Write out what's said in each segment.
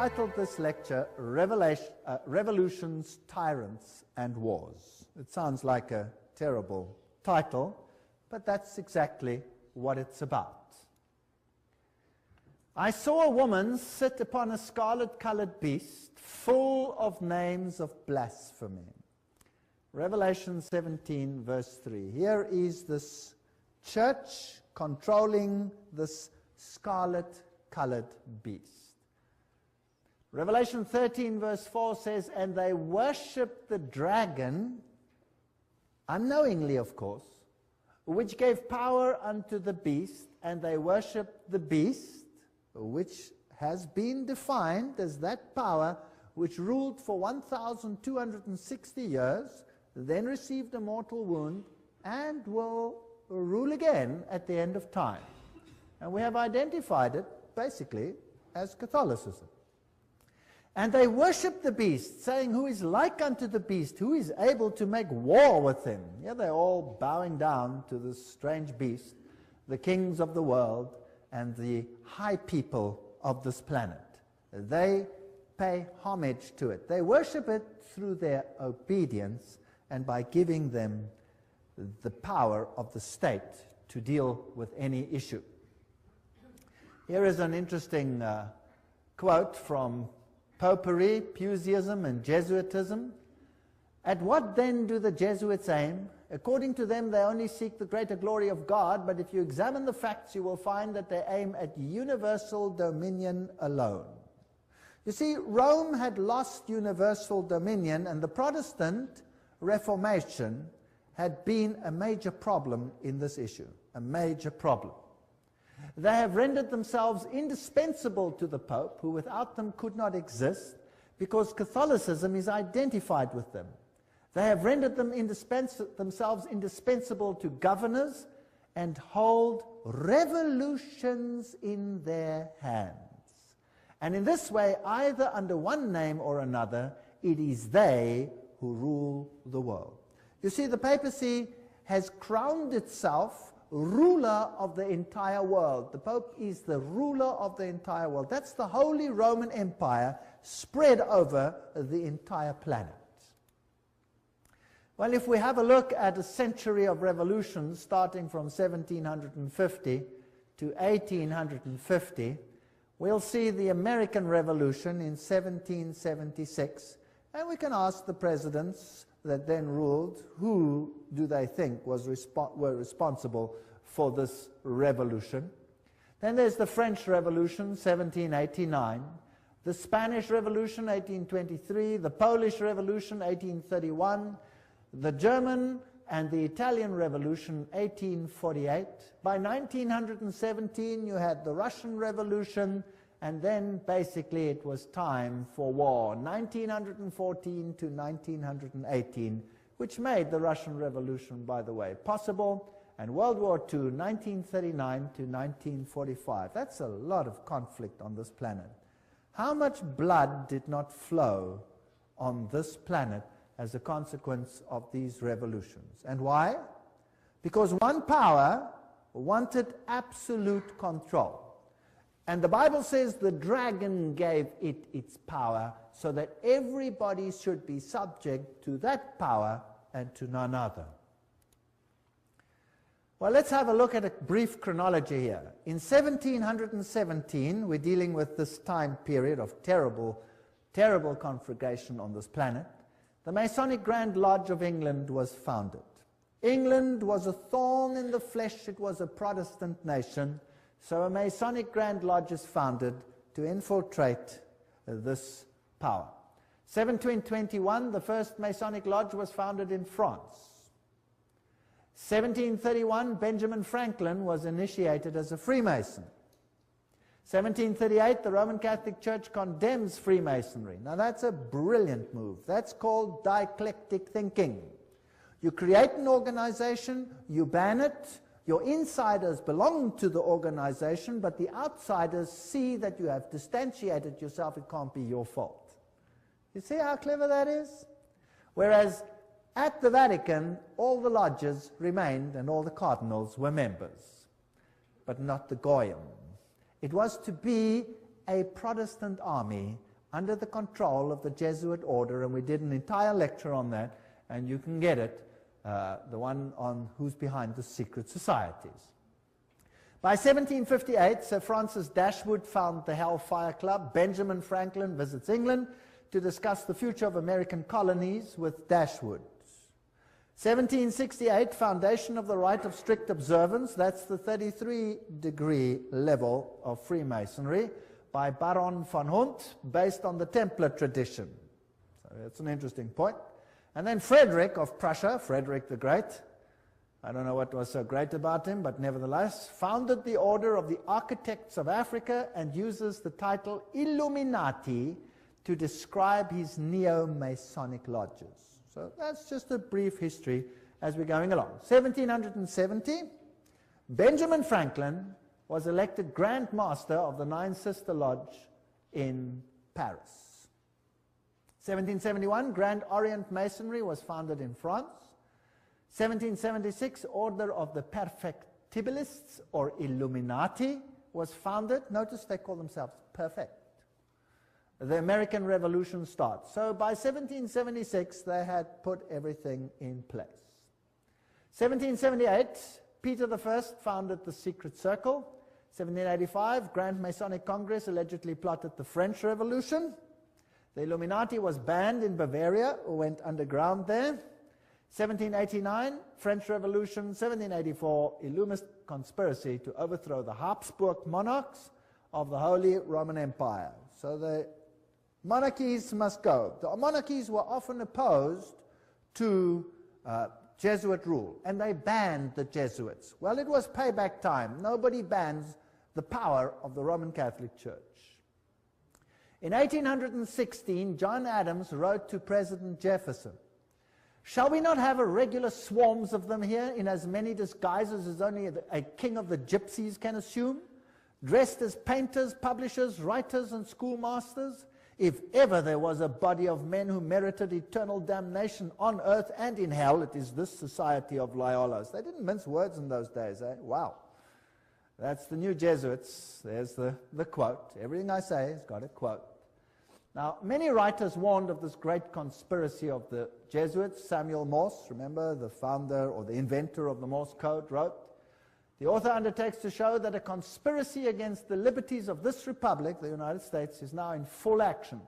titled this lecture, Revolutions, Tyrants, and Wars. It sounds like a terrible title, but that's exactly what it's about. I saw a woman sit upon a scarlet-colored beast full of names of blasphemy. Revelation 17, verse 3. Here is this church controlling this scarlet-colored beast. Revelation 13, verse 4 says, and they worshipped the dragon, unknowingly, of course, which gave power unto the beast, and they worshipped the beast, which has been defined as that power which ruled for 1,260 years, then received a mortal wound, and will rule again at the end of time. And we have identified it, basically, as Catholicism. And they worshipped the beast, saying, who is like unto the beast, who is able to make war with him? Yeah, they're all bowing down to this strange beast, the kings of the world and the high people of this planet. They pay homage to it. They worship it through their obedience and by giving them the power of the state to deal with any issue. Here is an interesting quote from Popery, Puseyism, and Jesuitism. At what then do the Jesuits aim? According to them, they only seek the greater glory of God, but if you examine the facts, you will find that they aim at universal dominion alone. You see, Rome had lost universal dominion, and the Protestant Reformation had been a major problem in this issue, a major problem. They have rendered themselves indispensable to the Pope, who without them could not exist, because Catholicism is identified with them. They have rendered themselves indispensable to governors and hold revolutions in their hands. And in this way, either under one name or another, it is they who rule the world. You see, the papacy has crowned itself ruler of the entire world. The Pope is the ruler of the entire world. That's the Holy Roman Empire spread over the entire planet. Well, if we have a look at a century of revolutions starting from 1750 to 1850, we'll see the American Revolution in 1776, and we can ask the presidents that then ruled, who do they think were responsible for this revolution? Then there's the French Revolution, 1789, the Spanish Revolution, 1823, the Polish Revolution, 1831, the German and the Italian Revolution, 1848. By 1917, you had the Russian Revolution, and then basically it was time for war, 1914 to 1918, which made the Russian Revolution, by the way, possible, and World War II, 1939 to 1945. That's a lot of conflict on this planet. How much blood did not flow on this planet as a consequence of these revolutions? And why? Because one power wanted absolute control. And the Bible says the dragon gave it its power so that everybody should be subject to that power and to none other. Well, let's have a look at a brief chronology here. In 1717, we're dealing with this time period of terrible, terrible conflagration on this planet. The Masonic Grand Lodge of England was founded. England was a thorn in the flesh. It was a Protestant nation. So a Masonic Grand Lodge is founded to infiltrate this power. 1721, the first Masonic Lodge was founded in France. 1731, Benjamin Franklin was initiated as a Freemason. 1738, the Roman Catholic Church condemns Freemasonry. Now that's a brilliant move. That's called dialectic thinking. You create an organization, you ban it, your insiders belong to the organization, but the outsiders see that you have distantiated yourself. It can't be your fault. You see how clever that is? Whereas at the Vatican, all the lodges remained and all the cardinals were members, but not the Goyim. It was to be a Protestant army under the control of the Jesuit order, and we did an entire lecture on that, and you can get it, the one on who's behind the secret societies. By 1758, Sir Francis Dashwood founded the Hellfire Club. Benjamin Franklin visits England to discuss the future of American colonies with Dashwood. 1768, foundation of the rite of strict observance. That's the 33-degree level of Freemasonry by Baron von Hunt, based on the Templar tradition. So that's an interesting point. And then Frederick of Prussia, Frederick the Great, I don't know what was so great about him, but nevertheless, founded the Order of the Architects of Africa and uses the title Illuminati to describe his neo-Masonic lodges. So that's just a brief history as we're going along. 1770, Benjamin Franklin was elected Grand Master of the Nine Sister Lodge in Paris. 1771, Grand Orient Masonry was founded in France. 1776, Order of the Perfectibilists, or Illuminati, was founded. Notice they call themselves perfect. The American Revolution starts. So by 1776, they had put everything in place. 1778, Peter I founded the Secret Circle. 1785, Grand Masonic Congress allegedly plotted the French Revolution. The Illuminati was banned in Bavaria, or went underground there. 1789, French Revolution. 1784, Illuminist conspiracy to overthrow the Habsburg monarchs of the Holy Roman Empire. So the monarchies must go. The monarchies were often opposed to Jesuit rule, and they banned the Jesuits. Well, it was payback time. Nobody bans the power of the Roman Catholic Church. In 1816, John Adams wrote to President Jefferson, "Shall we not have a regular swarms of them here in as many disguises as only a king of the gypsies can assume, dressed as painters, publishers, writers, and schoolmasters? If ever there was a body of men who merited eternal damnation on earth and in hell, it is this society of Loyolas." They didn't mince words in those days, eh? Wow. That's the new Jesuits. There's the quote. Everything I say has got a quote. Now, many writers warned of this great conspiracy of the Jesuits. Samuel Morse, remember, the founder or the inventor of the Morse code, wrote, "The author undertakes to show that a conspiracy against the liberties of this republic, the United States, is now in full action.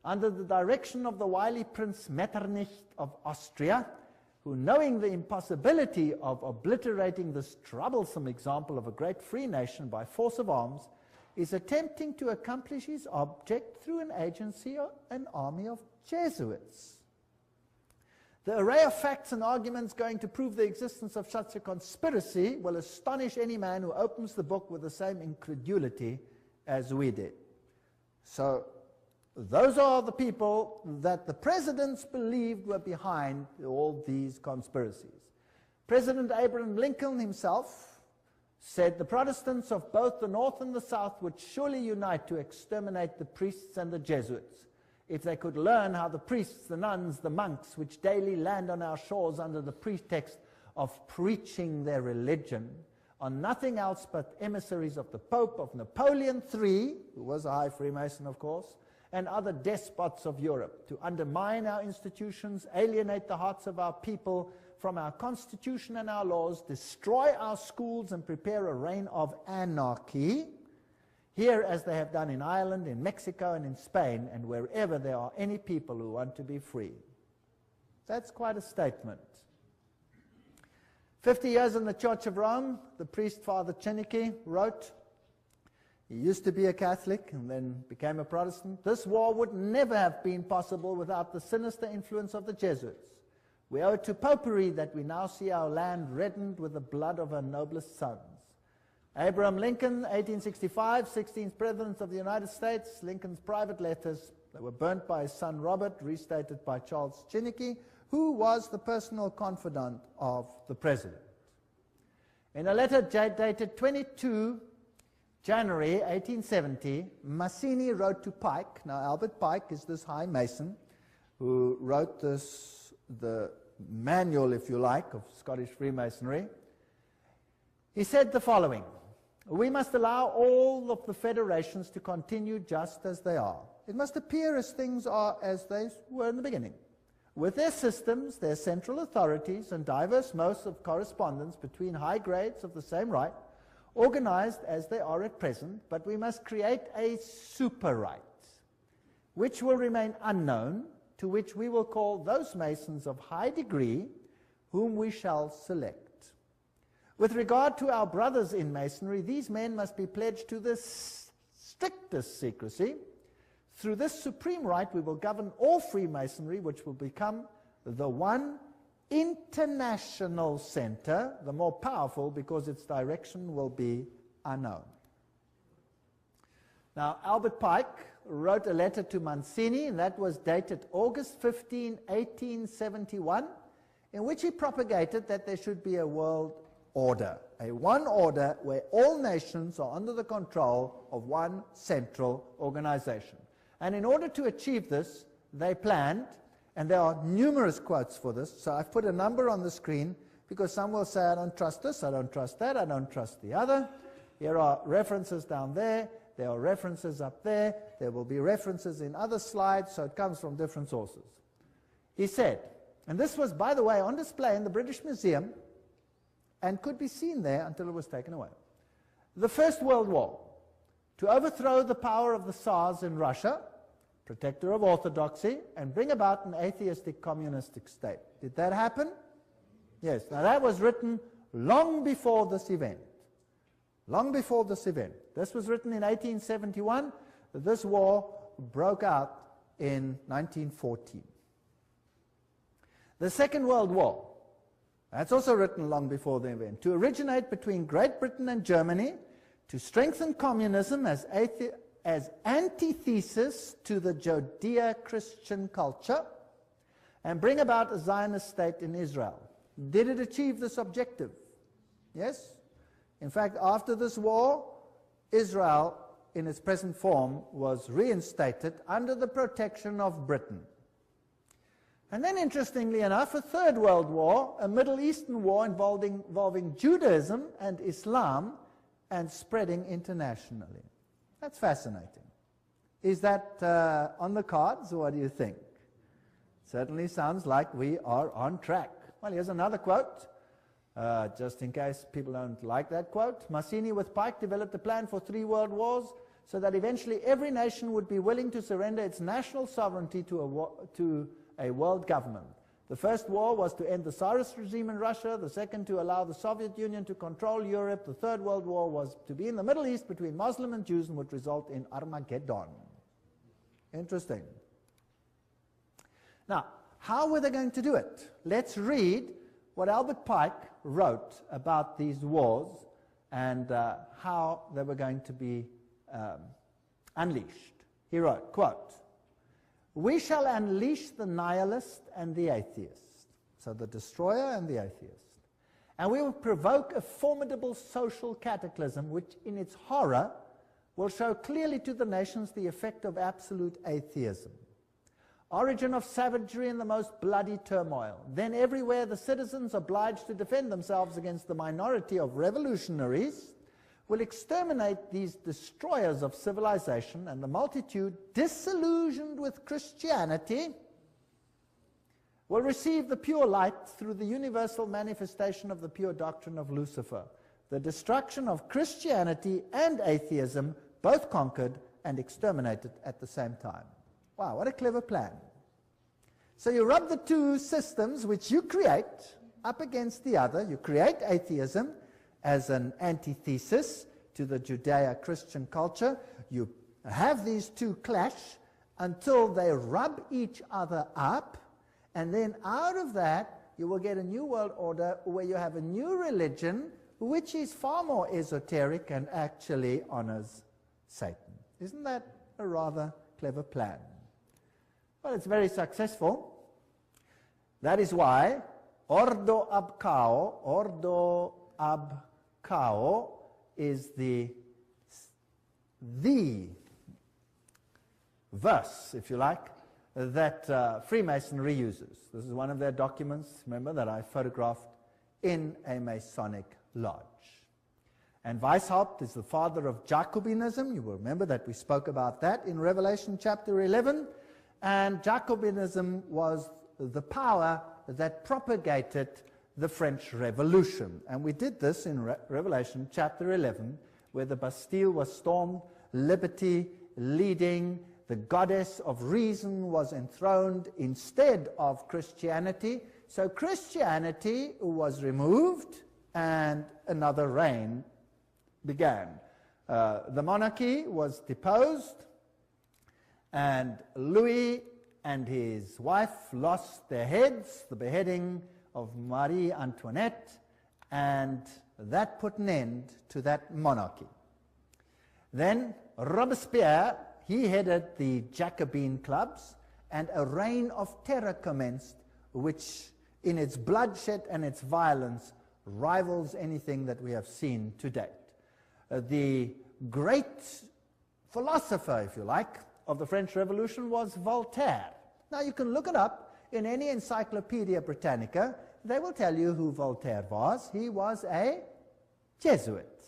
Under the direction of the wily Prince Metternich of Austria, who, knowing the impossibility of obliterating this troublesome example of a great free nation by force of arms, is attempting to accomplish his object through an agency or an army of Jesuits. The array of facts and arguments going to prove the existence of such a conspiracy will astonish any man who opens the book with the same incredulity as we did." So those are the people that the presidents believed were behind all these conspiracies. President Abraham Lincoln himself said the Protestants of both the North and the South would surely unite to exterminate the priests and the Jesuits, if they could learn how the priests, the nuns, the monks, which daily land on our shores under the pretext of preaching their religion, are nothing else but emissaries of the Pope, of Napoleon III, who was a high Freemason, of course, and other despots of Europe, to undermine our institutions, alienate the hearts of our people from our Constitution and our laws, destroy our schools, and prepare a reign of anarchy, here as they have done in Ireland, in Mexico, and in Spain, and wherever there are any people who want to be free." That's quite a statement. 50 years in the Church of Rome, the priest Father Chenike wrote, he used to be a Catholic and then became a Protestant, "This war would never have been possible without the sinister influence of the Jesuits. We owe it to popery that we now see our land reddened with the blood of her noblest sons." Abraham Lincoln, 1865, 16th President of the United States. Lincoln's private letters, they were burnt by his son Robert, restated by Charles Chenike, who was the personal confidant of the President. In a letter dated 22 January 1870, Mazzini wrote to Pike. Now, Albert Pike is this high Mason who wrote the manual, if you like, of Scottish Freemasonry. He said the following: "We must allow all of the federations to continue just as they are. It must appear as things are as they were in the beginning, with their systems, their central authorities, and diverse modes of correspondence between high grades of the same right, organized as they are at present, but we must create a super right, which will remain unknown, to which we will call those Masons of high degree, whom we shall select. With regard to our brothers in Masonry, these men must be pledged to the strictest secrecy. Through this supreme right, we will govern all Freemasonry, which will become the one international center, the more powerful because its direction will be unknown. Now, Albert Pike wrote a letter to Mantieni, and that was dated August 15, 1871, in which he propagated that there should be a world order, a one order where all nations are under the control of one central organization. And in order to achieve this, they planned, and there are numerous quotes for this, so I've put a number on the screen because some will say, I don't trust this, I don't trust that, I don't trust the other. Here are references down there, there are references up there, there will be references in other slides, so it comes from different sources. He said, and this was, by the way, on display in the British Museum and could be seen there until it was taken away. The First World War, to overthrow the power of the Tsars in Russia, protector of orthodoxy, and bring about an atheistic communistic state. Did that happen? Yes. Now that was written long before this event. Long before this event. This was written in 1871. This war broke out in 1914. The Second World War, that's also written long before the event, to originate between Great Britain and Germany, to strengthen communism as antithesis to the Judeo-Christian culture, and bring about a Zionist state in Israel. Did it achieve this objective? Yes. In fact, after this war, Israel, in its present form, was reinstated under the protection of Britain. And then, interestingly enough, a Third World War, a Middle Eastern war involving Judaism and Islam, and spreading internationally. That's fascinating. Is that on the cards, or what do you think? Certainly sounds like we are on track. Well, here's another quote, just in case people don't like that quote. Mantieni with Pike developed a plan for 3 world wars so that eventually every nation would be willing to surrender its national sovereignty to a world government. The first war was to end the Tsarist regime in Russia, the second to allow the Soviet Union to control Europe, the Third World War was to be in the Middle East between Muslim and Jews and would result in Armageddon. Interesting. Now, how were they going to do it? Let's read what Albert Pike wrote about these wars and how they were going to be unleashed. He wrote, quote, "We shall unleash the nihilist and the atheist," so the destroyer and the atheist, "and we will provoke a formidable social cataclysm which in its horror will show clearly to the nations the effect of absolute atheism. Origin of savagery and the most bloody turmoil. Then everywhere the citizens obliged to defend themselves against the minority of revolutionaries will exterminate these destroyers of civilization, and the multitude, disillusioned with Christianity, will receive the pure light through the universal manifestation of the pure doctrine of Lucifer. The destruction of Christianity and atheism, both conquered and exterminated at the same time." Wow, what a clever plan. So you rub the two systems which you create up against the other. You create atheism as an antithesis to the Judeo-Christian culture. You have these two clash until they rub each other up, and then out of that you will get a new world order where you have a new religion which is far more esoteric and actually honors Satan. Isn't that a rather clever plan? Well, it's very successful. That is why Ordo ab Cao is the verse, if you like, that Freemasonry uses. This is one of their documents, remember, that I photographed in a Masonic lodge. And Weishaupt is the father of Jacobinism. You will remember that we spoke about that in Revelation chapter 11. And Jacobinism was the power that propagated the French Revolution. And we did this in Revelation chapter 11, where the Bastille was stormed, liberty leading, the goddess of reason was enthroned instead of Christianity. So Christianity was removed and another reign began. The monarchy was deposed, and Louis and his wife lost their heads, the beheading of Marie Antoinette, and that put an end to that monarchy. Then Robespierre, he headed the Jacobin clubs, and a reign of terror commenced, which in its bloodshed and its violence rivals anything that we have seen to date. The great philosopher, if you like, of the French Revolution was Voltaire. Now you can look it up in any Encyclopedia Britannica. They will tell you who Voltaire was. He was a Jesuit.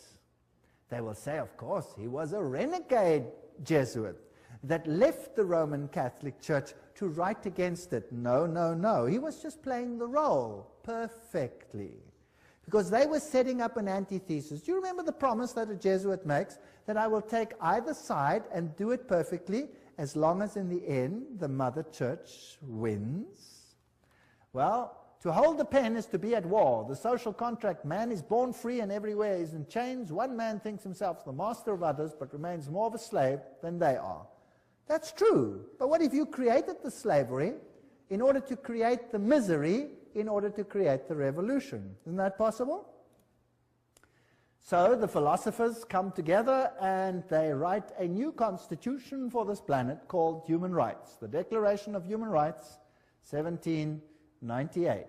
They will say, of course, he was a renegade Jesuit that left the Roman Catholic Church to write against it. No, no, no. He was just playing the role perfectly, because they were setting up an antithesis. Do you remember the promise that a Jesuit makes, that I will take either side and do it perfectly, as long as in the end the Mother Church wins? Well, to hold the pen is to be at war. The social contract, man is born free and everywhere is in chains. One man thinks himself the master of others, but remains more of a slave than they are. That's true. But what if you created the slavery in order to create the misery, in order to create the revolution? Isn't that possible? So the philosophers come together and they write a new constitution for this planet called Human Rights. The Declaration of Human Rights, 1798.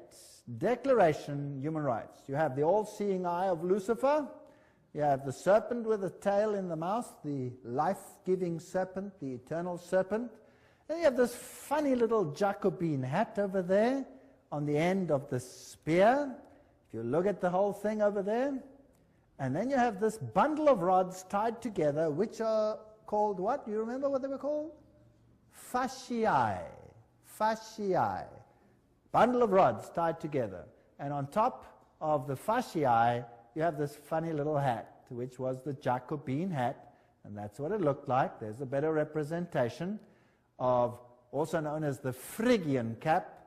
Declaration, Human Rights. You have the all-seeing eye of Lucifer. You have the serpent with a tail in the mouth, the life-giving serpent, the eternal serpent. And you have this funny little Jacobin hat over there on the end of the spear. If you look at the whole thing over there. And then you have this bundle of rods tied together, which are called what? Do you remember what they were called? Fasciae. Fasciae. Bundle of rods tied together. And on top of the fasciae, you have this funny little hat, which was the Jacobin hat. And that's what it looked like. There's a better representation of, also known as the Phrygian cap,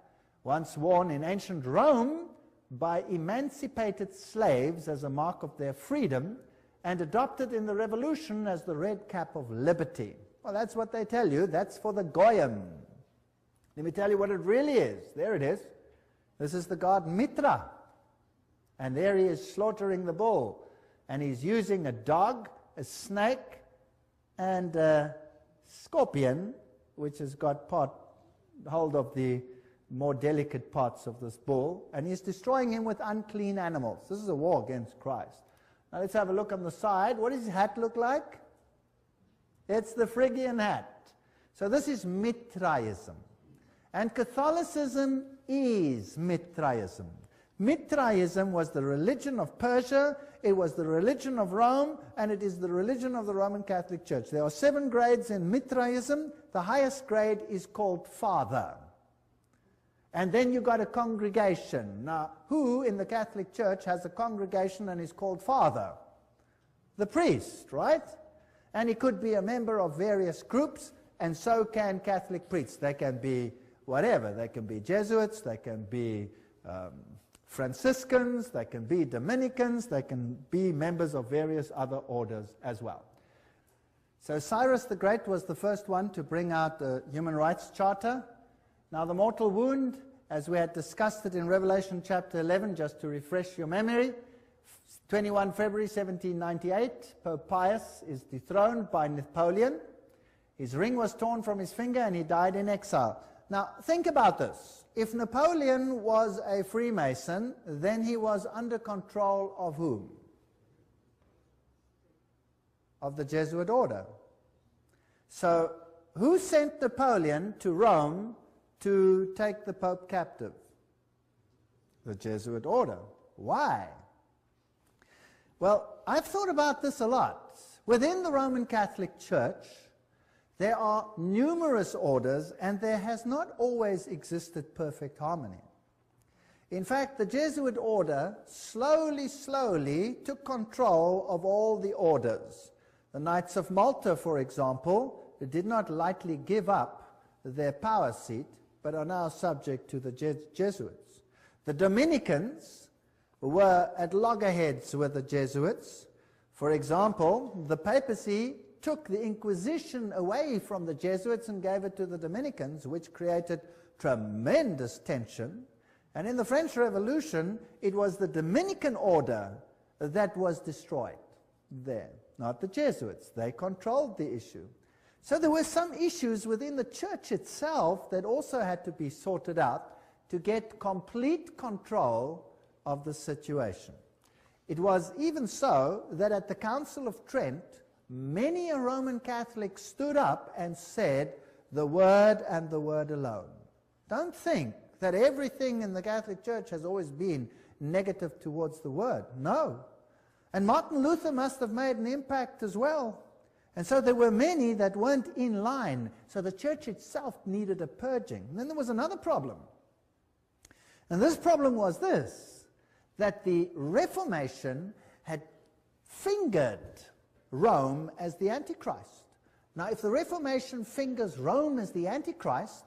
once worn in ancient Rome by emancipated slaves as a mark of their freedom, and adopted in the Revolution as the red cap of liberty. Well, that's what they tell you. That's for the Goyim. Let me tell you what it really is. There it is. This is the god Mitra. And there he is slaughtering the bull. And he's using a dog, a snake, and a scorpion, which has got hold of the more delicate parts of this bull, and he's destroying him with unclean animals. This is a war against Christ. Now let's have a look on the side. What does his hat look like? It's the Phrygian hat. So this is Mithraism. And Catholicism is Mithraism. Mithraism was the religion of Persia, it was the religion of Rome, and it is the religion of the Roman Catholic Church. There are 7 grades in Mithraism. The highest grade is called Father. And then you've got a congregation. Now, who in the Catholic Church has a congregation and is called Father? The priest, right? And he could be a member of various groups, and so can Catholic priests. They can be whatever. They can be Jesuits, they can be Franciscans, they can be Dominicans, they can be members of various other orders as well. So Cyrus the Great was the first one to bring out the Human Rights Charter. Now the mortal wound, as we had discussed it in Revelation chapter 11, just to refresh your memory, 21 February 1798, Pope Pius is dethroned by Napoleon. His ring was torn from his finger and he died in exile. Now think about this. If Napoleon was a Freemason, then he was under control of whom? Of the Jesuit order. So who sent Napoleon to Rome to take the Pope captive? The Jesuit order. Why? Well, I've thought about this a lot. Within the Roman Catholic Church, there are numerous orders, and there has not always existed perfect harmony. In fact, the Jesuit order slowly took control of all the orders. The Knights of Malta, for example, did not lightly give up their power seat, but are now subject to the Jesuits. The Dominicans were at loggerheads with the Jesuits. For example, the papacy took the Inquisition away from the Jesuits and gave it to the Dominicans, which created tremendous tension. And in the French Revolution, it was the Dominican order that was destroyed there, not the Jesuits. They controlled the issue. So there were some issues within the church itself that also had to be sorted out to get complete control of the situation. It was even so that at the Council of Trent, many a Roman Catholic stood up and said, the Word and the Word alone. Don't think that everything in the Catholic Church has always been negative towards the Word. No. And Martin Luther must have made an impact as well. And so there were many that weren't in line. So the church itself needed a purging. And then there was another problem. And this problem was this, that the Reformation had fingered Rome as the Antichrist. Now, if the Reformation fingers Rome as the Antichrist,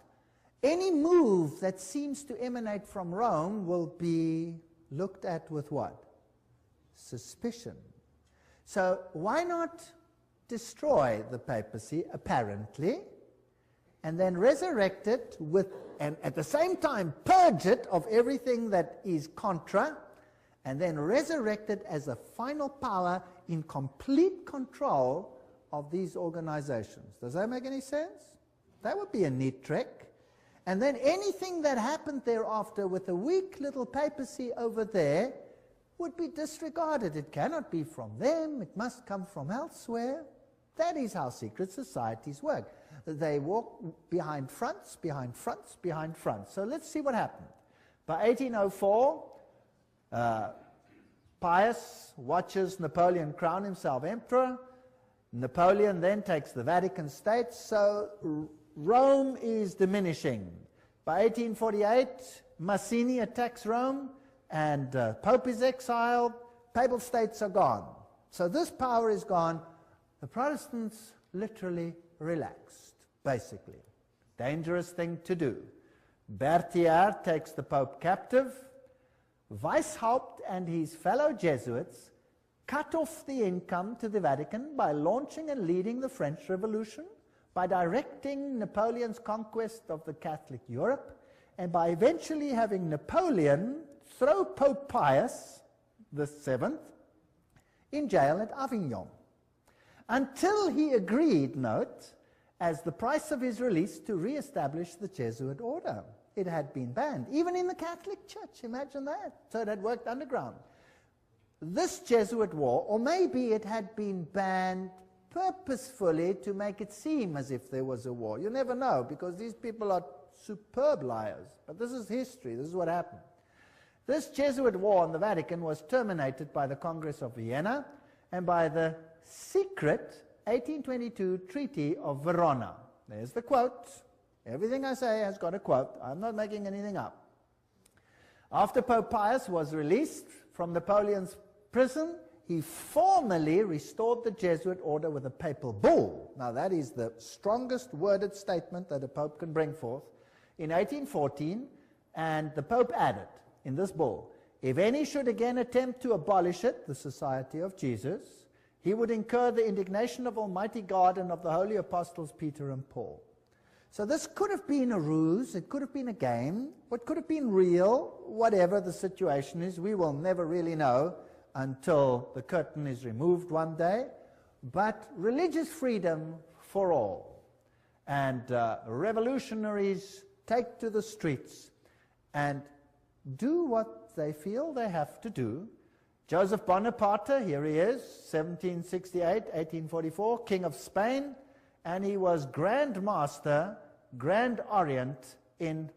any move that seems to emanate from Rome will be looked at with what? Suspicion. So why not destroy the papacy, apparently, and then resurrect it with, and at the same time purge it of everything that is contra, and then resurrect it as a final power in complete control of these organizations. Does that make any sense? That would be a neat trick. And then anything that happened thereafter with a weak little papacy over there would be disregarded. It cannot be from them. It must come from elsewhere. That is how secret societies work. They walk behind fronts, behind fronts, behind fronts. So let's see what happened. By 1804, Pius watches Napoleon crown himself emperor. Napoleon then takes the Vatican States, so Rome is diminishing. By 1848, Mazzini attacks Rome, and Pope is exiled, Papal States are gone. So this power is gone. The Protestants literally relaxed, basically. Dangerous thing to do. Berthier takes the Pope captive. Weishaupt and his fellow Jesuits cut off the income to the Vatican by launching and leading the French Revolution, by directing Napoleon's conquest of the Catholic Europe, and by eventually having Napoleon throw Pope Pius VII in jail at Avignon, until he agreed, note, as the price of his release, to re-establish the Jesuit order. It had been banned, even in the Catholic Church, imagine that. So it had worked underground. This Jesuit war, or maybe it had been banned purposefully to make it seem as if there was a war. You never know, because these people are superb liars. But this is history, this is what happened. This Jesuit war in the Vatican was terminated by the Congress of Vienna and by the secret 1822 Treaty of Verona. There's the quote. Everything I say has got a quote. I'm not making anything up. After Pope Pius was released from Napoleon's prison, he formally restored the Jesuit order with a papal bull. Now that is the strongest worded statement that a pope can bring forth. In 1814, and the Pope added in this bull, if any should again attempt to abolish it, the Society of Jesus, he would incur the indignation of Almighty God and of the holy apostles Peter and Paul. So this could have been a ruse, it could have been a game, what could have been real, whatever the situation is, we will never really know until the curtain is removed one day. But religious freedom for all. And revolutionaries take to the streets and do what they feel they have to do. Joseph Bonaparte, here he is, 1768, 1844, King of Spain, and he was Grand Master, Grand Orient in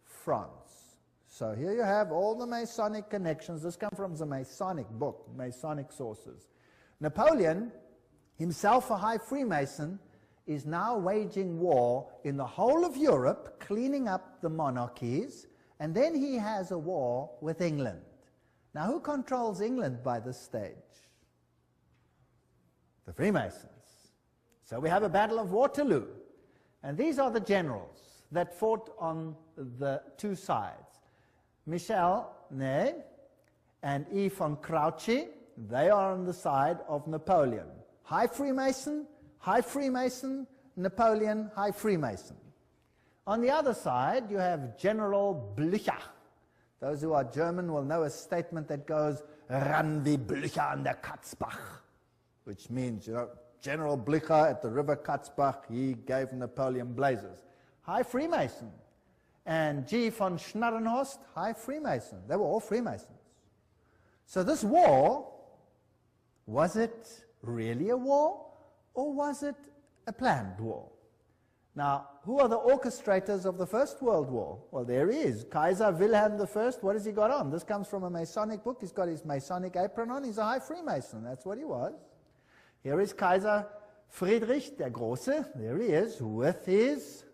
France. So here you have all the Masonic connections. This comes from the Masonic book, Masonic sources. Napoleon, himself a high Freemason, is now waging war in the whole of Europe, cleaning up the monarchies, and then he has a war with England. Now, who controls England by this stage? The Freemasons. So we have a Battle of Waterloo, and these are the generals that fought on the two sides. Michel Ney and E. von Grouchy, they are on the side of Napoleon. High Freemason, Napoleon, High Freemason. On the other side, you have General Blücher. Those who are German will know a statement that goes, "Ran wie Blücher an der Katzbach," which means, you know, General Blücher at the river Katzbach, he gave Napoleon blazes. High Freemason. And G. von Schnarrenhorst, High Freemason. They were all Freemasons. So this war, was it really a war, or was it a planned war? Now, who are the orchestrators of the First World War? Well, there he is, Kaiser Wilhelm I. What has he got on? This comes from a Masonic book. He's got his Masonic apron on. He's a high Freemason. That's what he was. Here is Kaiser Friedrich der Große. There he is, with his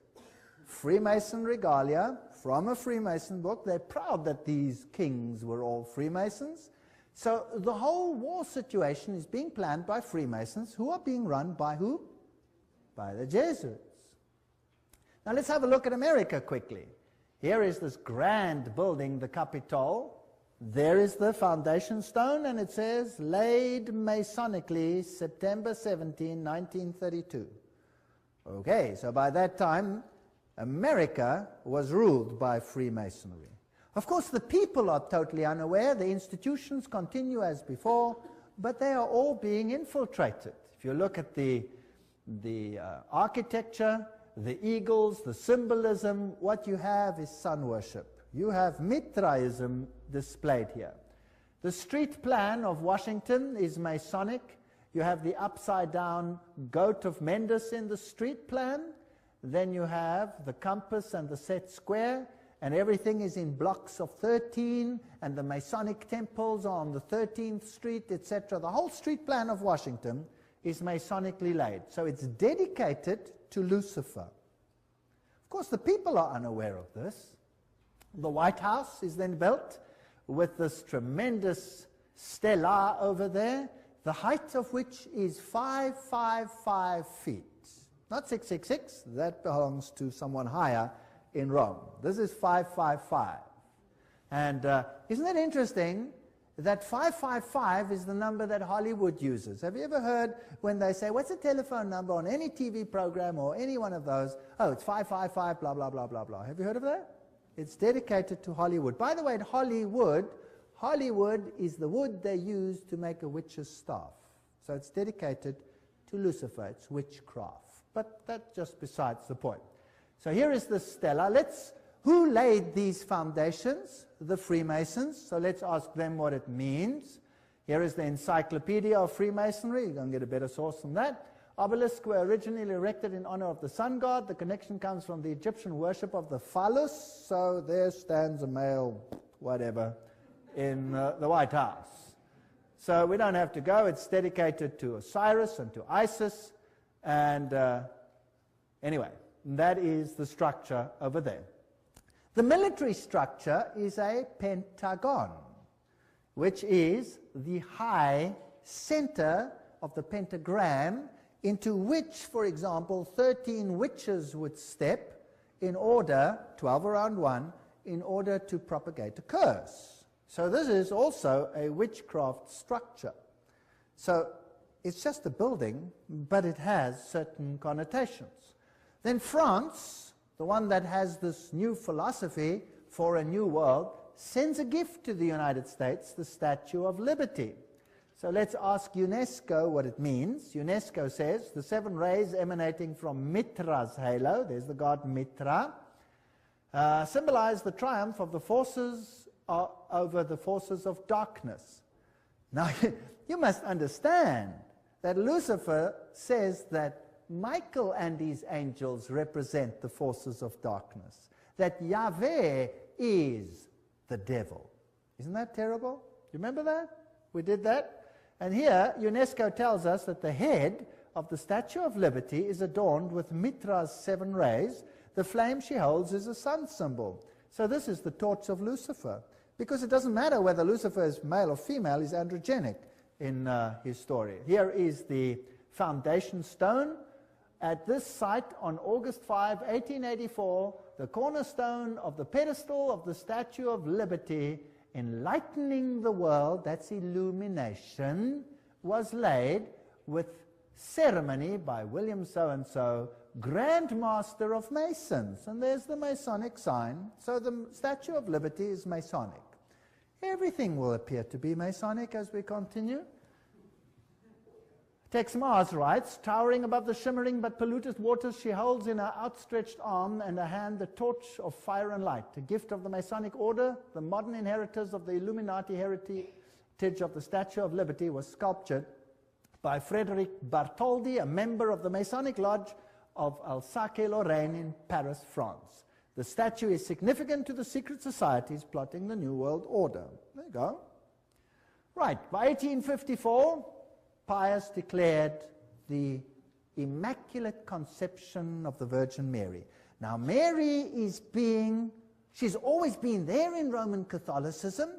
Freemason regalia from a Freemason book. They're proud that these kings were all Freemasons. So the whole war situation is being planned by Freemasons, who are being run by who? By the Jesuits. Now let's have a look at America quickly. Here is this grand building, the Capitol. There is the foundation stone, and it says, laid Masonically, September 17, 1932. Okay, so by that time, America was ruled by Freemasonry. Of course, the people are totally unaware. The institutions continue as before, but they are all being infiltrated. If you look at the architecture, the eagles, the symbolism, what you have is sun worship. You have Mithraism displayed here. The street plan of Washington is Masonic. You have the upside-down goat of Mendes in the street plan. Then you have the compass and the set square, and everything is in blocks of 13, and the Masonic temples are on the 13th Street, etc. The whole street plan of Washington is Masonically laid. So it's dedicated to Lucifer. Of course, the people are unaware of this. The White House is then built with this tremendous stela over there, the height of which is 555 feet. Not 666, that belongs to someone higher in Rome. This is 555. And isn't it interesting that 555 is the number that Hollywood uses? Have you ever heard when they say, what's the telephone number on any TV program or any one of those? Oh, it's 555, blah, blah, blah, blah, blah. Have you heard of that? It's dedicated to Hollywood. By the way, in Hollywood is the wood they use to make a witch's staff. So it's dedicated to Lucifer. It's witchcraft. But that's just besides the point. So here is the stela. Who laid these foundations? The Freemasons. So let's ask them what it means. Here is the Encyclopedia of Freemasonry. You're going to get a better source from that. Obelisks were originally erected in honor of the sun god. The connection comes from the Egyptian worship of the phallus. So there stands a male, whatever, in the White House. So we don't have to go. It's dedicated to Osiris and to Isis. And anyway, that is the structure over there. The military structure is a pentagon, which is the high center of the pentagram into which, for example, 13 witches would step in order, 12 around one, in order to propagate a curse. So this is also a witchcraft structure. So it's just a building, but it has certain connotations. Then France, the one that has this new philosophy for a new world, sends a gift to the United States, the Statue of Liberty. So let's ask UNESCO what it means. UNESCO says the 7 rays emanating from Mitra's halo, there's the god Mitra, symbolize the triumph of the forces over the forces of darkness. Now, you must understand that Lucifer says that Michael and his angels represent the forces of darkness, that Yahweh is the devil. Isn't that terrible? You remember that? We did that. And here, UNESCO tells us that the head of the Statue of Liberty is adorned with Mitra's 7 rays. The flame she holds is a sun symbol. So this is the torch of Lucifer. Because it doesn't matter whether Lucifer is male or female, he's androgenic in his story. Here is the foundation stone. At this site on August 5, 1884, the cornerstone of the pedestal of the Statue of Liberty, enlightening the world, that's illumination, was laid with ceremony by William so-and-so, Grand Master of Masons. And there's the Masonic sign. So the Statue of Liberty is Masonic. Everything will appear to be Masonic as we continue. Tex Mars writes, towering above the shimmering but polluted waters, she holds in her outstretched arm and her hand the torch of fire and light, a gift of the Masonic order. The modern inheritors of the Illuminati heritage of the Statue of Liberty was sculptured by Frederic Bartholdi, a member of the Masonic Lodge of Alsace-Lorraine in Paris, France. The statue is significant to the secret societies plotting the New World Order. There you go. Right, by 1854, Pius declared the Immaculate Conception of the Virgin Mary. Now, Mary she's always been there in Roman Catholicism,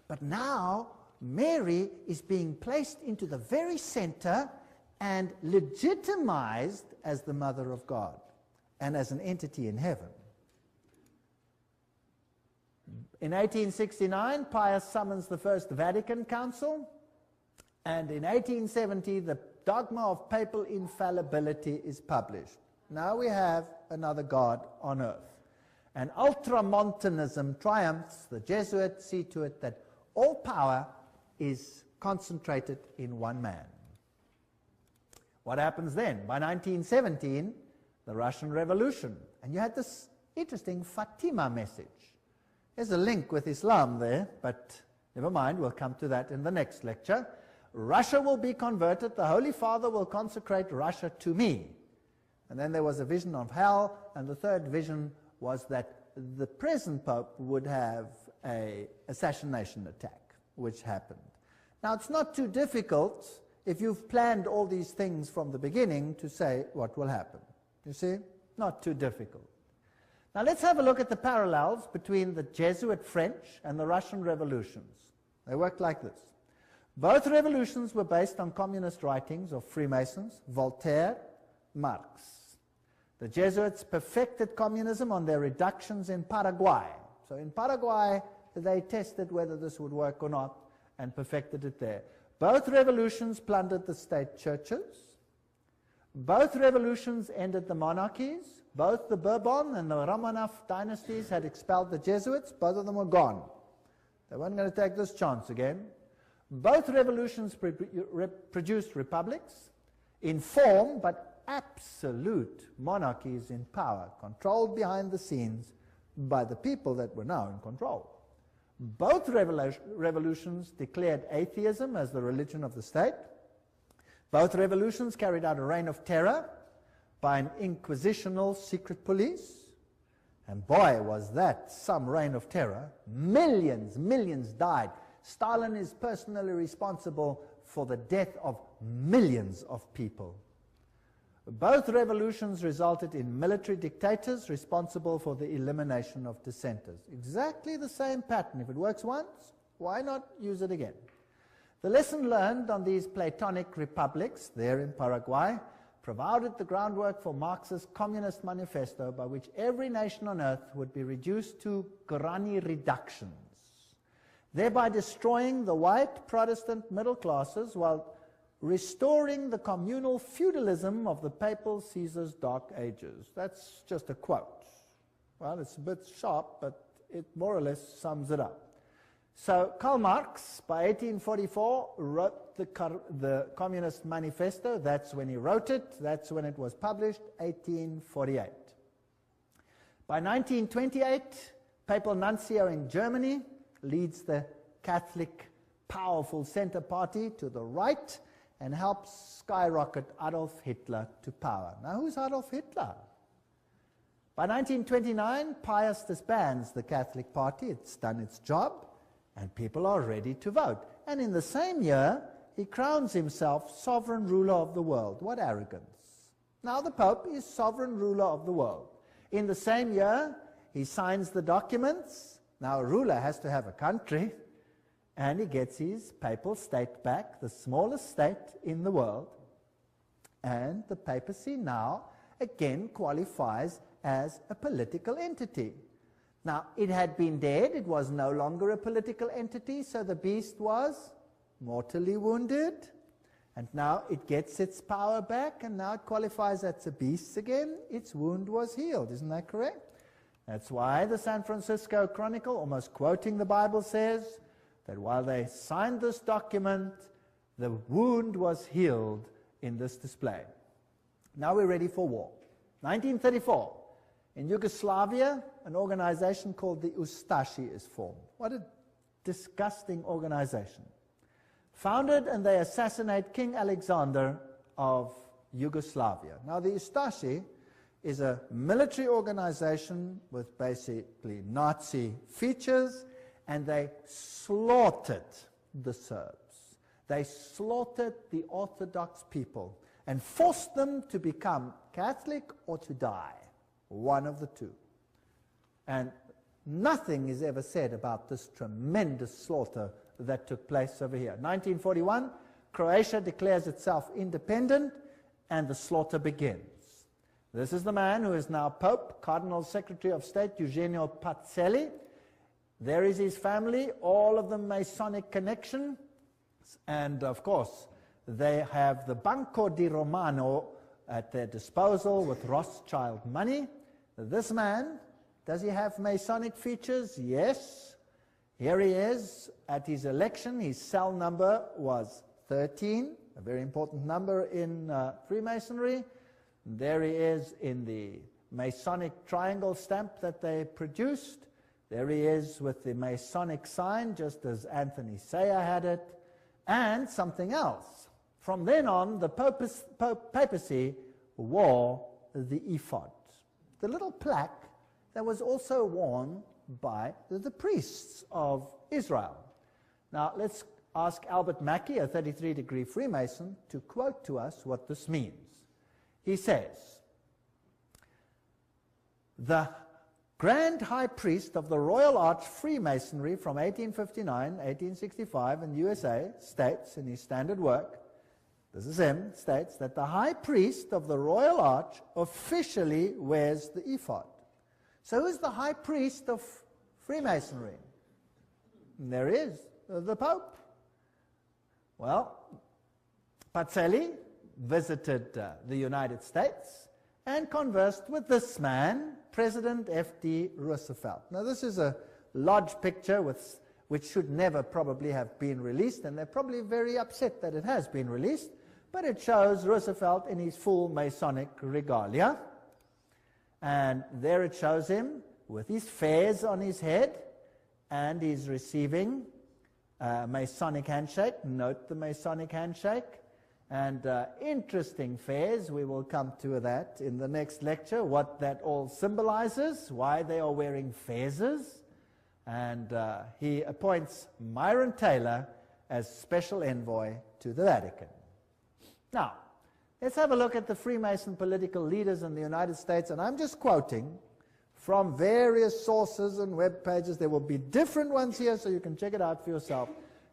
but now Mary is being placed into the very center and legitimized as the Mother of God and as an entity in heaven. In 1869, Pius summons the First Vatican Council, and in 1870, the Dogma of Papal Infallibility is published. Now we have another God on earth. And Ultramontanism triumphs. The Jesuits see to it that all power is concentrated in one man. What happens then? By 1917, the Russian Revolution. And you had this interesting Fatima message. There's a link with Islam there, but never mind, we'll come to that in the next lecture. Russia will be converted, the Holy Father will consecrate Russia to me. And then there was a vision of hell, and the third vision was that the present Pope would have an assassination attack, which happened. Now, it's not too difficult, if you've planned all these things from the beginning, to say what will happen. You see? Not too difficult. Now, let's have a look at the parallels between the Jesuit French and the Russian revolutions. They worked like this. Both revolutions were based on communist writings of Freemasons, Voltaire, Marx. The Jesuits perfected communism on their reductions in Paraguay. So in Paraguay, they tested whether this would work or not and perfected it there. Both revolutions plundered the state churches. Both revolutions ended the monarchies. Both the Bourbon and the Romanov dynasties had expelled the Jesuits. Both of them were gone. They weren't going to take this chance again. Both revolutions produced republics in form, but absolute monarchies in power, controlled behind the scenes by the people that were now in control. Both revolutions declared atheism as the religion of the state. Both revolutions carried out a reign of terror by an inquisitional secret police. And boy, was that some reign of terror. Millions died. Stalin is personally responsible for the death of millions of people. Both revolutions resulted in military dictators responsible for the elimination of dissenters. Exactly the same pattern. If it works once, why not use it again? The lesson learned on these Platonic republics there in Paraguay provided the groundwork for Marx's Communist Manifesto, by which every nation on earth would be reduced to granny reductions, thereby destroying the white Protestant middle classes while restoring the communal feudalism of the papal Caesar's dark ages. That's just a quote. Well, it's a bit sharp, but it more or less sums it up. So Karl Marx, by 1844, wrote the Communist Manifesto. That's when he wrote it. That's when it was published, 1848. By 1928, Papal Nuncio in Germany leads the Catholic powerful center party to the right and helps skyrocket Adolf Hitler to power. Now, who's Adolf Hitler? By 1929, Pius disbands the Catholic Party. It's done its job, and people are ready to vote. And in the same year, he crowns himself sovereign ruler of the world. What arrogance. Now the Pope is sovereign ruler of the world. In the same year, he signs the documents. Now a ruler has to have a country, and he gets his papal state back, the smallest state in the world. And the papacy now again qualifies as a political entity. Now, it had been dead, it was no longer a political entity, so the beast was mortally wounded, and now it gets its power back, and now it qualifies as a beast again. Its wound was healed, isn't that correct? That's why the San Francisco Chronicle, almost quoting the Bible, says that while they signed this document, the wound was healed in this display. Now we're ready for war. 1934. In Yugoslavia, an organization called the Ustashi is formed. What a disgusting organization. Founded, and they assassinate King Alexander of Yugoslavia. Now the Ustashi is a military organization with basically Nazi features, and they slaughtered the Serbs. They slaughtered the Orthodox people and forced them to become Catholic or to die. One of the two. And nothing is ever said about this tremendous slaughter that took place over here. 1941, Croatia declares itself independent, and the slaughter begins. This is the man who is now Pope, Cardinal Secretary of State, Eugenio Pacelli. There is his family, all of them Masonic connection, and of course they have the Banco di Romano at their disposal with Rothschild money. This man, does he have Masonic features? Yes. Here he is at his election. His cell number was 13, a very important number in Freemasonry. There he is in the Masonic triangle stamp that they produced. There he is with the Masonic sign, just as Anthony Sayer had it, and something else. From then on, the papacy wore the ephod, the little plaque that was also worn by the priests of Israel. Now, let's ask Albert Mackey, a 33-degree Freemason, to quote to us what this means. He says, "The Grand High Priest of the Royal Arch Freemasonry from 1859, 1865 in USA states in his standard work," this is him, states that the High Priest of the Royal Arch officially wears the ephod. So who's the High Priest of Freemasonry? And there he is, the Pope. Well, Pacelli visited the United States and conversed with this man, President F.D. Roosevelt. Now this is a lodge picture which should never probably have been released, and they're probably very upset that it has been released, but it shows Roosevelt in his full Masonic regalia. And there it shows him with his fez on his head, and he's receiving a Masonic handshake. Note the Masonic handshake. And interesting fez, we will come to that in the next lecture, what that all symbolizes, why they are wearing fezes. And he appoints Myron Taylor as special envoy to the Vatican. Now, let's have a look at the Freemason political leaders in the United States, and I'm just quoting from various sources and web pages. There will be different ones here, so you can check it out for yourself,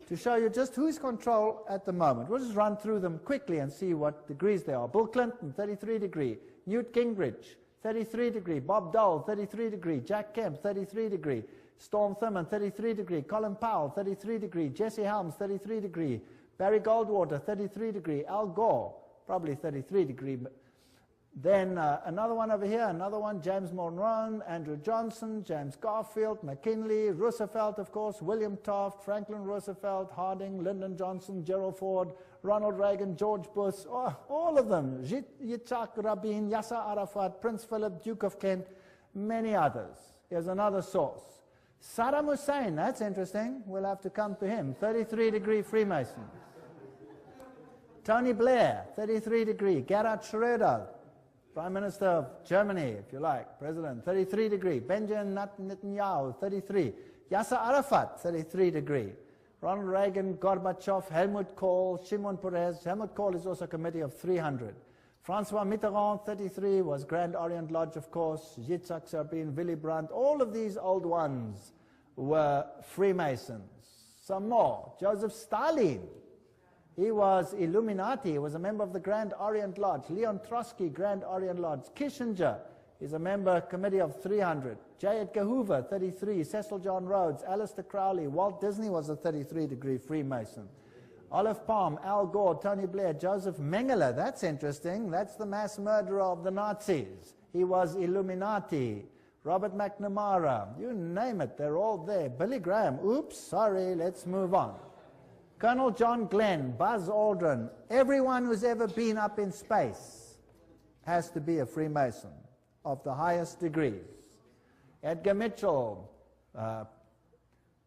to show you just who's control at the moment. We'll just run through them quickly and see what degrees they are. Bill Clinton, 33 degree. Newt Gingrich, 33 degree. Bob Dole, 33 degree. Jack Kemp, 33 degree. Storm Thurmond, 33 degree. Colin Powell, 33 degree. Jesse Helms, 33 degree. Barry Goldwater, 33 degree. Al Gore, probably 33 degree. Then another one over here, another one, James Monroe, Andrew Johnson, James Garfield, McKinley, Roosevelt, of course, William Taft, Franklin Roosevelt, Harding, Lyndon Johnson, Gerald Ford, Ronald Reagan, George Bush, all of them, Yitzhak Rabin, Yasser Arafat, Prince Philip, Duke of Kent, many others. Here's another source. Saddam Hussein, that's interesting, we'll have to come to him, 33 degree Freemason. Tony Blair, 33 degree. Gerhard Schröder, Prime Minister of Germany, if you like, President, 33 degree. Benjamin Netanyahu, 33. Yasser Arafat, 33 degree. Ronald Reagan, Gorbachev, Helmut Kohl, Shimon Peres. Helmut Kohl is also a committee of 300. Francois Mitterrand, 33, was Grand Orient Lodge, of course. Yitzhak Rabin, Willy Brandt. All of these old ones were Freemasons. Some more. Joseph Stalin. He was Illuminati. He was a member of the Grand Orient Lodge. Leon Trotsky, Grand Orient Lodge. Kissinger is a member, committee of 300. J. Edgar Hoover, 33. Cecil John Rhodes. Aleister Crowley. Walt Disney was a 33-degree Freemason. Olive Palm, Al Gore, Tony Blair, Joseph Mengele. That's interesting. That's the mass murderer of the Nazis. He was Illuminati. Robert McNamara. You name it. They're all there. Billy Graham. Oops, sorry. Let's move on. Colonel John Glenn, Buzz Aldrin, everyone who's ever been up in space has to be a Freemason of the highest degrees. Edgar Mitchell,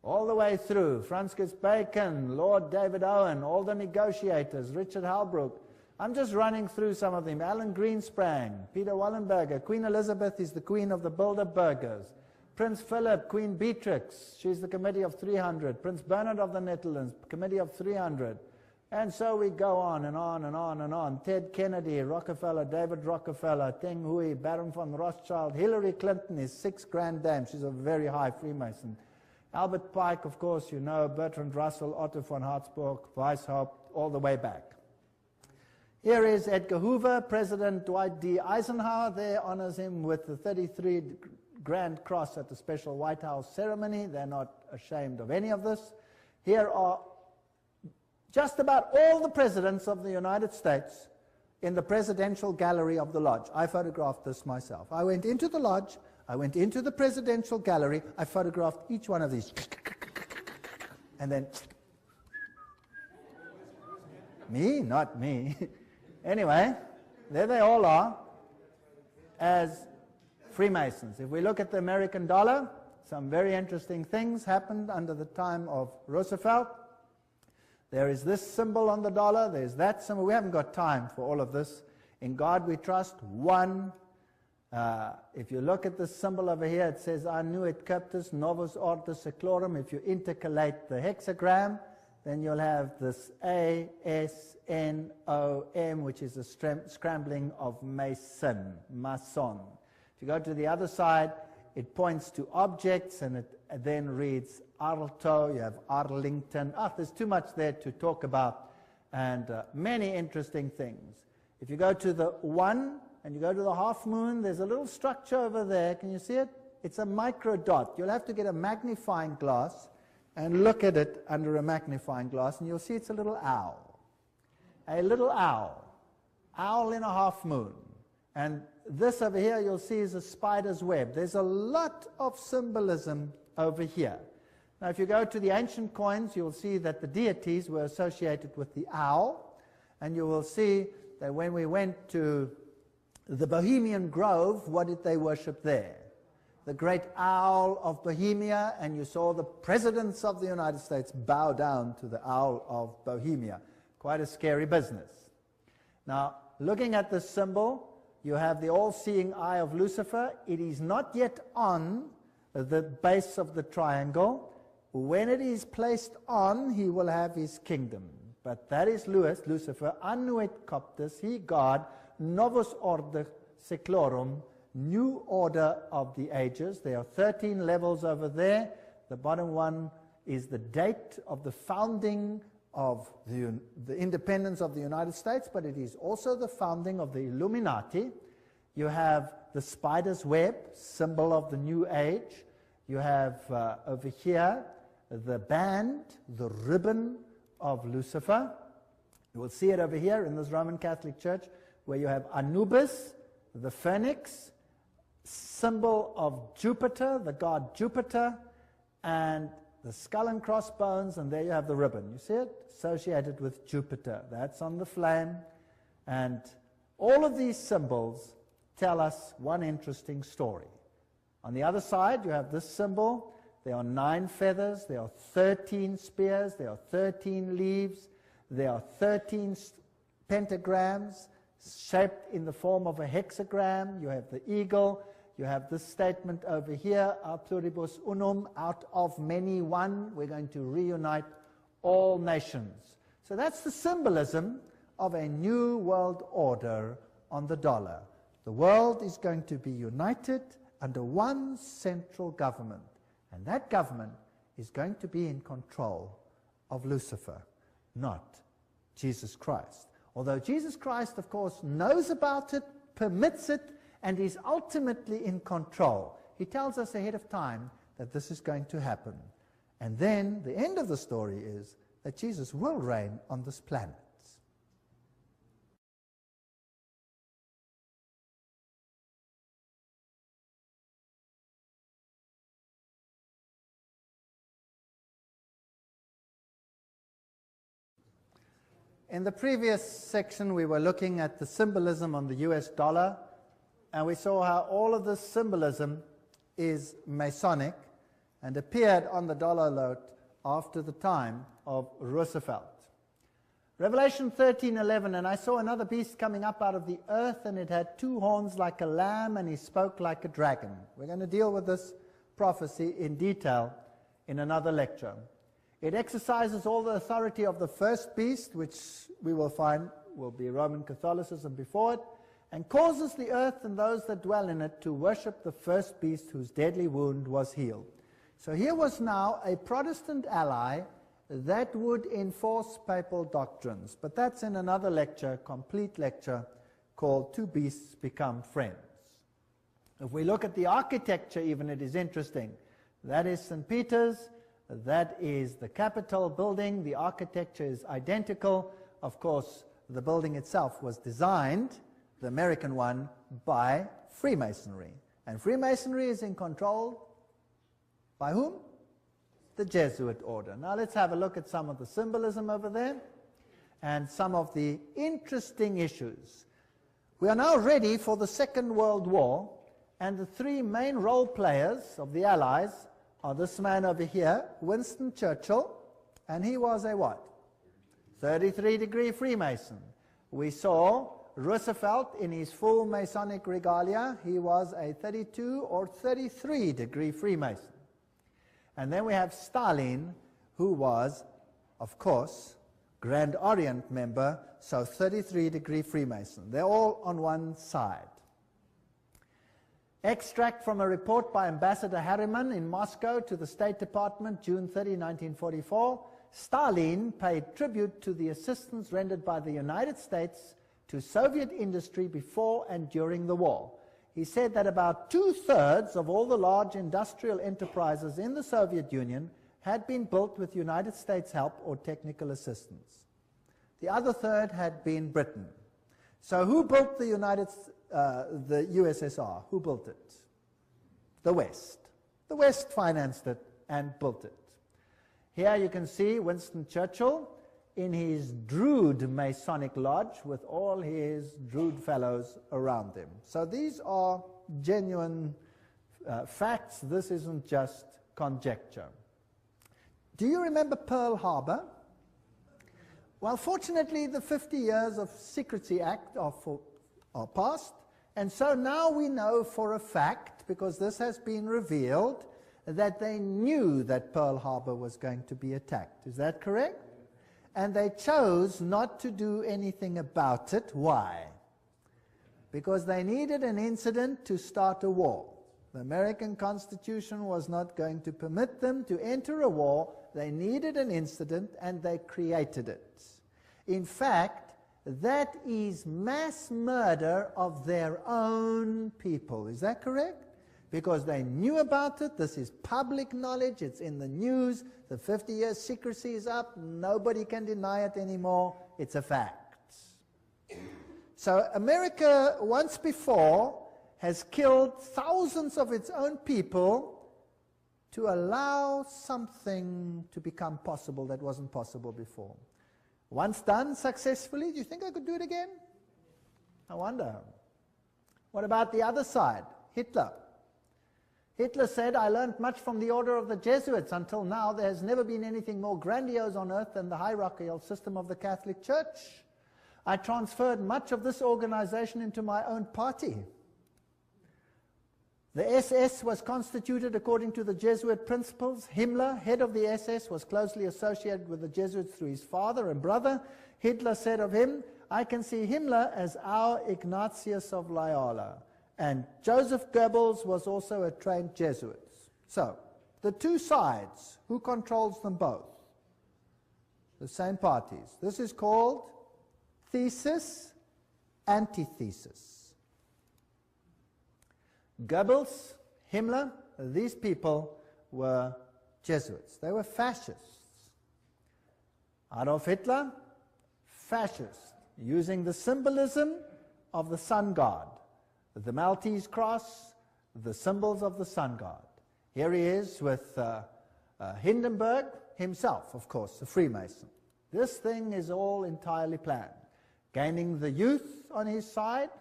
all the way through, Francis Bacon, Lord David Owen, all the negotiators, Richard Halbrook. I'm just running through some of them. Alan Greensprang, Peter Wallenberger, Queen Elizabeth is the queen of the Bilderbergers. Prince Philip, Queen Beatrix, she's the committee of 300. Prince Bernard of the Netherlands, committee of 300. And so we go on and on and on and on. Ted Kennedy, Rockefeller, David Rockefeller, Teng Hui, Baron von Rothschild. Hillary Clinton is 6 grand dame. She's a very high Freemason. Albert Pike, of course, you know, Bertrand Russell, Otto von Habsburg, Weishaupt, all the way back. Here is Edgar Hoover. President Dwight D. Eisenhower there honors him with the 33 Grand Cross at the special White House ceremony. They're not ashamed of any of this. Here are just about all the presidents of the United States in the presidential gallery of the lodge. I photographed this myself. I went into the lodge, I went into the presidential gallery, I photographed each one of these. And then, me? Not me. Anyway, there they all are as Freemasons. If we look at the American dollar, some very interesting things happened under the time of Roosevelt. There is this symbol on the dollar, there's that symbol. We haven't got time for all of this. In God we trust, one. If you look at this symbol over here, it says Annuit Captus Novus Ordo Seclorum. If you intercalate the hexagram, then you'll have this A-S-N-O-M, which is a scrambling of Mason, Mason. If you go to the other side, it points to objects, and it then reads Arlto, you have Arlington. There's too much there to talk about, and many interesting things. If you go to the 1 and you go to the half moon, there's a little structure over there. Can you see it? It's a micro dot. You'll have to get a magnifying glass and look at it under a magnifying glass, and you'll see it's a little owl. A little owl. Owl in a half moon. And this over here you'll see is a spider's web. There's a lot of symbolism over here. Now if you go to the ancient coins, you'll see that the deities were associated with the owl, and you will see that when we went to the Bohemian Grove, what did they worship there? The great owl of Bohemia, and you saw the presidents of the United States bow down to the owl of Bohemia. Quite a scary business. Now, looking at this symbol, you have the all-seeing eye of Lucifer. It is not yet on the base of the triangle. When it is placed on, he will have his kingdom. But that is Lucifer, Annuit Coptus, he God, Novus Ordo Seclorum, new order of the ages. There are 13 levels over there. The bottom one is the date of the founding of the independence of the United States, but it is also the founding of the Illuminati. You have the spider's web, symbol of the new age. You have over here the band, the ribbon of Lucifer. You will see it over here in this Roman Catholic Church, where you have Anubis, the phoenix, symbol of Jupiter, the god Jupiter, and the skull and crossbones, and there you have the ribbon. You see it? Associated with Jupiter. That's on the flame. And all of these symbols tell us one interesting story. On the other side, you have this symbol. There are 9 feathers. There are 13 spears. There are 13 leaves. There are 13 pentagrams, shaped in the form of a hexagram. You have the eagle. You have this statement over here, a pluribus unum, out of many one. We're going to reunite all nations. So that's the symbolism of a new world order on the dollar. The world is going to be united under one central government, and that government is going to be in control of Lucifer, not Jesus Christ. Although Jesus Christ, of course, knows about it, permits it, and is ultimately in control. He tells us ahead of time that this is going to happen. And then the end of the story is that Jesus will reign on this planet. In the previous section, we were looking at the symbolism on the US dollar, and we saw how all of this symbolism is Masonic and appeared on the dollar note after the time of Roosevelt. Revelation 13:11, and I saw another beast coming up out of the earth, and it had 2 horns like a lamb, and he spoke like a dragon. We're going to deal with this prophecy in detail in another lecture. It exercises all the authority of the first beast, which we will find will be Roman Catholicism before it, and causes the earth and those that dwell in it to worship the first beast whose deadly wound was healed. So here was now a Protestant ally that would enforce papal doctrines. But that's in another lecture, complete lecture, called Two Beasts Become Friends. If we look at the architecture even, it is interesting. That is St. Peter's. That is the Capitol building. The architecture is identical. Of course, the building itself was designed, the American one, by Freemasonry. And Freemasonry is in control by whom? The Jesuit order. Now let's have a look at some of the symbolism over there and some of the interesting issues. We are now ready for the Second World War, and the 3 main role players of the Allies are this man over here, Winston Churchill, and he was a what? 33-degree Freemason. We saw Roosevelt in his full Masonic regalia. He was a 32 or 33-degree Freemason. And then we have Stalin, who was, of course, Grand Orient member, so 33-degree Freemason. They're all on one side. Extract from a report by Ambassador Harriman in Moscow to the State Department, June 30, 1944. Stalin paid tribute to the assistance rendered by the United States to Soviet industry before and during the war. He said that about 2/3 of all the large industrial enterprises in the Soviet Union had been built with United States help or technical assistance. The other third had been Britain. So who built the USSR? Who built it? The West. The West financed it and built it. Here you can see Winston Churchill in his Drood Masonic Lodge with all his Drood fellows around him. So these are genuine facts. This isn't just conjecture. Do you remember Pearl Harbor? Well, fortunately, the 50 years of Secrecy Act are past, and so now we know for a fact, because this has been revealed, that they knew that Pearl Harbor was going to be attacked. Is that correct? And they chose not to do anything about it. Why? Because they needed an incident to start a war. The American Constitution was not going to permit them to enter a war. They needed an incident, and they created it. In fact, that is mass murder of their own people. Is that correct? Because they knew about it. This is public knowledge. It's in the news. The 50 years secrecy is up. Nobody can deny it anymore. It's a fact. So America, once before, has killed thousands of its own people to allow something to become possible that wasn't possible before. Once done successfully, do you think I could do it again? I wonder. What about the other side? Hitler. Hitler said, I learned much from the order of the Jesuits. Until now, there has never been anything more grandiose on earth than the hierarchical system of the Catholic Church. I transferred much of this organization into my own party. The SS was constituted according to the Jesuit principles. Himmler, head of the SS, was closely associated with the Jesuits through his father and brother. Hitler said of him, "I can see Himmler as our Ignatius of Loyola." And Joseph Goebbels was also a trained Jesuit. So, the two sides, who controls them both? The same parties. This is called thesis, antithesis. Goebbels, Himmler, these people were Jesuits. They were fascists. Adolf Hitler, fascist, using the symbolism of the sun god, the Maltese cross, the symbols of the sun god. Here he is with Hindenburg himself, of course, a Freemason. This thing is all entirely planned. Gaining the youth on his side.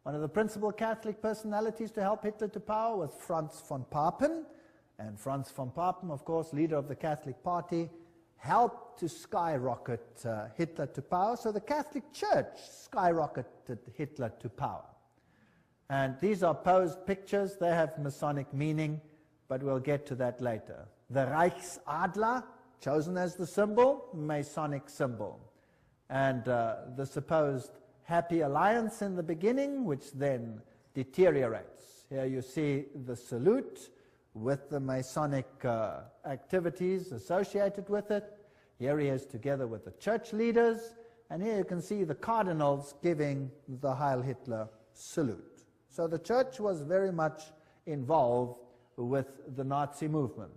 One of the principal Catholic personalities to help Hitler to power was Franz von Papen. And Franz von Papen, of course, leader of the Catholic Party, helped to skyrocket Hitler to power. So the Catholic Church skyrocketed Hitler to power. And these are posed pictures. They have Masonic meaning, but we'll get to that later. The Reichsadler, chosen as the symbol, Masonic symbol. And the supposed happy alliance in the beginning, which then deteriorates. Here you see the salute with the Masonic activities associated with it. Here he is together with the church leaders, and here you can see the cardinals giving the Heil Hitler salute. So the church was very much involved with the Nazi movement.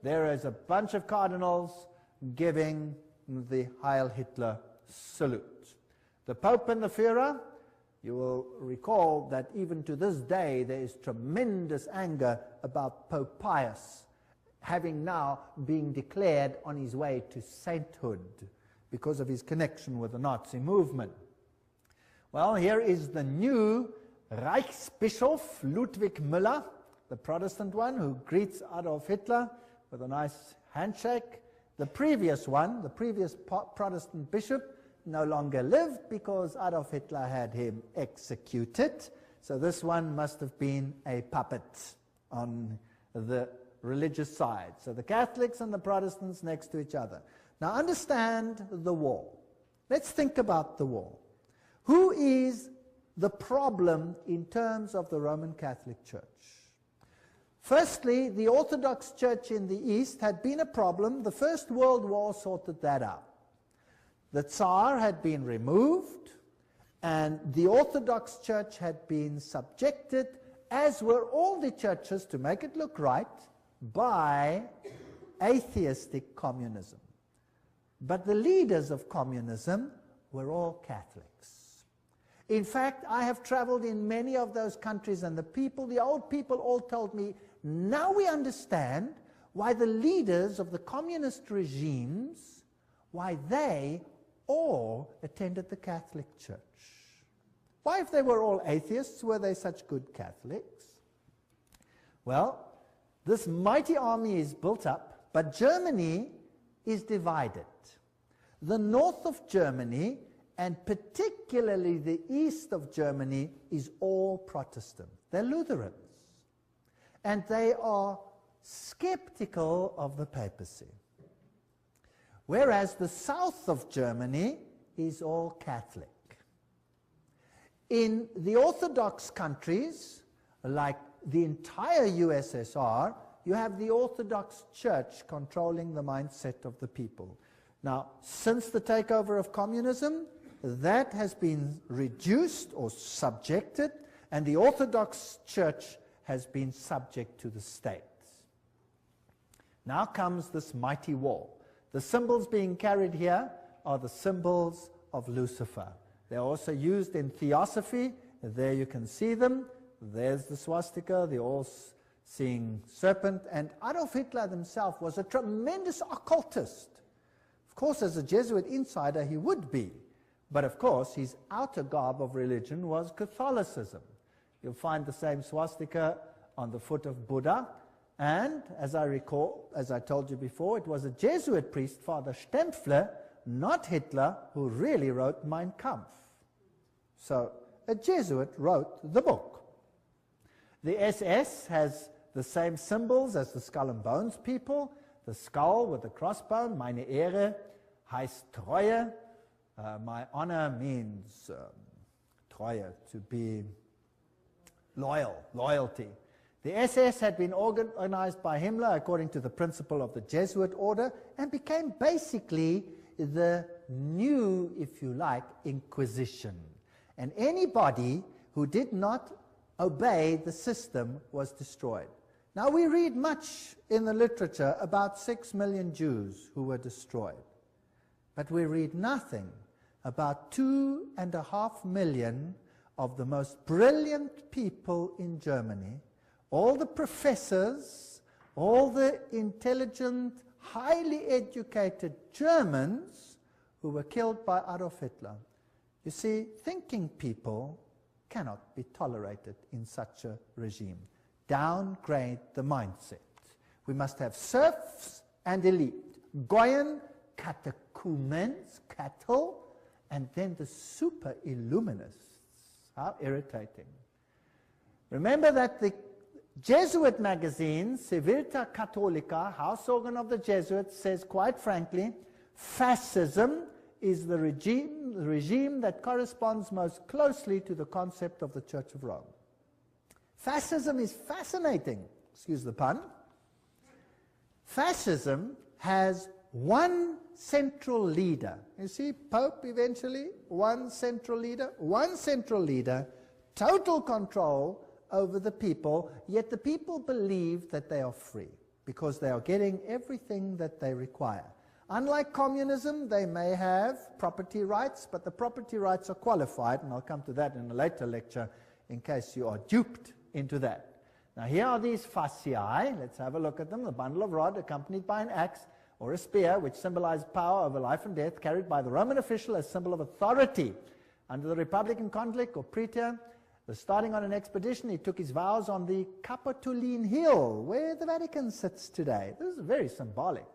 There is a bunch of cardinals giving the Heil Hitler salute. The Pope and the Führer, you will recall that even to this day there is tremendous anger about Pope Pius having now been declared on his way to sainthood because of his connection with the Nazi movement. Well, here is the new Reichsbischof Ludwig Müller, the Protestant one, who greets Adolf Hitler with a nice handshake. The previous one, the previous Protestant bishop, no longer lived because Adolf Hitler had him executed. So this one must have been a puppet on the religious side. So the Catholics and the Protestants next to each other. Now understand the war. Let's think about the war. Who is the problem in terms of the Roman Catholic Church? Firstly, the Orthodox Church in the East had been a problem. The First World War sorted that out. The Tsar had been removed, and the Orthodox Church had been subjected, as were all the churches, to make it look right, by atheistic communism. But the leaders of communism were all Catholics. In fact, I have traveled in many of those countries, and the old people all told me, now we understand why the leaders of the communist regimes, why they all attended the Catholic Church. Why, if they were all atheists, were they such good Catholics? Well, this mighty army is built up, but Germany is divided. The north of Germany, and particularly the east of Germany, is all Protestant. They're Lutherans. And they are skeptical of the papacy. Whereas the south of Germany is all Catholic. In the Orthodox countries, like the entire USSR, you have the Orthodox Church controlling the mindset of the people. Now, since the takeover of communism, that has been reduced or subjected, and the Orthodox Church has been subject to the state. Now comes this mighty war. The symbols being carried here are the symbols of Lucifer. They're also used in theosophy. There you can see them. There's the swastika, the all-seeing serpent. And Adolf Hitler himself was a tremendous occultist. Of course, as a Jesuit insider, he would be. But of course, his outer garb of religion was Catholicism. You'll find the same swastika on the foot of Buddha. And, as I recall, as I told you before, it was a Jesuit priest, Father Stempfler, not Hitler, who really wrote Mein Kampf. So a Jesuit wrote the book. The SS has the same symbols as the Skull and Bones people. The skull with the crossbone, meine Ehre, heißt Treue. My honor means Treue, to be loyal, loyalty. The SS had been organized by Himmler according to the principle of the Jesuit order and became basically the new, if you like, Inquisition. And anybody who did not obey the system was destroyed. Now we read much in the literature about 6 million Jews who were destroyed. But we read nothing about 2.5 million of the most brilliant people in Germany, all the professors, all the intelligent, highly educated Germans who were killed by Adolf Hitler. You see, thinking people cannot be tolerated in such a regime. Downgrade the mindset. We must have serfs and elite. Goyen, catechumens, cattle, and then the super illuminists. How irritating. Remember that the Jesuit magazine, Civilta Cattolica, house organ of the Jesuits, says quite frankly, fascism is the regime that corresponds most closely to the concept of the Church of Rome. Fascism is fascinating, excuse the pun. Fascism has one central leader. You see, Pope eventually, one central leader, total control over the people, yet the people believe that they are free because they are getting everything that they require. Unlike communism, they may have property rights, but the property rights are qualified, and I'll come to that in a later lecture in case you are duped into that. Now here are these fasciae. Let's have a look at them. The bundle of rod accompanied by an axe or a spear, which symbolized power over life and death, carried by the Roman official as symbol of authority. Under the Republican conflict or praetor, starting on an expedition, he took his vows on the Capitoline Hill, where the Vatican sits today. This is very symbolic.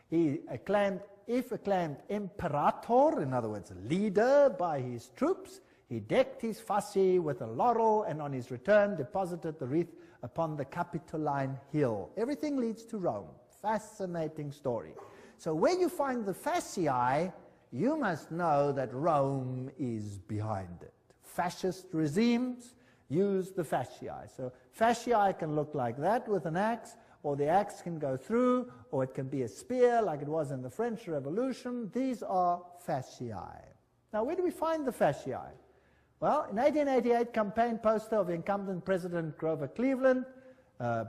He acclaimed, if acclaimed imperator, in other words, leader by his troops, he decked his fasci with a laurel, and on his return deposited the wreath upon the Capitoline Hill. Everything leads to Rome. Fascinating story. So where you find the fasciae, you must know that Rome is behind it. Fascist regimes use the fasciae. So fasciae can look like that with an axe, or the axe can go through, or it can be a spear like it was in the French Revolution. These are fasciae. Now where do we find the fasciae? Well, in 1888, campaign poster of incumbent President Grover Cleveland,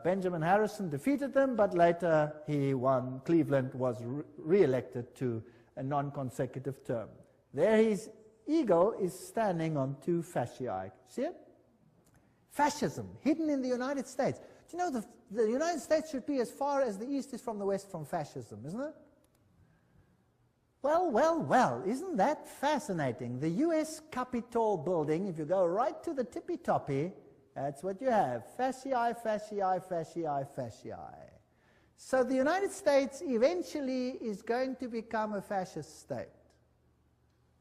Benjamin Harrison defeated them, but later he won. Cleveland was re-elected to a non-consecutive term. There his eagle is standing on 2 fasciae. See it? Fascism, hidden in the United States. Do you know the United States should be as far as the East is from the West from fascism, isn't it? Well, isn't that fascinating? The U.S. Capitol building, if you go right to the tippy-toppy, that's what you have. Fasciae, fasciae, fasciae, fasciae. So the United States eventually is going to become a fascist state.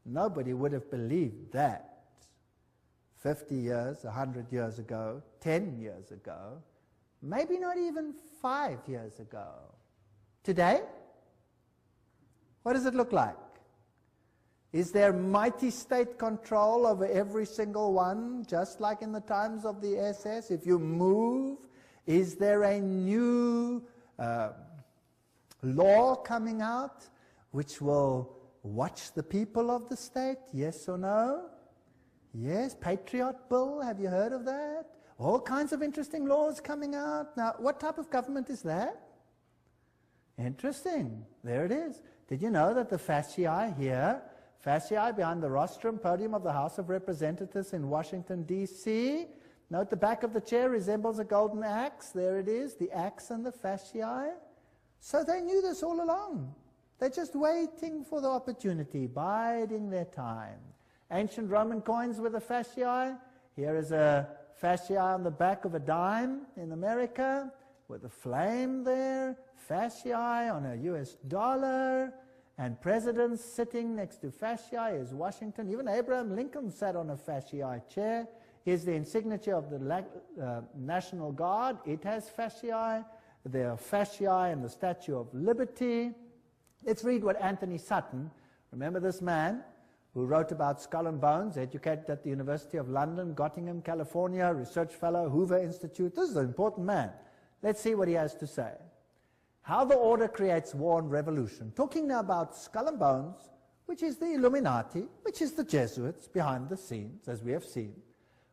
Nobody would have believed that 50 years, 100 years ago, 10 years ago, maybe not even 5 years ago. Today, what does it look like? Is there mighty state control over every single one, just like in the times of the SS? If you move, is there a new law coming out which will watch the people of the state? Yes or no? Yes, Patriot Bill, have you heard of that? All kinds of interesting laws coming out. Now, what type of government is that? Interesting. There it is. Did you know that the fasciae here, fasciae behind the rostrum podium of the House of Representatives in Washington, D.C., note the back of the chair resembles a golden axe. There it is, the axe and the fasciae. So they knew this all along. They're just waiting for the opportunity, biding their time. Ancient Roman coins with a fasciae. Here is a fasciae on the back of a dime in America with a flame there. Fasciae on a US dollar. and presidents sitting next to fasciae is Washington. Even Abraham Lincoln sat on a fasciae chair. Here's the insignia of the National Guard. It has fasciae. There are fasciae in the Statue of Liberty. Let's read what Anthony Sutton, remember this man who wrote about Skull and Bones, educated at the University of London, Gottingen, California, research fellow, Hoover Institute. This is an important man. Let's see what he has to say. How the order creates war and revolution. Talking now about Skull and Bones, which is the Illuminati, which is the Jesuits behind the scenes, as we have seen.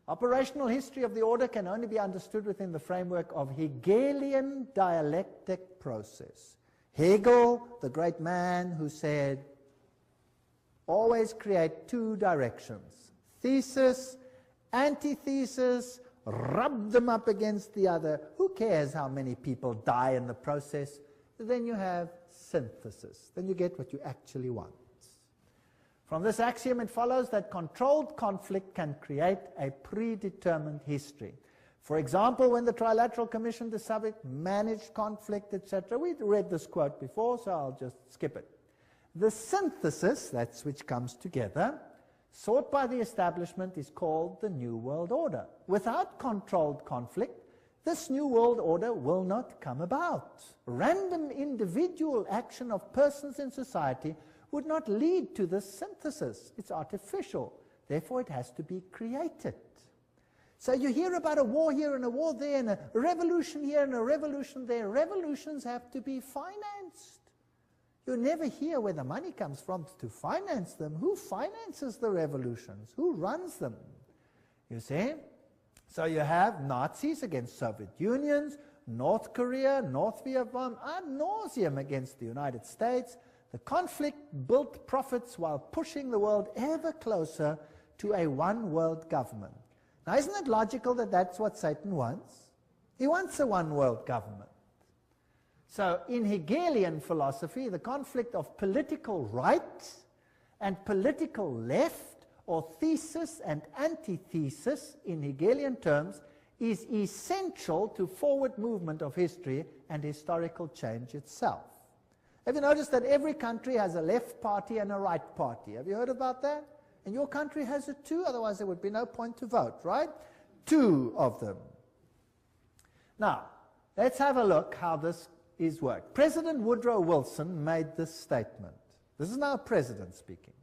Operational history of the order can only be understood within the framework of Hegelian dialectic process. Hegel, the great man who said, always create two directions. Thesis, antithesis, rub them up against the other. Who cares how many people die in the process? Then you have synthesis. Then you get what you actually want. From this axiom, it follows that controlled conflict can create a predetermined history. For example, when the Trilateral Commission decided managed conflict, etc., we read this quote before, so I'll just skip it. The synthesis, that's which comes together, sought by the establishment is called the New World Order. Without controlled conflict, this New World Order will not come about. Random individual action of persons in society would not lead to this synthesis. It's artificial. Therefore, it has to be created. So you hear about a war here and a war there and a revolution here and a revolution there. Revolutions have to be financed. You never hear where the money comes from to finance them. Who finances the revolutions? Who runs them? You see? So you have Nazis against Soviet Unions, North Korea, North Vietnam, ad nauseum against the United States. The conflict built profits while pushing the world ever closer to a one-world government. Now, isn't it logical that that's what Satan wants? He wants a one-world government. So, in Hegelian philosophy, the conflict of political right and political left, or thesis and antithesis in Hegelian terms, is essential to forward movement of history and historical change itself. Have you noticed that every country has a left party and a right party? Have you heard about that? And your country has it too, otherwise there would be no point to vote, right? Two of them. Now, let's have a look how this is worked. President Woodrow Wilson made this statement. This is now a president speaking.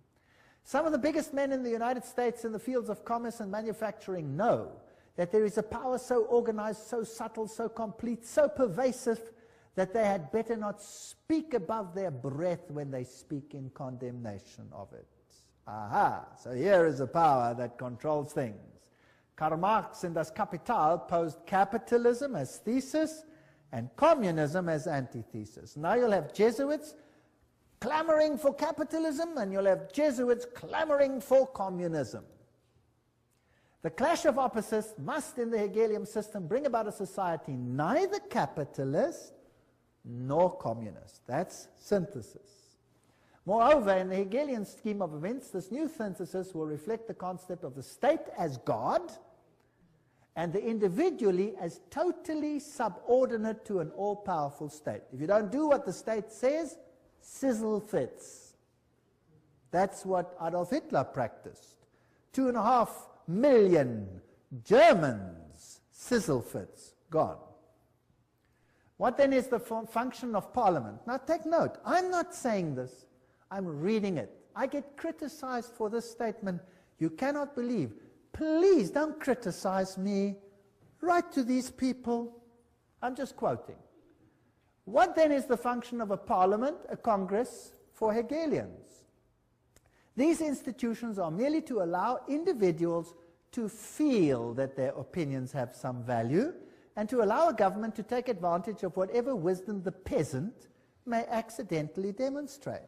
Some of the biggest men in the United States in the fields of commerce and manufacturing know that there is a power so organized, so subtle, so complete, so pervasive, that they had better not speak above their breath when they speak in condemnation of it. Aha, so here is a power that controls things. Karl Marx in Das Kapital posed capitalism as thesis and communism as antithesis. Now you'll have Jesuits clamoring for capitalism and you'll have Jesuits clamoring for communism. The clash of opposites must, in the Hegelian system, bring about a society neither capitalist nor communist. That's synthesis. Moreover, in the Hegelian scheme of events, this new synthesis will reflect the concept of the state as God and the individually as totally subordinate to an all-powerful state. If you don't do what the state says, sizzle fits. That's what Adolf Hitler practiced. 2.5 million Germans, sizzle fits, gone. What then is the function of Parliament? Now take note, I'm not saying this, I'm reading it. I get criticized for this statement. You cannot believe. Please don't criticize me. Write to these people. I'm just quoting. What then is the function of a parliament, a congress, for Hegelians? These institutions are merely to allow individuals to feel that their opinions have some value and to allow a government to take advantage of whatever wisdom the peasant may accidentally demonstrate.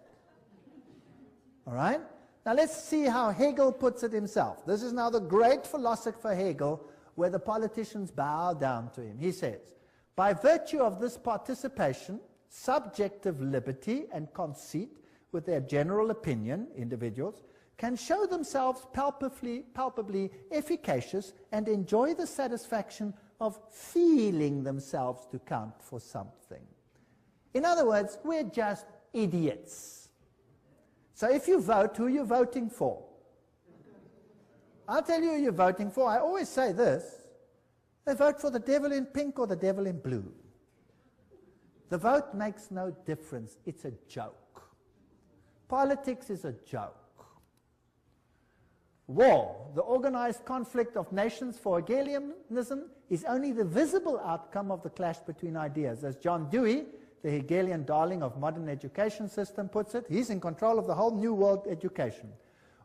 All right? Now let's see how Hegel puts it himself. This is now the great philosopher Hegel, where the politicians bow down to him. He says, by virtue of this participation, subjective liberty and conceit with their general opinion, individuals, can show themselves palpably efficacious and enjoy the satisfaction of feeling themselves to count for something. In other words, we're just idiots. So if you vote, who are you voting for? I'll tell you who you're voting for. I always say this. They vote for the devil in pink or the devil in blue. The vote makes no difference. It's a joke. Politics is a joke. War, the organized conflict of nations for Hegelianism, is only the visible outcome of the clash between ideas. As John Dewey, the Hegelian darling of modern education system, puts it, he's in control of the whole new world education.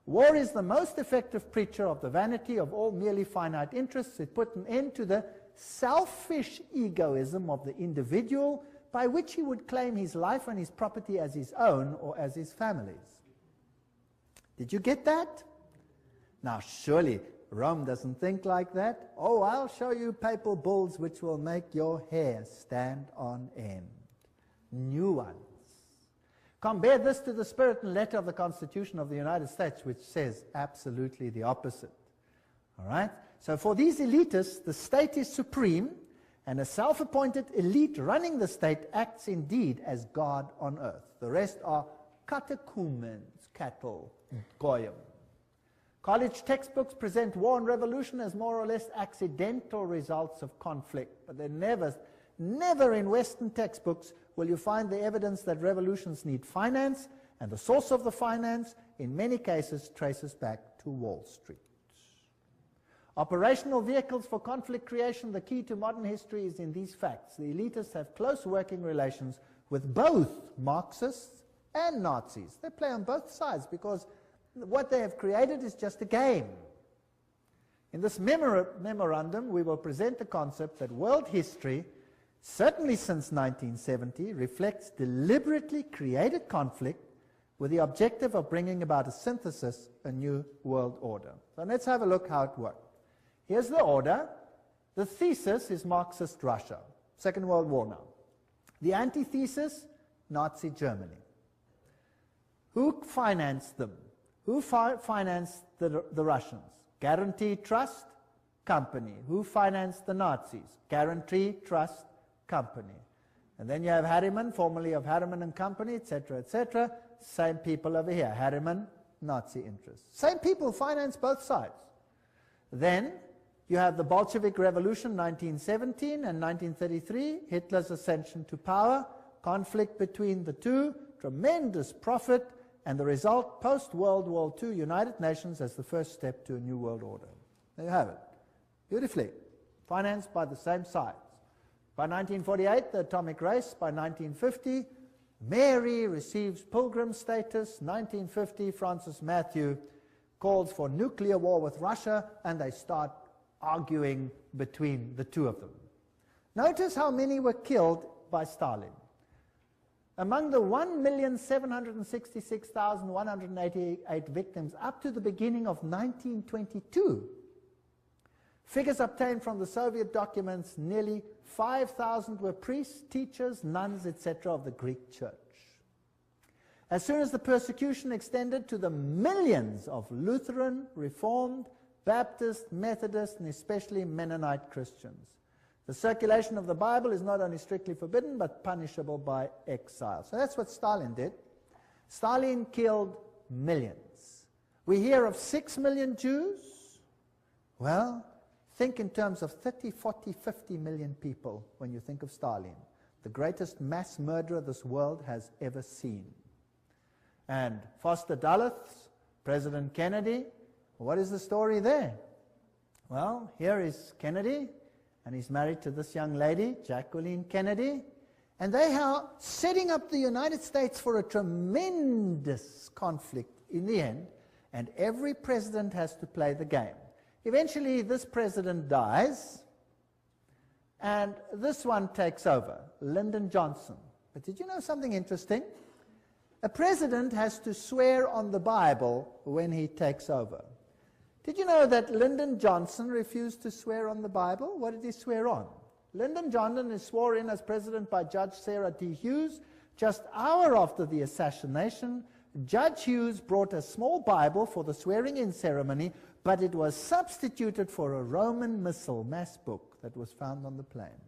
War is the most effective preacher of the vanity of all merely finite interests. It put an end to the selfish egoism of the individual, by which he would claim his life and his property as his own or as his family's. Did you get that? Now, surely Rome doesn't think like that. Oh, I'll show you papal bulls which will make your hair stand on end. New ones. Compare this to the spirit and letter of the Constitution of the United States, which says absolutely the opposite. All right? So for these elitists, the state is supreme, and a self-appointed elite running the state acts indeed as God on earth. The rest are catechumens, cattle, goyim. College textbooks present war and revolution as more or less accidental results of conflict, but they never in Western textbooks will you find the evidence that revolutions need finance, and the source of the finance, in many cases, traces back to Wall Street. Operational vehicles for conflict creation, the key to modern history is in these facts. The elitists have close working relations with both Marxists and Nazis. They play on both sides because what they have created is just a game. In this memorandum, we will present the concept that world history, certainly since 1970, reflects deliberately created conflict with the objective of bringing about a synthesis, a new world order. So let's have a look how it worked. Here's the order. The thesis is Marxist Russia, Second World War now. The antithesis, Nazi Germany. Who financed them? Who financed the Russians? Guarantee Trust Company. Who financed the Nazis? Guarantee Trust Company. And then you have Harriman, formerly of Harriman and Company, etc., etc. Same people over here. Harriman, Nazi interests. Same people finance both sides. Then you have the Bolshevik Revolution, 1917 and 1933, Hitler's ascension to power, conflict between the two, tremendous profit, and the result, post-World War II, United Nations as the first step to a new world order. There you have it. Beautifully. Financed by the same sides. By 1948, the atomic race. By 1950, Mary receives pilgrim status. 1950, Francis Matthew calls for nuclear war with Russia, and they start arguing between the two of them. Notice how many were killed by Stalin. Among the 1,766,188 victims up to the beginning of 1922, figures obtained from the Soviet documents, nearly 5,000 were priests, teachers, nuns, etc. of the Greek church. As soon as the persecution extended to the millions of Lutheran, Reformed, Baptist, Methodist, and especially Mennonite Christians, the circulation of the Bible is not only strictly forbidden, but punishable by exile. So that's what Stalin did. Stalin killed millions. We hear of 6 million Jews. Well, think in terms of 30, 40, 50 million people when you think of Stalin, the greatest mass murderer this world has ever seen. And Foster Dulles, President Kennedy, what is the story there? Well, here is Kennedy, and he's married to this young lady, Jacqueline Kennedy, and they are setting up the United States for a tremendous conflict in the end, and every president has to play the game. Eventually, this president dies, and this one takes over, Lyndon Johnson. But did you know something interesting? A president has to swear on the Bible when he takes over. Did you know that Lyndon Johnson refused to swear on the Bible? What did he swear on? Lyndon Johnson is sworn in as president by Judge Sarah D. Hughes. Just an hour after the assassination, Judge Hughes brought a small Bible for the swearing-in ceremony, but it was substituted for a Roman missal, mass book, that was found on the plane.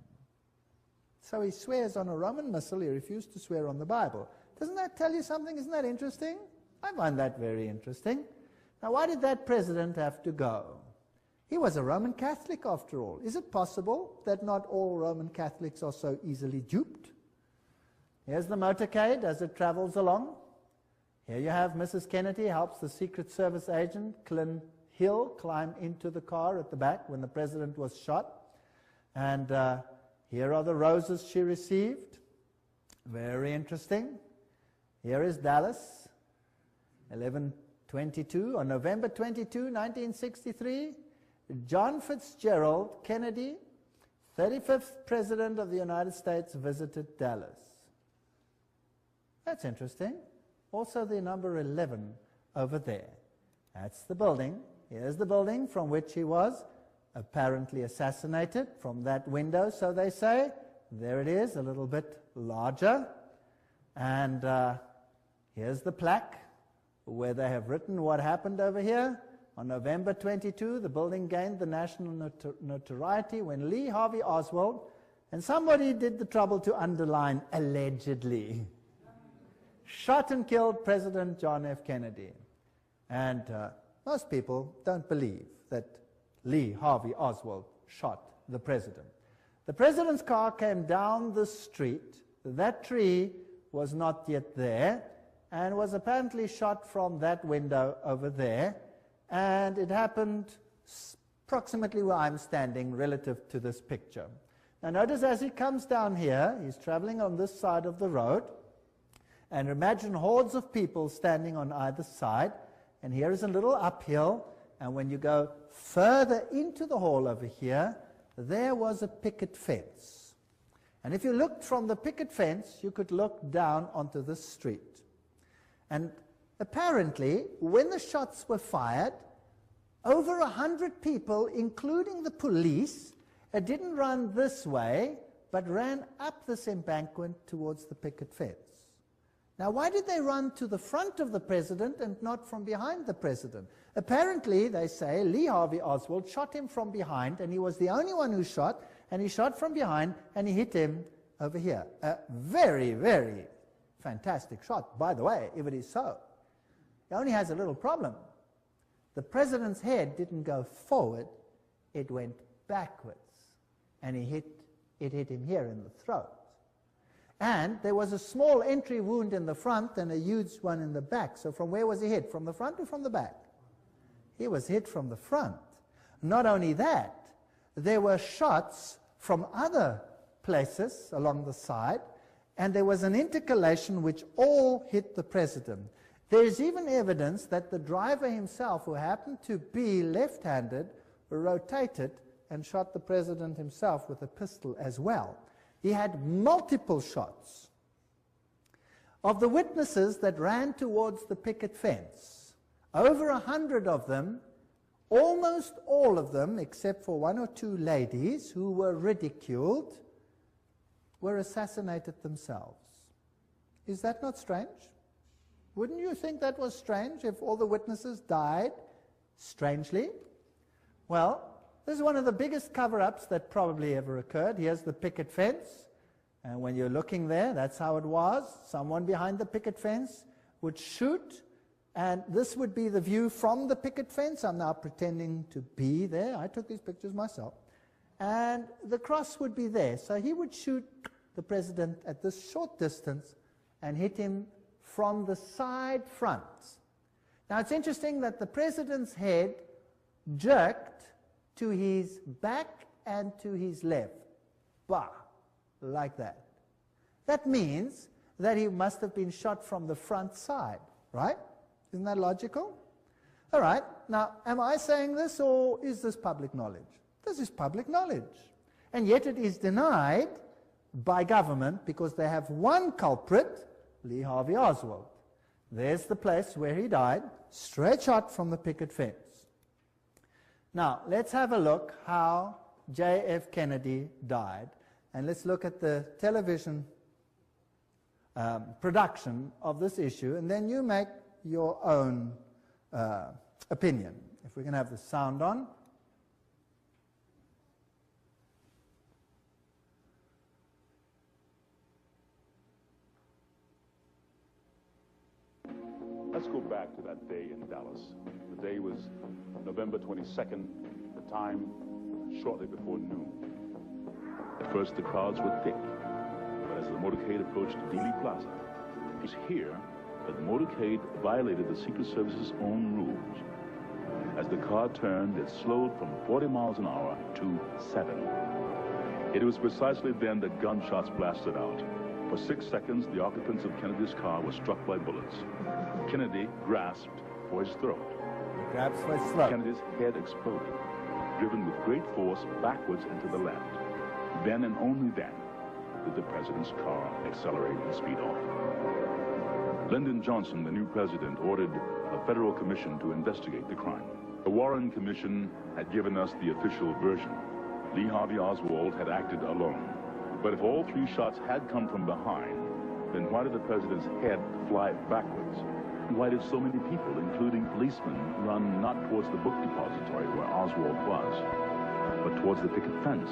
So he swears on a Roman missal. He refused to swear on the Bible. Doesn't that tell you something? Isn't that interesting? I find that very interesting. Now, why did that president have to go? He was a Roman Catholic, after all. Is it possible that not all Roman Catholics are so easily duped? Here's the motorcade as it travels along. Here you have Mrs. Kennedy helps the Secret Service agent, Clint Hill, climb into the car at the back when the president was shot. And here are the roses she received. Very interesting. Here is Dallas, 11/22, on November 22, 1963. John Fitzgerald Kennedy, 35th President of the United States, visited Dallas. That's interesting. Also the number 11 over there. That's the building. Here's the building from which he was apparently assassinated, from that window, so they say. There it is, a little bit larger. And here's the plaque where they have written what happened over here. On November 22, the building gained the national notoriety when Lee Harvey Oswald, and somebody did the trouble to underline allegedly, shot and killed President John F. Kennedy. And most people don't believe that Lee Harvey Oswald shot the president. The president's car came down the street. That tree was not yet there and was apparently shot from that window over there. And it happened approximately where I'm standing relative to this picture. Now notice as he comes down here, he's traveling on this side of the road. And imagine hordes of people standing on either side. And here is a little uphill. And when you go further into the hall over here, there was a picket fence. And if you looked from the picket fence, you could look down onto the street. And apparently, when the shots were fired, over 100 people, including the police, didn't run this way, but ran up this embankment towards the picket fence. Now, why did they run to the front of the president and not from behind the president? Apparently, they say, Lee Harvey Oswald shot him from behind, and he was the only one who shot, and he shot from behind, and he hit him over here. A very, very fantastic shot, by the way, if it is so. It only has a little problem. The president's head didn't go forward, it went backwards, and it hit him here in the throat. And there was a small entry wound in the front and a huge one in the back. So from where was he hit? From the front or from the back? He was hit from the front. Not only that, there were shots from other places along the side, and there was an intercalation which all hit the president. There is even evidence that the driver himself, who happened to be left-handed, rotated and shot the president himself with a pistol as well. He had multiple shots. Of the witnesses that ran towards the picket fence, over 100 of them, almost all of them, except for one or two ladies who were ridiculed, were assassinated themselves. Is that not strange? Wouldn't you think that was strange if all the witnesses died strangely? Well, this is one of the biggest cover-ups that probably ever occurred. Here's the picket fence. And when you're looking there, that's how it was. Someone behind the picket fence would shoot. And this would be the view from the picket fence. I'm now pretending to be there. I took these pictures myself. And the cross would be there. So he would shoot the president at this short distance and hit him from the side front. Now it's interesting that the president's head jerked to his back and to his left. Bah, like that. That means that he must have been shot from the front side, right? Isn't that logical? All right, now, am I saying this, or is this public knowledge? This is public knowledge. And yet it is denied by government because they have one culprit, Lee Harvey Oswald. There's the place where he died, straight shot from the picket fence. Now, let's have a look how J.F. Kennedy died. And let's look at the television production of this issue, and then you make your own opinion. If we can have the sound on. Let's go back to that day in Dallas. The day was November 22nd, the time shortly before noon. At first, the crowds were thick, but as the motorcade approached Dealey Plaza, it was here that the motorcade violated the Secret Service's own rules. As the car turned, it slowed from 40 miles an hour to 7. It was precisely then that gunshots blasted out. For 6 seconds, the occupants of Kennedy's car were struck by bullets. Kennedy grasped for his throat. Grabs for his throat. Kennedy's head exploded, driven with great force backwards and to the left. Then and only then did the president's car accelerate and speed off. Lyndon Johnson, the new president, ordered a federal commission to investigate the crime. The Warren Commission had given us the official version. Lee Harvey Oswald had acted alone. But if all 3 shots had come from behind, then why did the president's head fly backwards? Why did so many people, including policemen, run not towards the book depository where Oswald was, but towards the picket fence?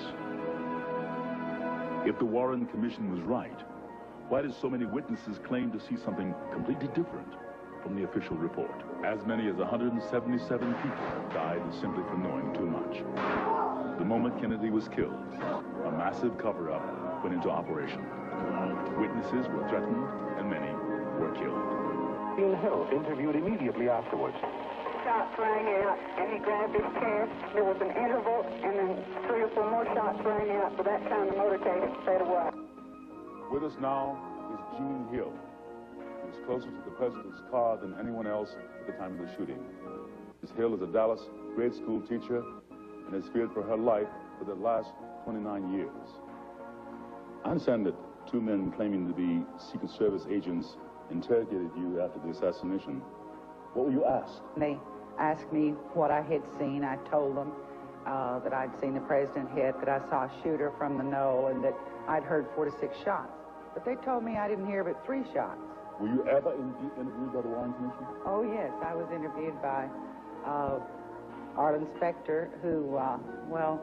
If the Warren Commission was right, why did so many witnesses claim to see something completely different from the official report? As many as 177 people died simply for knowing too much. The moment Kennedy was killed, a massive cover-up went into operation. Witnesses were threatened, and many were killed. Bill Hill interviewed immediately afterwards. Shots rang out, and he grabbed his chair. There was an interval, and then 3 or 4 more shots rang out. But that time, the motorcade had sped away. With us now is Gene Hill. He was closer to the president's car than anyone else at the time of the shooting. Ms. Hill is a Dallas grade school teacher and has feared for her life for the last 29 years. I understand that 2 men claiming to be Secret Service agents interrogated you after the assassination. What were you asked? They asked me what I had seen. I told them that I'd seen the president hit, that I saw a shooter from the knoll, and that I'd heard 4 to 6 shots. But they told me I didn't hear but 3 shots. Were you ever interviewed by the Warren Commission? Oh, yes. I was interviewed by Arlen Specter, who, well,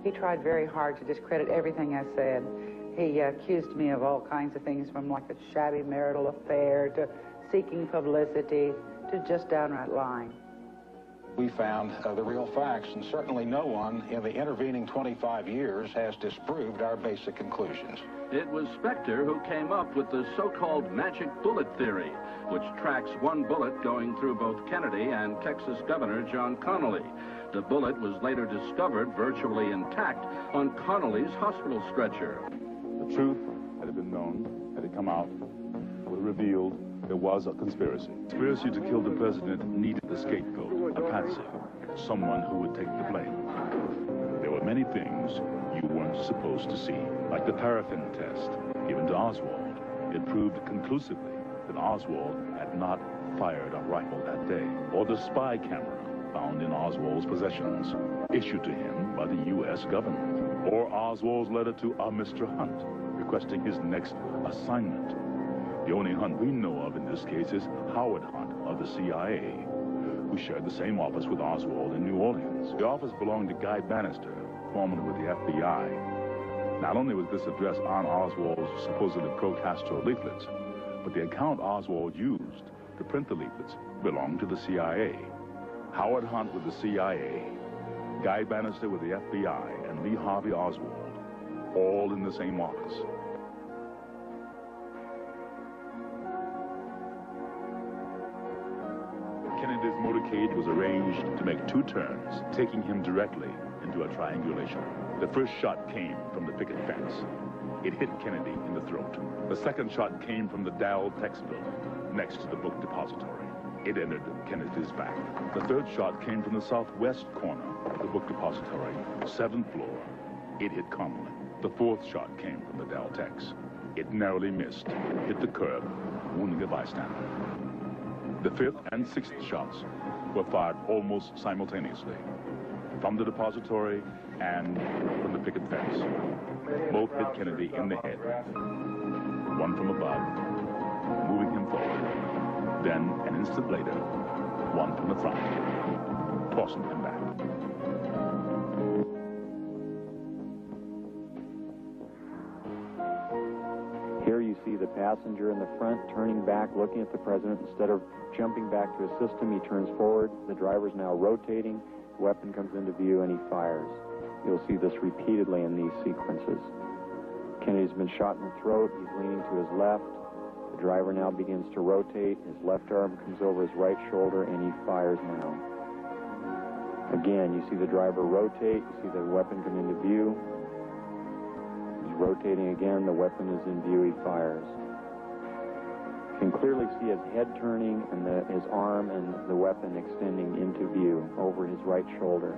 he tried very hard to discredit everything I said. He accused me of all kinds of things, from like a shabby marital affair to seeking publicity to just downright lying. We found the real facts, and certainly no one in the intervening 25 years has disproved our basic conclusions. It was Specter who came up with the so-called magic bullet theory, which tracks one bullet going through both Kennedy and Texas Governor John Connally. The bullet was later discovered virtually intact on Connally's hospital stretcher. The truth, had it been known, had it come out, would have revealed there was a conspiracy. Conspiracy to kill the president needed a scapegoat, a patsy, someone who would take the blame. There were many things you weren't supposed to see, like the paraffin test given to Oswald. It proved conclusively that Oswald had not fired a rifle that day, or the spy camera found in Oswald's possessions, issued to him by the U.S. government, or Oswald's letter to a Mr. Hunt, requesting his next assignment. The only Hunt we know of in this case is Howard Hunt of the CIA, who shared the same office with Oswald in New Orleans. The office belonged to Guy Bannister, formerly with the FBI. Not only was this address on Oswald's supposedly pro-Castro leaflets, but the account Oswald used to print the leaflets belonged to the CIA. Howard Hunt with the CIA, Guy Bannister with the FBI, and Lee Harvey Oswald, all in the same office. Kennedy's motorcade was arranged to make 2 turns, taking him directly into a triangulation. The first shot came from the picket fence. It hit Kennedy in the throat. The second shot came from the Dow Tex building, next to the book depository. It entered Kennedy's back. The third shot came from the southwest corner of the book depository, 7th floor. It hit Connally. The fourth shot came from the Dow Tex. It narrowly missed, hit the curb, wounding a bystander. The 5th and 6th shots were fired almost simultaneously, from the depository and from the picket fence. Both hit Kennedy in the head, one from above, moving him forward. Then, an instant later, one from the front, tossing him back. Here here you see the passenger in the front turning back, looking at the president. Instead of jumping back to assist him, he turns forward. The driver's now rotating. The weapon comes into view and he fires. You'll see this repeatedly in these sequences. Kennedy's been shot in the throat. He's leaning to his left. The driver now begins to rotate. His left arm comes over his right shoulder and he fires now. Again, you see the driver rotate. You see the weapon come into view. He's rotating again. The weapon is in view. He fires. You can clearly see his head turning and his arm and the weapon extending into view over his right shoulder.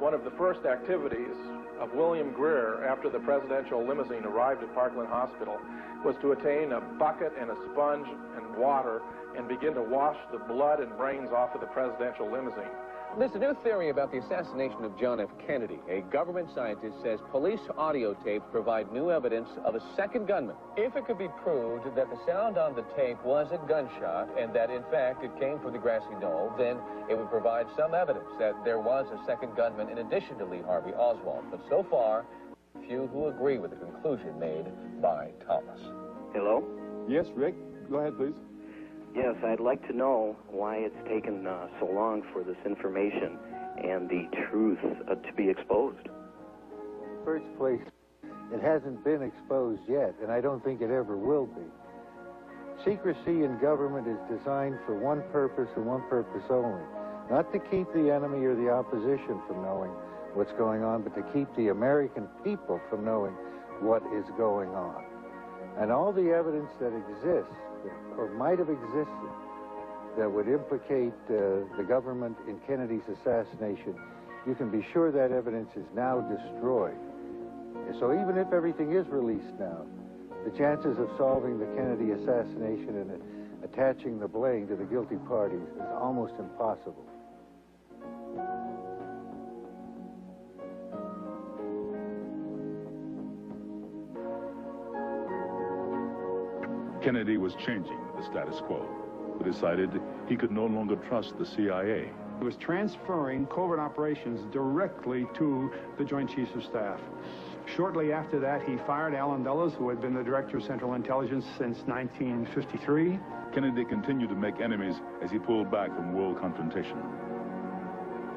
One of the first activities of William Greer after the presidential limousine arrived at Parkland Hospital was to attain a bucket and a sponge and water and begin to wash the blood and brains off of the presidential limousine. There's a new theory about the assassination of John F. Kennedy. A government scientist says police audio tapes provide new evidence of a second gunman. If it could be proved that the sound on the tape was a gunshot and that, in fact, it came from the grassy knoll, then it would provide some evidence that there was a second gunman in addition to Lee Harvey Oswald. But so far, few who agree with the conclusion made by Thomas. Hello? Yes, Rick. Go ahead, please. Yes, I'd like to know why it's taken so long for this information and the truth to be exposed. First place, it hasn't been exposed yet, and I don't think it ever will be. Secrecy in government is designed for one purpose and one purpose only. Not to keep the enemy or the opposition from knowing what's going on, but to keep the American people from knowing what is going on. And all the evidence that exists, or might have existed, that would implicate the government in Kennedy's assassination, you can be sure that evidence is now destroyed. So even if everything is released now, the chances of solving the Kennedy assassination and attaching the blame to the guilty parties is almost impossible. Kennedy was changing the status quo. He decided he could no longer trust the CIA. He was transferring covert operations directly to the Joint Chiefs of Staff. Shortly after that, he fired Allen Dulles, who had been the Director of Central Intelligence since 1953. Kennedy continued to make enemies as he pulled back from world confrontation.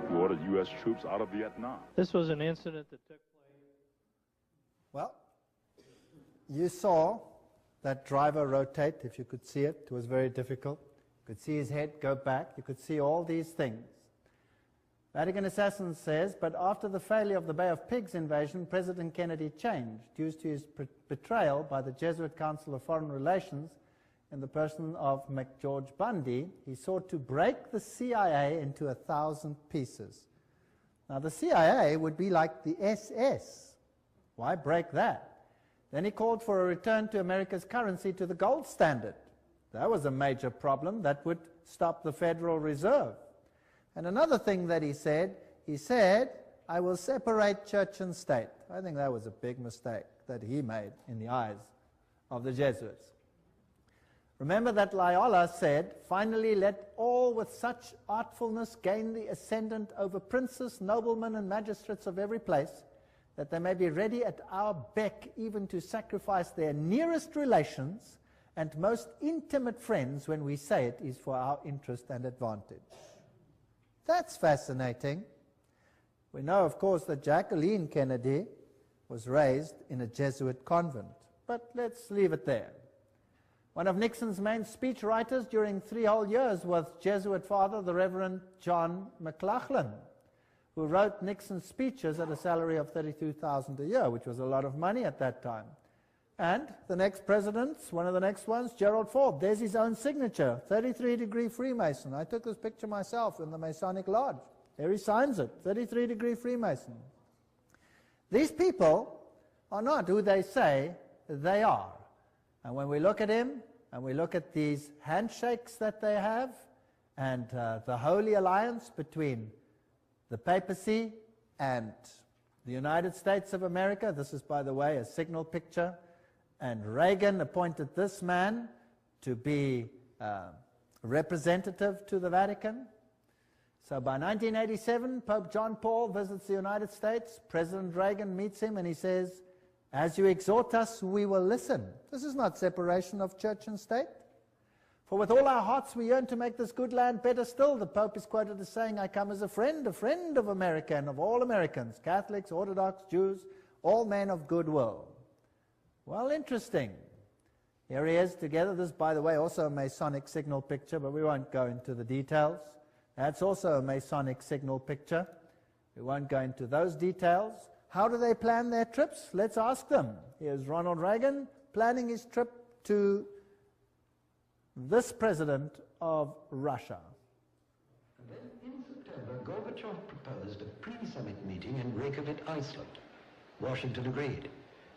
He ordered U.S. troops out of Vietnam. This was an incident that took place. Well, you saw that driver rotate. If you could see it, it was very difficult. You could see his head go back. You could see all these things. Vatican Assassin says, but after the failure of the Bay of Pigs invasion, President Kennedy changed due to his betrayal by the Jesuit Council of Foreign Relations in the person of McGeorge Bundy. He sought to break the CIA into 1,000 pieces. Now, the CIA would be like the SS. Why break that? Then he called for a return to America's currency to the gold standard. That was a major problem that would stop the Federal Reserve. And another thing that he said, I will separate church and state. I think that was a big mistake that he made in the eyes of the Jesuits. Remember that Loyola said, finally let all with such artfulness gain the ascendant over princes, noblemen, and magistrates of every place, that they may be ready at our beck even to sacrifice their nearest relations and most intimate friends when we say it is for our interest and advantage. That's fascinating. We know, of course, that Jacqueline Kennedy was raised in a Jesuit convent, but let's leave it there. One of Nixon's main speechwriters during 3 whole years was Jesuit father, the Reverend John McLaughlin, who wrote Nixon's speeches at a salary of $32,000 a year, which was a lot of money at that time. And the next presidents, one of the next ones, Gerald Ford, there's his own signature, 33-degree Freemason. I took this picture myself in the Masonic Lodge. There he signs it, 33-degree Freemason. These people are not who they say they are. And when we look at him, and we look at these handshakes that they have, and the Holy Alliance between the papacy and the United States of America, this is, by the way, a signal picture, and Reagan appointed this man to be representative to the Vatican. So by 1987, Pope John Paul visits the United States. President Reagan meets him and he says, As you exhort us, we will listen. This is not separation of church and state. For with all our hearts we yearn to make this good land better still. The Pope is quoted as saying, I come as a friend of America and of all Americans, Catholics, Orthodox, Jews, all men of goodwill. Well, interesting. Here he is together. This, by the way, also a Masonic signal picture, but we won't go into the details. That's also a Masonic signal picture. We won't go into those details. How do they plan their trips? Let's ask them. Here's Ronald Reagan planning his trip to this president of Russia. And then in September, Gorbachev proposed a pre-summit meeting in Reykjavik, Iceland. Washington agreed.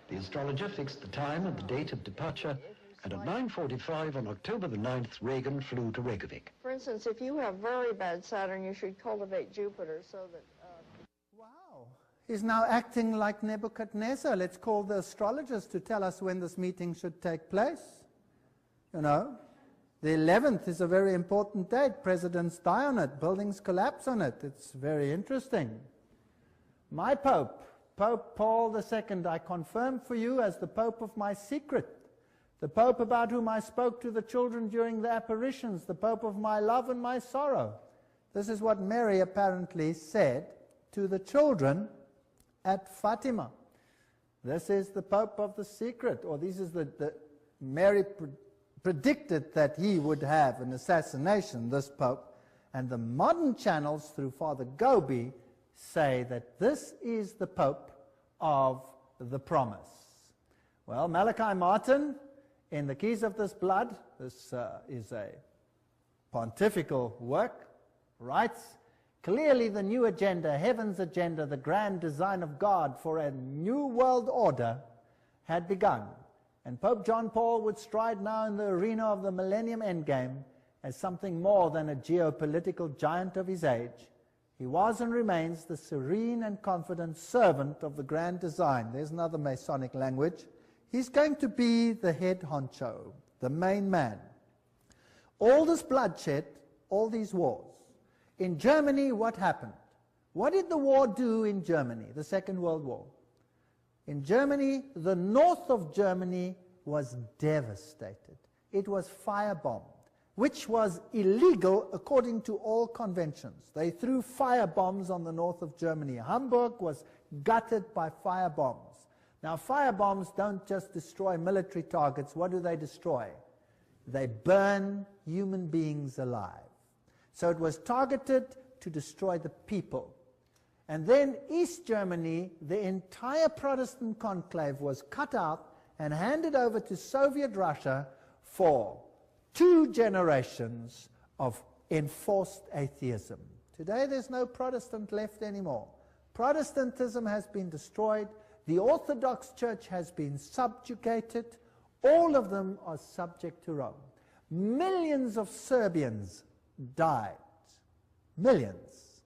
The astrologer fixed the time and the date of departure, and at 9:45 on October the 9th, Reagan flew to Reykjavik. For instance, if you have very bad Saturn, you should cultivate Jupiter so that... Wow. He's now acting like Nebuchadnezzar. Let's call the astrologers to tell us when this meeting should take place. You know, the 11th is a very important date. Presidents die on it. Buildings collapse on it. It's very interesting. My Pope, Pope Paul II, I confirm for you as the Pope of my secret, the Pope about whom I spoke to the children during the apparitions, the Pope of my love and my sorrow. This is what Mary apparently said to the children at Fatima. This is the Pope of the secret, or this is the Mary predicted that he would have an assassination, this Pope, and the modern channels through Father Gobi say that this is the Pope of the promise. Well, Malachi Martin, in the Keys of this Blood, this is a pontifical work, writes, clearly the new agenda, heaven's agenda, the grand design of God for a new world order had begun. And Pope John Paul would stride now in the arena of the millennium endgame as something more than a geopolitical giant of his age. He was and remains the serene and confident servant of the grand design. There's another Masonic language. He's going to be the head honcho, the main man. All this bloodshed, all these wars. In Germany, what happened? What did the war do in Germany, the Second World War? In Germany, the north of Germany was devastated. It was firebombed, which was illegal according to all conventions. They threw fire bombs on the north of Germany. Hamburg was gutted by fire bombs. Now, fire bombs don't just destroy military targets. What do they destroy? They burn human beings alive. So it was targeted to destroy the people. And then East Germany, the entire Protestant conclave was cut out and handed over to Soviet Russia for 2 generations of enforced atheism. Today there's no Protestant left anymore. Protestantism has been destroyed. The Orthodox Church has been subjugated. All of them are subject to Rome. Millions of Serbians died. Millions.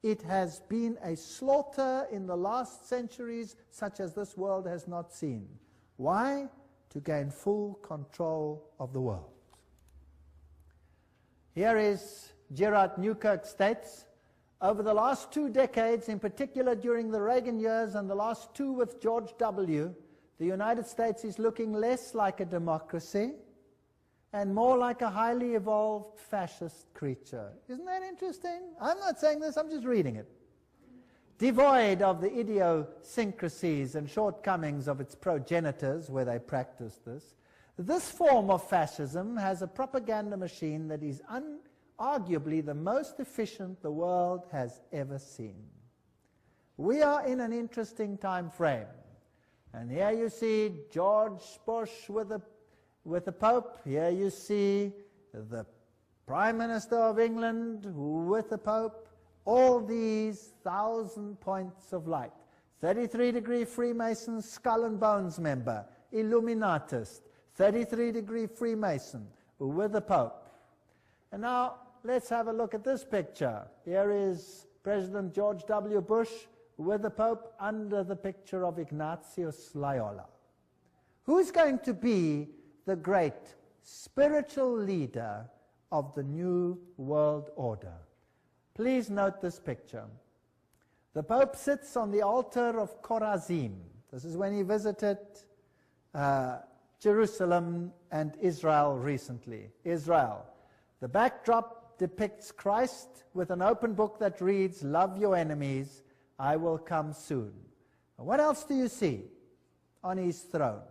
It has been a slaughter in the last centuries such as this world has not seen. Why? To gain full control of the world. Here is Gerard Newkirk states, over the last 2 decades, in particular during the Reagan years and the last 2 with George W., the United States is looking less like a democracy and more like a highly evolved fascist creature. Isn't that interesting? I'm not saying this, I'm just reading it. Devoid of the idiosyncrasies and shortcomings of its progenitors where they practiced this, this form of fascism has a propaganda machine that is arguably the most efficient the world has ever seen. We are in an interesting time frame. And here you see George Bush with the Pope. Here you see the Prime Minister of England with the Pope. All these 1,000 points of light. 33-degree Freemason, skull and bones member, Illuminatist, 33-degree Freemason with the Pope. And now let's have a look at this picture. Here is President George W. Bush with the Pope under the picture of Ignatius Loyola. Who's going to be the great spiritual leader of the New World Order? Please note this picture. The Pope sits on the altar of Chorazim. This is when he visited Jerusalem and Israel recently. Israel. The backdrop depicts Christ with an open book that reads, "Love your enemies, I will come soon." And what else do you see on his throne?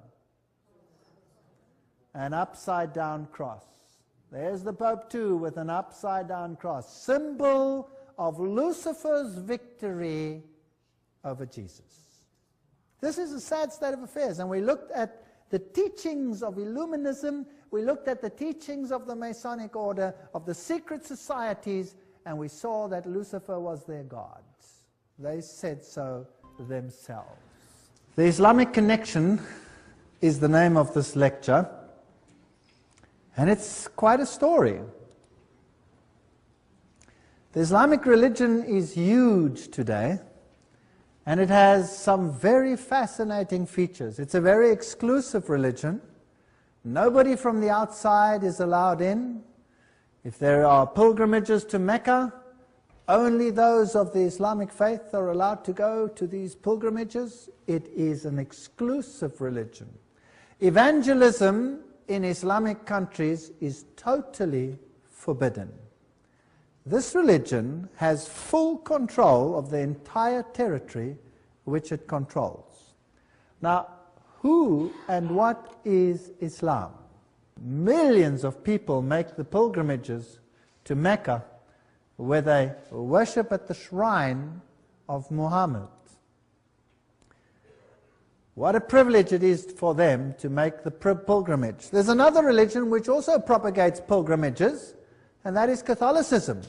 An upside-down cross. There's the Pope too with an upside-down cross, symbol of Lucifer's victory over Jesus. This is a sad state of affairs, and we looked at the teachings of Illuminism, we looked at the teachings of the Masonic order, of the secret societies, and we saw that Lucifer was their god. They said so themselves. The Islamic Connection is the name of this lecture, and it's quite a story. The Islamic religion is huge today, and it has some very fascinating features. It's a very exclusive religion. Nobody from the outside is allowed in. If there are pilgrimages to Mecca, only those of the Islamic faith are allowed to go to these pilgrimages. It is an exclusive religion. Evangelism in Islamic countries is totally forbidden. This religion has full control of the entire territory which it controls. Now, who and what is Islam? Millions of people make the pilgrimages to Mecca, where they worship at the shrine of Muhammad. What a privilege it is for them to make the pilgrimage. There's another religion which also propagates pilgrimages, and that is Catholicism.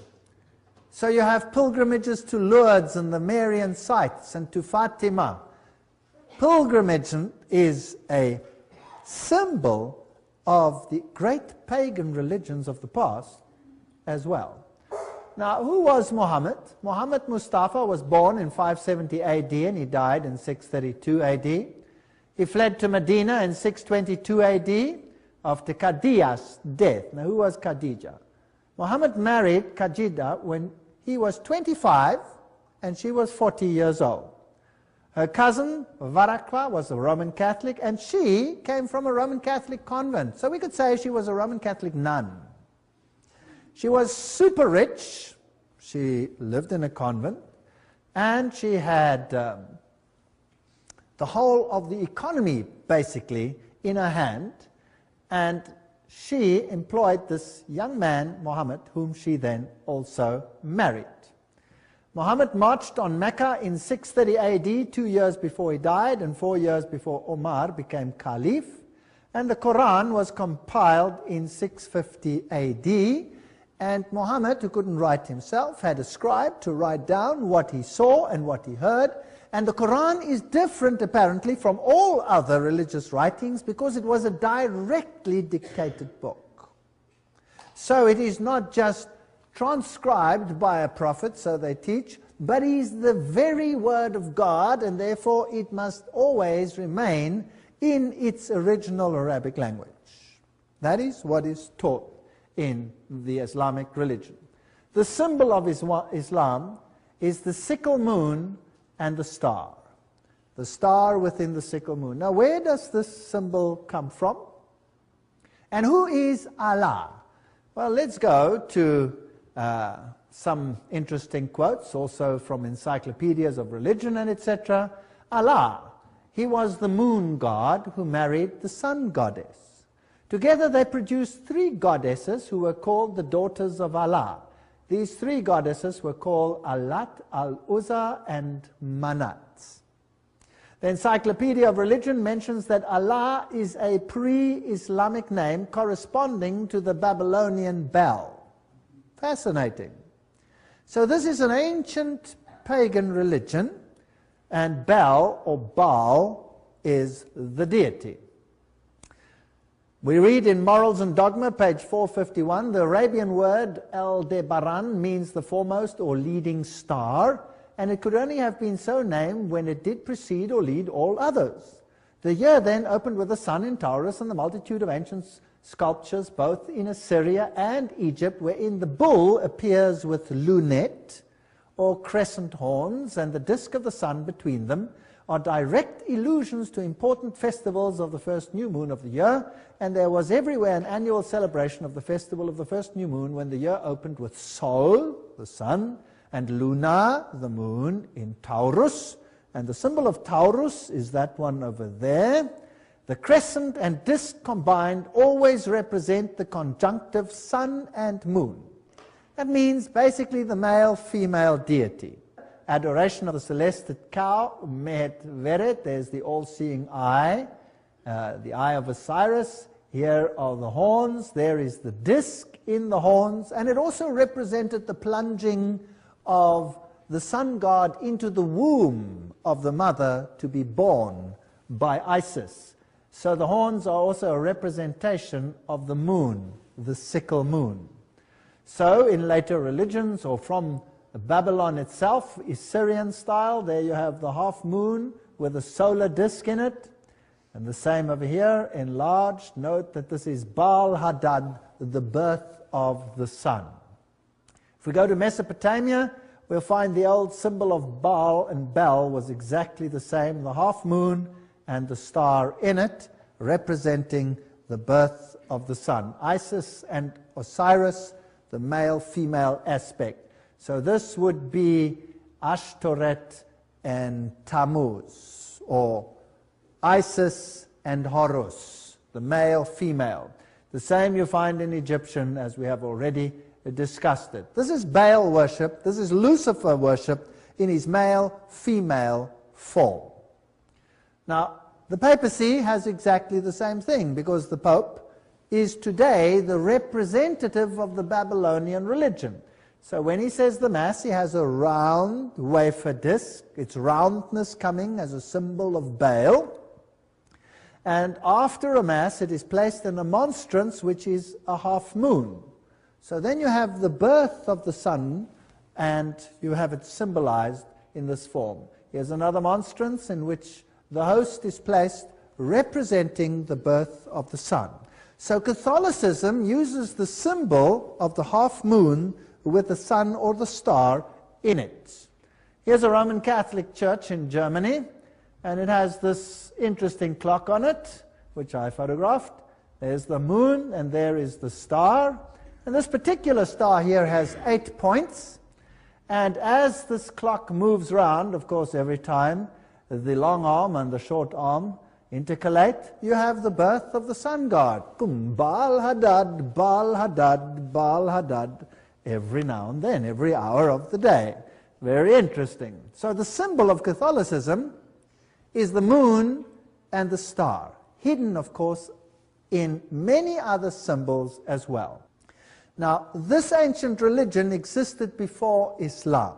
So you have pilgrimages to Lourdes and the Marian sites and to Fatima. Pilgrimage is a symbol of the great pagan religions of the past as well. Now, who was Muhammad? Muhammad Mustafa was born in 570 AD and he died in 632 AD. He fled to Medina in 622 AD after Khadija's death. Now, who was Khadija? Muhammad married Khadija when he was 25 and she was 40 years old. Her cousin, Varakwa, was a Roman Catholic, and she came from a Roman Catholic convent. So we could say she was a Roman Catholic nun. She was super rich. She lived in a convent, and she had the whole of the economy, basically, in her hand, and she employed this young man, Muhammad, whom she then also married. Muhammad marched on Mecca in 630 AD, 2 years before he died, and 4 years before Omar became Caliph, and the Quran was compiled in 650 AD, and Muhammad, who couldn't write himself, had a scribe to write down what he saw and what he heard. And the Quran is different, apparently, from all other religious writings because it was a directly dictated book. So it is not just transcribed by a prophet, so they teach, but is the very word of God, and therefore it must always remain in its original Arabic language. That is what is taught in the Islamic religion. The symbol of Islam is the sickle moon and the star. The star within the sickle moon. Now, where does this symbol come from? And who is Allah? Well, let's go to some interesting quotes, also from encyclopedias of religion and etc. Allah, he was the moon god who married the sun goddess. Together they produced 3 goddesses who were called the daughters of Allah. These 3 goddesses were called Allat, Al-Uzza, and Manat. The Encyclopedia of Religion mentions that Allah is a pre-Islamic name corresponding to the Babylonian Bel. Fascinating. So this is an ancient pagan religion, and Bel, or Baal, is the deity. We read in Morals and Dogma, page 451, the Arabian word Aldebaran means the foremost or leading star, and it could only have been so named when it did precede or lead all others. The year then opened with the sun in Taurus and the multitude of ancient sculptures both in Assyria and Egypt, wherein the bull appears with lunette or crescent horns and the disk of the sun between them, are direct allusions to important festivals of the first new moon of the year, and there was everywhere an annual celebration of the festival of the first new moon when the year opened with Sol, the sun, and Luna, the moon, in Taurus. And the symbol of Taurus is that one over there. The crescent and disk combined always represent the conjunctive sun and moon. That means basically the male-female deity. Adoration of the celested cow, Mehet Veret, there's the all-seeing eye, the eye of Osiris. Here are the horns, there is the disk in the horns, and it also represented the plunging of the sun god into the womb of the mother to be born by Isis. So the horns are also a representation of the moon, the sickle moon. So in later religions, or from Babylon itself, Assyrian style, there you have the half moon with a solar disk in it. And the same over here, enlarged. Note that this is Baal Hadad, the birth of the sun. If we go to Mesopotamia, we'll find the old symbol of Baal and Bel was exactly the same, the half moon and the star in it, representing the birth of the sun. Isis and Osiris, the male-female aspect. So this would be Ashtoreth and Tammuz, or Isis and Horus, the male-female. The same you find in Egyptian, as we have already discussed it. This is Baal worship, this is Lucifer worship in his male-female form. Now, the papacy has exactly the same thing, because the Pope is today the representative of the Babylonian religion. So when he says the Mass, he has a round wafer disc, its roundness coming as a symbol of Baal. And after a Mass, it is placed in a monstrance, which is a half moon. So then you have the birth of the sun, and you have it symbolized in this form. Here's another monstrance in which the host is placed, representing the birth of the sun. So Catholicism uses the symbol of the half moon with the sun or the star in it. Here's a Roman Catholic church in Germany, and it has this interesting clock on it, which I photographed. There's the moon, and there is the star. And this particular star here has 8 points. And as this clock moves round, of course, every time the long arm and the short arm intercalate, you have the birth of the sun god. Baal Hadad, Baal Hadad, Baal Hadad, every now and then, every hour of the day. Very interesting. So the symbol of Catholicism is the moon and the star, hidden, of course, in many other symbols as well. Now, this ancient religion existed before Islam,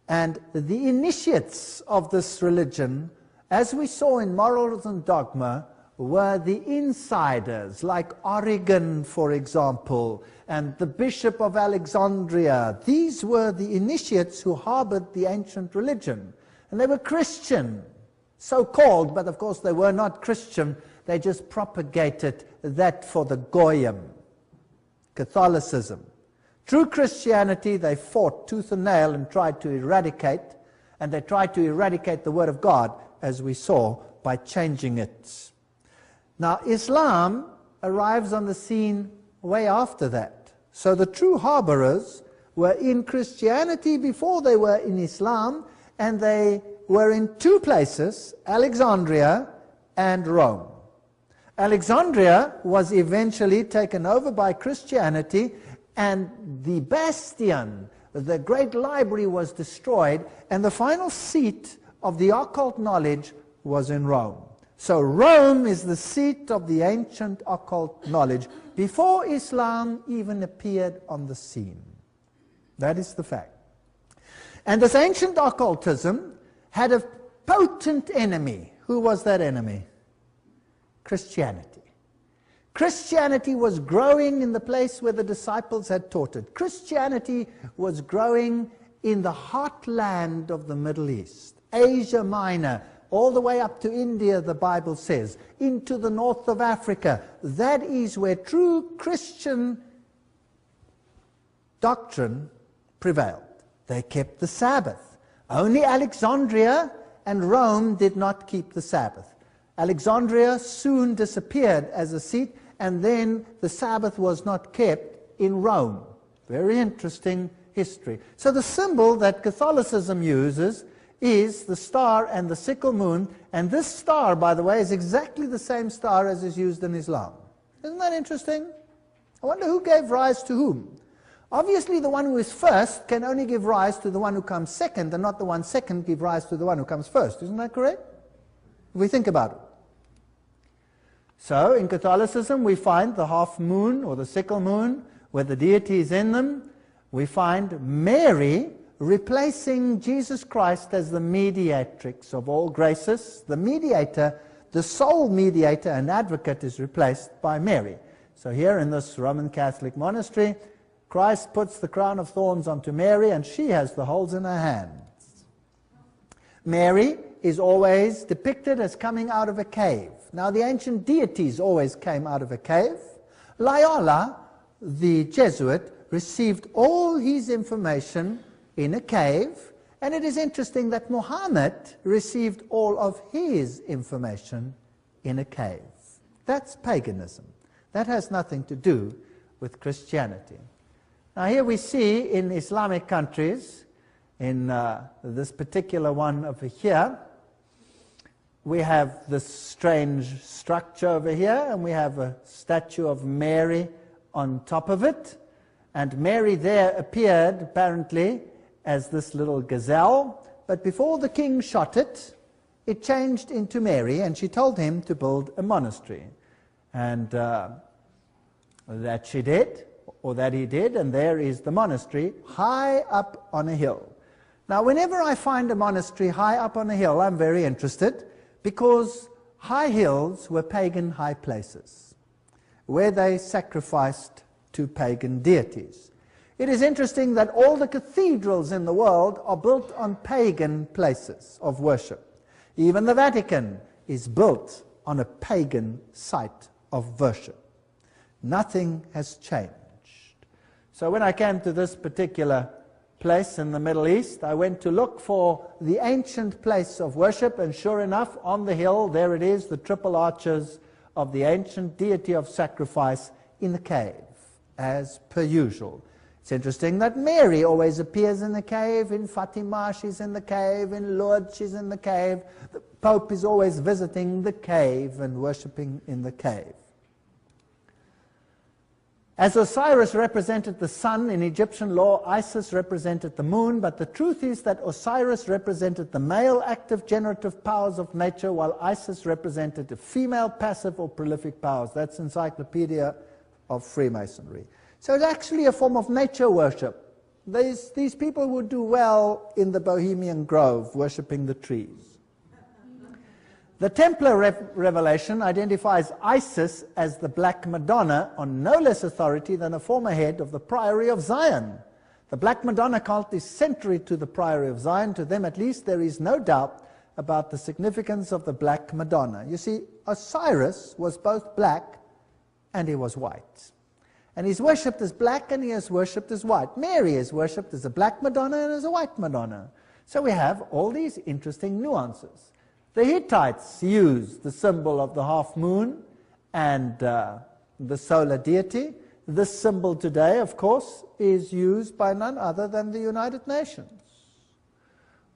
and the initiates of this religion, as we saw in Morals and Dogma, were the insiders, like Origen, for example, and the Bishop of Alexandria. These were the initiates who harbored the ancient religion, and they were Christian, so-called, but of course they were not Christian. They just propagated that for the Goyim. Catholicism. True Christianity, they fought tooth and nail and tried to eradicate, and they tried to eradicate the Word of God, as we saw, by changing it. Now, Islam arrives on the scene way after that. So the true harborers were in Christianity before they were in Islam, and they were in two places, Alexandria and Rome. Alexandria was eventually taken over by Christianity, and the bastion, the great library, was destroyed, and the final seat of the occult knowledge was in Rome. So Rome is the seat of the ancient occult knowledge before Islam even appeared on the scene. That is the fact. And this ancient occultism had a potent enemy. Who was that enemy? Christianity. Christianity was growing in the place where the disciples had taught it. Christianity was growing in the heartland of the Middle East, Asia Minor, all the way up to India, the Bible says, into the north of Africa. That is where true Christian doctrine prevailed. They kept the Sabbath. Only Alexandria and Rome did not keep the Sabbath. Alexandria soon disappeared as a seat, and then the Sabbath was not kept in Rome. Very interesting history. So the symbol that Catholicism uses is the star and the sickle moon, and this star, by the way, is exactly the same star as is used in Islam. Isn't that interesting? I wonder who gave rise to whom. Obviously, the one who is first can only give rise to the one who comes second, and not the one second give rise to the one who comes first. Isn't that correct? If we think about it. So, in Catholicism, we find the half moon or the sickle moon with the deities in them. We find Mary replacing Jesus Christ as the mediatrix of all graces. The mediator, the sole mediator and advocate, is replaced by Mary. So here in this Roman Catholic monastery, Christ puts the crown of thorns onto Mary, and she has the holes in her hands. Mary is always depicted as coming out of a cave. Now, the ancient deities always came out of a cave. Loyola, the Jesuit, received all his information in a cave, and it is interesting that Muhammad received all of his information in a cave. That's paganism. That has nothing to do with Christianity. Now here we see in Islamic countries, in this particular one over here, we have this strange structure over here, and we have a statue of Mary on top of it. And Mary there appeared, apparently, as this little gazelle. But before the king shot it, it changed into Mary, and she told him to build a monastery. And that she did, or that he did, and there is the monastery high up on a hill. Now, whenever I find a monastery high up on a hill, I'm very interested, because high hills were pagan high places, where they sacrificed to pagan deities. It is interesting that all the cathedrals in the world are built on pagan places of worship. Even the Vatican is built on a pagan site of worship. Nothing has changed. So when I came to this particular place in the Middle East, I went to look for the ancient place of worship, and sure enough, on the hill, there it is, the triple arches of the ancient deity of sacrifice in the cave, as per usual. It's interesting that Mary always appears in the cave. In Fatima, she's in the cave. In Lourdes, she's in the cave. The Pope is always visiting the cave and worshipping in the cave. As Osiris represented the sun in Egyptian law, Isis represented the moon, but the truth is that Osiris represented the male active generative powers of nature, while Isis represented the female passive or prolific powers. That's Encyclopedia of Freemasonry. So it's actually a form of nature worship. These people would do well in the Bohemian Grove, worshipping the trees. The Templar revelation identifies Isis as the Black Madonna on no less authority than a former head of the Priory of Zion. The Black Madonna cult is century to the Priory of Zion. To them, at least, there is no doubt about the significance of the Black Madonna. You see, Osiris was both black and he was white. And he's worshipped as black and he is worshipped as white. Mary is worshipped as a Black Madonna and as a White Madonna. So we have all these interesting nuances. The Hittites used the symbol of the half moon and the solar deity. This symbol today, of course, is used by none other than the United Nations.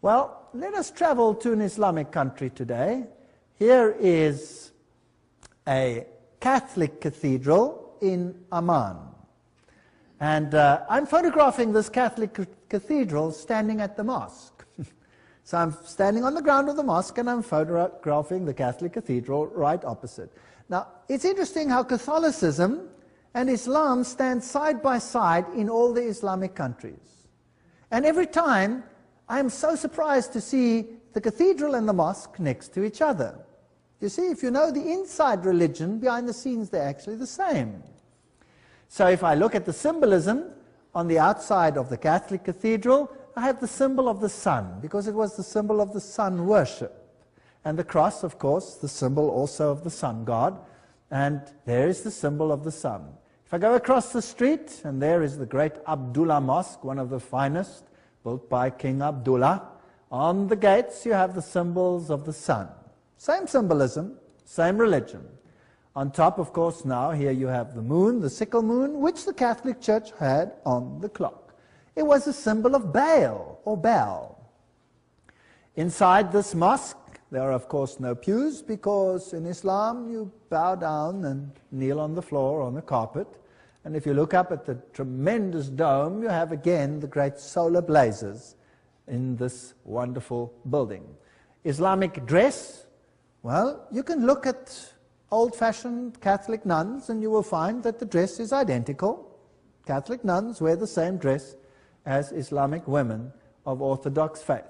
Well, let us travel to an Islamic country today. Here is a Catholic cathedral in Amman. And I'm photographing this Catholic cathedral standing at the mosque. So I'm standing on the ground of the mosque and I'm photographing the Catholic cathedral right opposite. Now, it's interesting how Catholicism and Islam stand side by side in all the Islamic countries. And every time, I'm so surprised to see the cathedral and the mosque next to each other. You see, if you know the inside religion, behind the scenes, they're actually the same. So if I look at the symbolism on the outside of the Catholic cathedral, I have the symbol of the sun, because it was the symbol of the sun worship. And the cross, of course, the symbol also of the sun god. And there is the symbol of the sun. If I go across the street, and there is the great Abdullah Mosque, one of the finest, built by King Abdullah, On the gates you have the symbols of the sun. Same symbolism, same religion. On top, of course, now here you have the moon, the sickle moon, which the Catholic Church had on the clock. It was a symbol of Baal or Baal. Inside this mosque, there are, of course, no pews, because in Islam you bow down and kneel on the floor, on the carpet. And if you look up at the tremendous dome, you have again the great solar blazes in this wonderful building. Islamic dress, well, you can look at old-fashioned Catholic nuns and you will find that the dress is identical. Catholic nuns wear the same dress as Islamic women of Orthodox faith.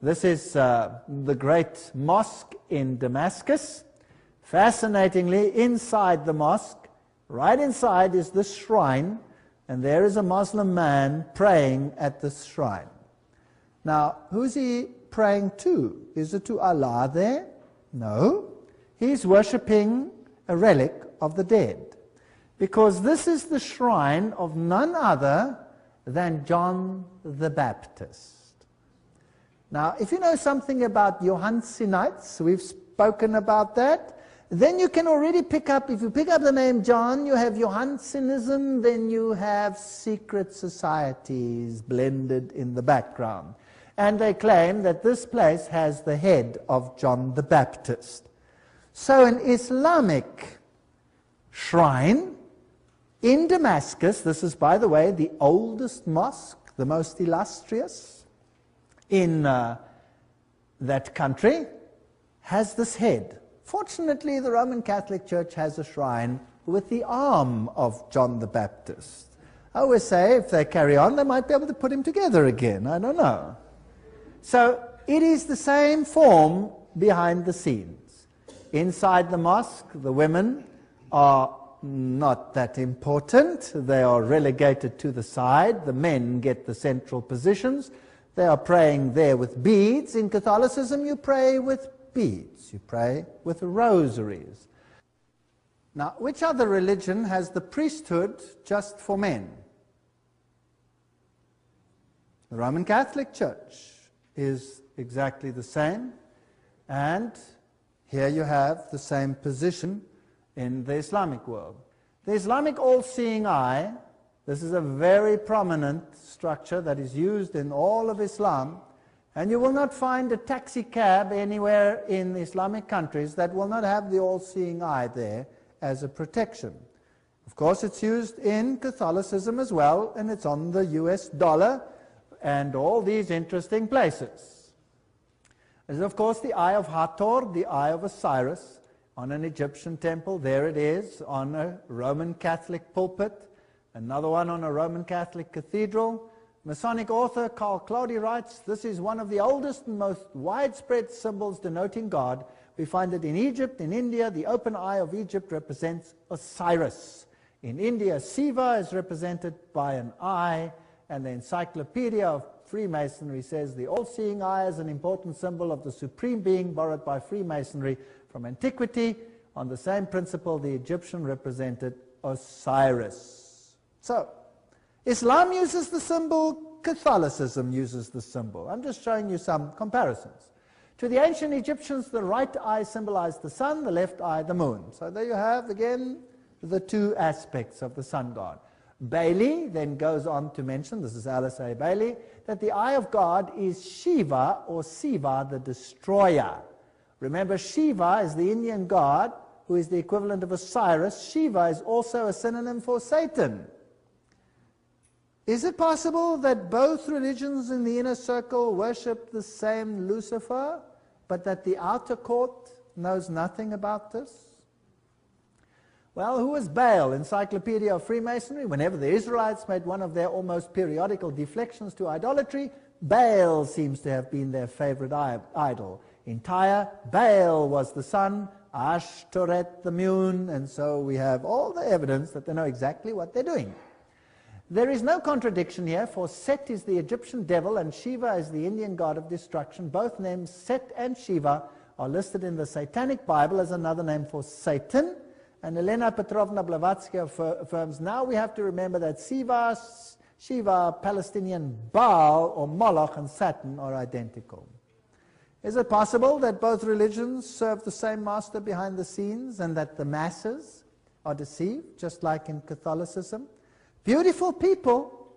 This is the great mosque in Damascus. Fascinatingly, inside the mosque, right inside is the shrine, and there is a Muslim man praying at this shrine. Now, who's he praying to? Is it to Allah there? No. He's worshipping a relic of the dead, because this is the shrine of none other than John the Baptist. Now, if you know something about Johannsenites, we've spoken about that, then you can already pick up, if you pick up the name John, you have Johannsenism, then you have secret societies blended in the background. And they claim that this place has the head of John the Baptist. So an Islamic shrine in Damascus, this is, by the way, the oldest mosque, the most illustrious in that country, has this head. Fortunately, the Roman Catholic Church has a shrine with the arm of John the Baptist. I always say, if they carry on, they might be able to put him together again. I don't know. So it is the same form behind the scenes. Inside the mosque, the women are not that important. They are relegated to the side. The men get the central positions. They are praying there with beads. In Catholicism, you pray with beads. You pray with rosaries. Now, which other religion has the priesthood just for men? The Roman Catholic Church is exactly the same, and here you have the same position in the Islamic world. The Islamic all-seeing eye, this is a very prominent structure that is used in all of Islam, and you will not find a taxi cab anywhere in Islamic countries that will not have the all-seeing eye there as a protection. Of course, it's used in Catholicism as well, and it's on the US dollar and all these interesting places. There's, of course, the Eye of Hathor, the Eye of Osiris, on an Egyptian temple. There it is, on a Roman Catholic pulpit. Another one on a Roman Catholic cathedral. Masonic author Carl Claudy writes, this is one of the oldest and most widespread symbols denoting God. We find it in Egypt. In India, the open eye of Egypt represents Osiris. In India, Shiva is represented by an eye, and the Encyclopedia of Freemasonry says the all-seeing eye is an important symbol of the supreme being borrowed by Freemasonry from antiquity. On the same principle, the Egyptian represented Osiris. So, Islam uses the symbol, Catholicism uses the symbol. I'm just showing you some comparisons. To the ancient Egyptians, the right eye symbolized the sun, the left eye the moon. So there you have, again, the two aspects of the sun god. Bailey then goes on to mention, this is Alice A. Bailey, that the eye of God is Shiva or Siva, the destroyer. Remember, Shiva is the Indian god who is the equivalent of Osiris. Shiva is also a synonym for Satan. Is it possible that both religions in the inner circle worship the same Lucifer, but that the outer court knows nothing about this? Well, who was Baal? Encyclopedia of Freemasonry. Whenever the Israelites made one of their almost periodical deflections to idolatry, Baal seems to have been their favorite idol. In Tyre, Baal was the sun, Ashtoreth the moon, and so we have all the evidence that they know exactly what they're doing. There is no contradiction here, for Set is the Egyptian devil and Shiva is the Indian god of destruction. Both names, Set and Shiva, are listed in the Satanic Bible as another name for Satan. And Elena Petrovna Blavatsky affirms, now we have to remember that Shiva, Palestinian Baal, or Moloch and Saturn are identical. Is it possible that both religions serve the same master behind the scenes and that the masses are deceived, just like in Catholicism? Beautiful people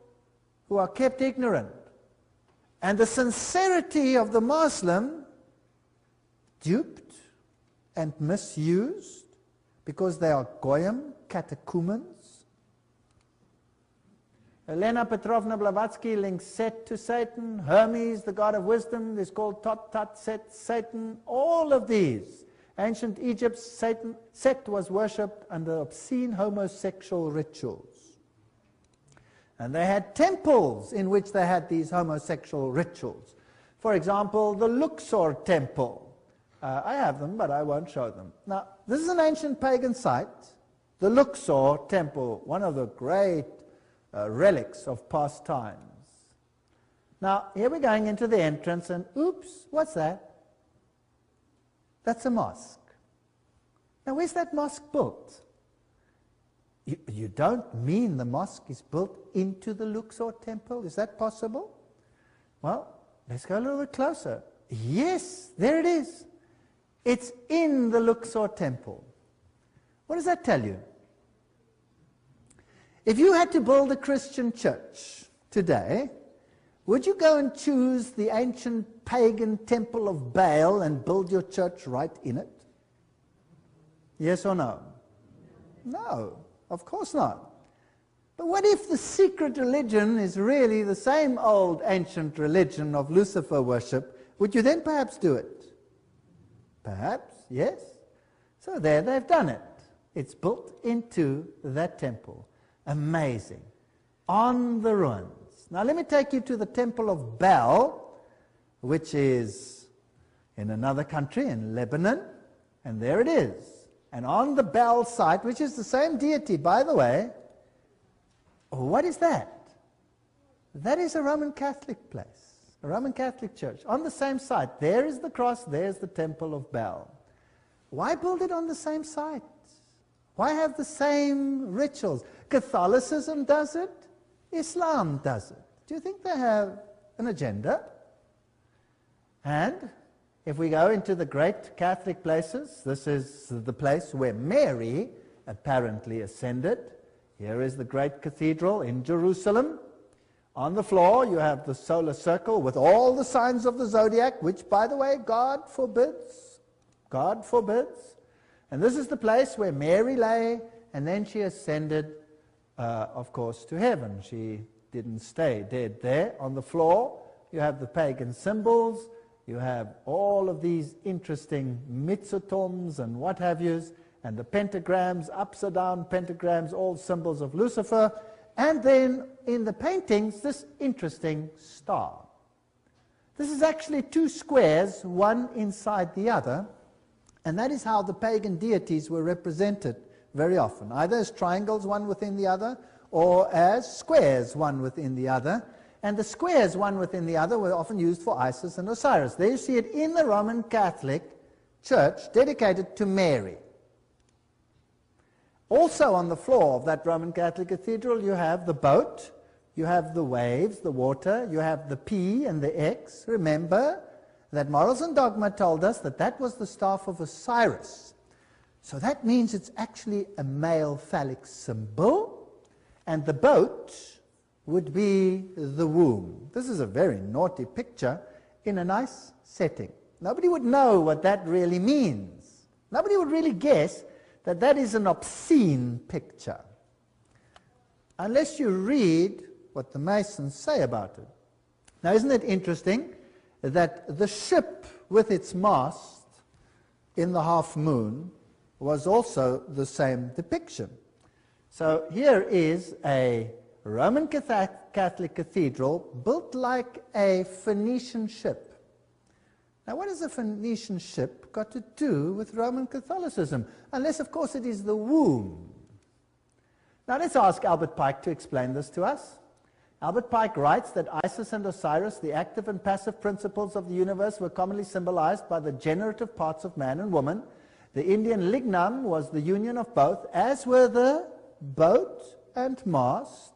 who are kept ignorant. And the sincerity of the Muslim duped and misused because they are goyim, catechumens. Elena Petrovna Blavatsky links Set to Satan. Hermes, the god of wisdom, is called Tot Tat Set, Satan. All of these. Ancient Egypt, Set was worshipped under obscene homosexual rituals. And they had temples in which they had these homosexual rituals. For example, the Luxor temple. I have them, but I won't show them. Now, this is an ancient pagan site. The Luxor temple, one of the great relics of past times. Now, here we're going into the entrance, and oops, what's that? That's a mosque. Now, where's that mosque built? You don't mean the mosque is built into the Luxor temple? Is that possible? Well, let's go a little bit closer. Yes, there it is. It's in the Luxor temple. What does that tell you? If you had to build a Christian church today, would you go and choose the ancient pagan temple of Baal and build your church right in it? Yes or no? No, of course not. But what if the secret religion is really the same old ancient religion of Lucifer worship? Would you then perhaps do it? Perhaps, yes. So there they've done it. It's built into that temple. Amazing. On the ruins. Now let me take you to the temple of Baal, which is in another country, in Lebanon, and there it is. And on the Baal site, which is the same deity, by the way, what is that? That is a Roman Catholic place, a Roman Catholic church. On the same site, there is the cross, there's the temple of Baal. Why build it on the same site? Why have the same rituals? Catholicism does it, Islam does it. Do you think they have an agenda? And if we go into the great Catholic places, this is the place where Mary apparently ascended. Here is the great cathedral in Jerusalem. On the floor you have the solar circle with all the signs of the zodiac, which, by the way, God forbids. God forbids. And this is the place where Mary lay, and then she ascended, of course, to heaven. She didn't stay dead there. On the floor, you have the pagan symbols. You have all of these interesting mitzotoms and what have yous, and the pentagrams, upside down pentagrams, all symbols of Lucifer. And then in the paintings, this interesting star. This is actually two squares, one inside the other. And that is how the pagan deities were represented very often, either as triangles, one within the other, or as squares, one within the other. And the squares, one within the other, were often used for Isis and Osiris. There you see it in the Roman Catholic Church, dedicated to Mary. Also on the floor of that Roman Catholic cathedral, you have the boat, you have the waves, the water, you have the P and the X. Remember that Morals and Dogma told us that that was the staff of Osiris. So that means it's actually a male phallic symbol, and the boat would be the womb. This is a very naughty picture in a nice setting. Nobody would know what that really means. Nobody would really guess that that is an obscene picture, unless you read what the Masons say about it. Now, isn't it interesting that the ship with its mast in the half moon was also the same depiction? So here is a Roman Catholic cathedral built like a Phoenician ship. Now, what has a Phoenician ship got to do with Roman Catholicism? Unless, of course, it is the womb. Now, let's ask Albert Pike to explain this to us. Albert Pike writes that Isis and Osiris, the active and passive principles of the universe, were commonly symbolized by the generative parts of man and woman. The Indian lignam was the union of both, as were the boat and mast,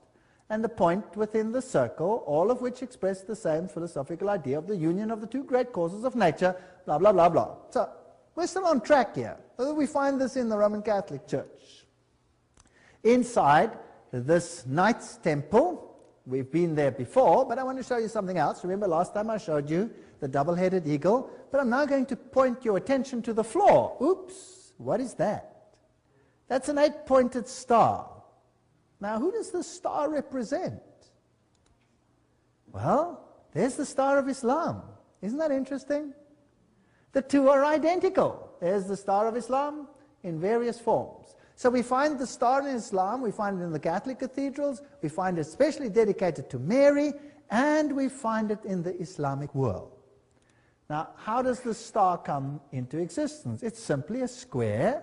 and the point within the circle, all of which express the same philosophical idea of the union of the two great causes of nature, blah, blah, blah, blah. So we're still on track here. We find this in the Roman Catholic Church. Inside this Knights Temple, we've been there before, but I want to show you something else. Remember last time I showed you the double-headed eagle? But I'm now going to point your attention to the floor. Oops, what is that? That's an 8-pointed star. Now, who does the star represent? Well, there's the Star of Islam. Isn't that interesting? The two are identical. There's the Star of Islam in various forms. So we find the star in Islam, we find it in the Catholic cathedrals, we find it especially dedicated to Mary, and we find it in the Islamic world. Now, how does the star come into existence? It's simply a square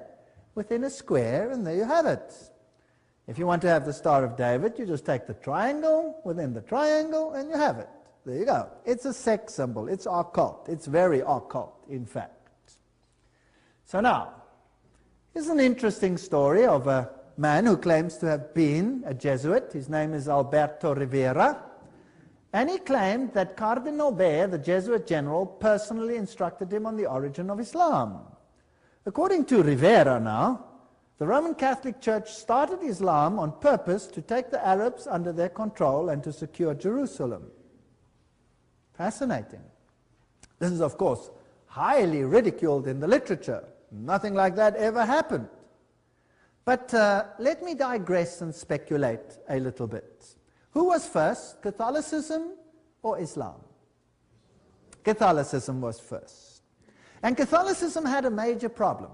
within a square, and there you have it. If you want to have the Star of David, you just take the triangle within the triangle, and you have it. There you go. It's a sex symbol. It's occult. It's very occult, in fact. So now, here's an interesting story of a man who claims to have been a Jesuit. His name is Alberto Rivera. And he claimed that Cardinal Bea, the Jesuit general, personally instructed him on the origin of Islam. According to Rivera now, the Roman Catholic Church started Islam on purpose to take the Arabs under their control and to secure Jerusalem. Fascinating. This is, of course, highly ridiculed in the literature. Nothing like that ever happened. But let me digress and speculate a little bit. Who was first, Catholicism or Islam? Catholicism was first. And Catholicism had a major problem.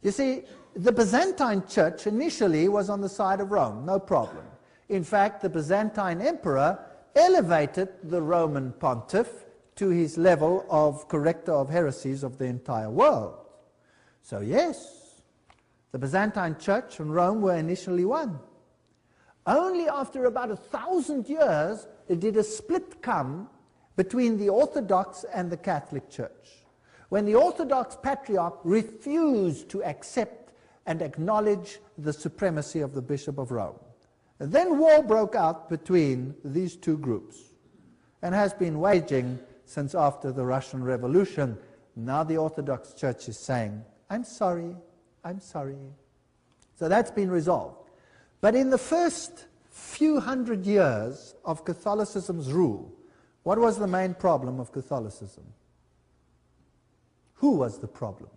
You see, the Byzantine Church initially was on the side of Rome, no problem. In fact, the Byzantine emperor elevated the Roman pontiff to his level of corrector of heresies of the entire world. So yes, the Byzantine Church and Rome were initially one. Only after about 1,000 years did a split come between the Orthodox and the Catholic Church, when the Orthodox Patriarch refused to accept and acknowledge the supremacy of the Bishop of Rome. And then war broke out between these two groups and has been waging since after the Russian Revolution. Now the Orthodox Church is saying, I'm sorry, I'm sorry. So that's been resolved. But in the first few hundred years of Catholicism's rule, what was the main problem of Catholicism? Who was the problem?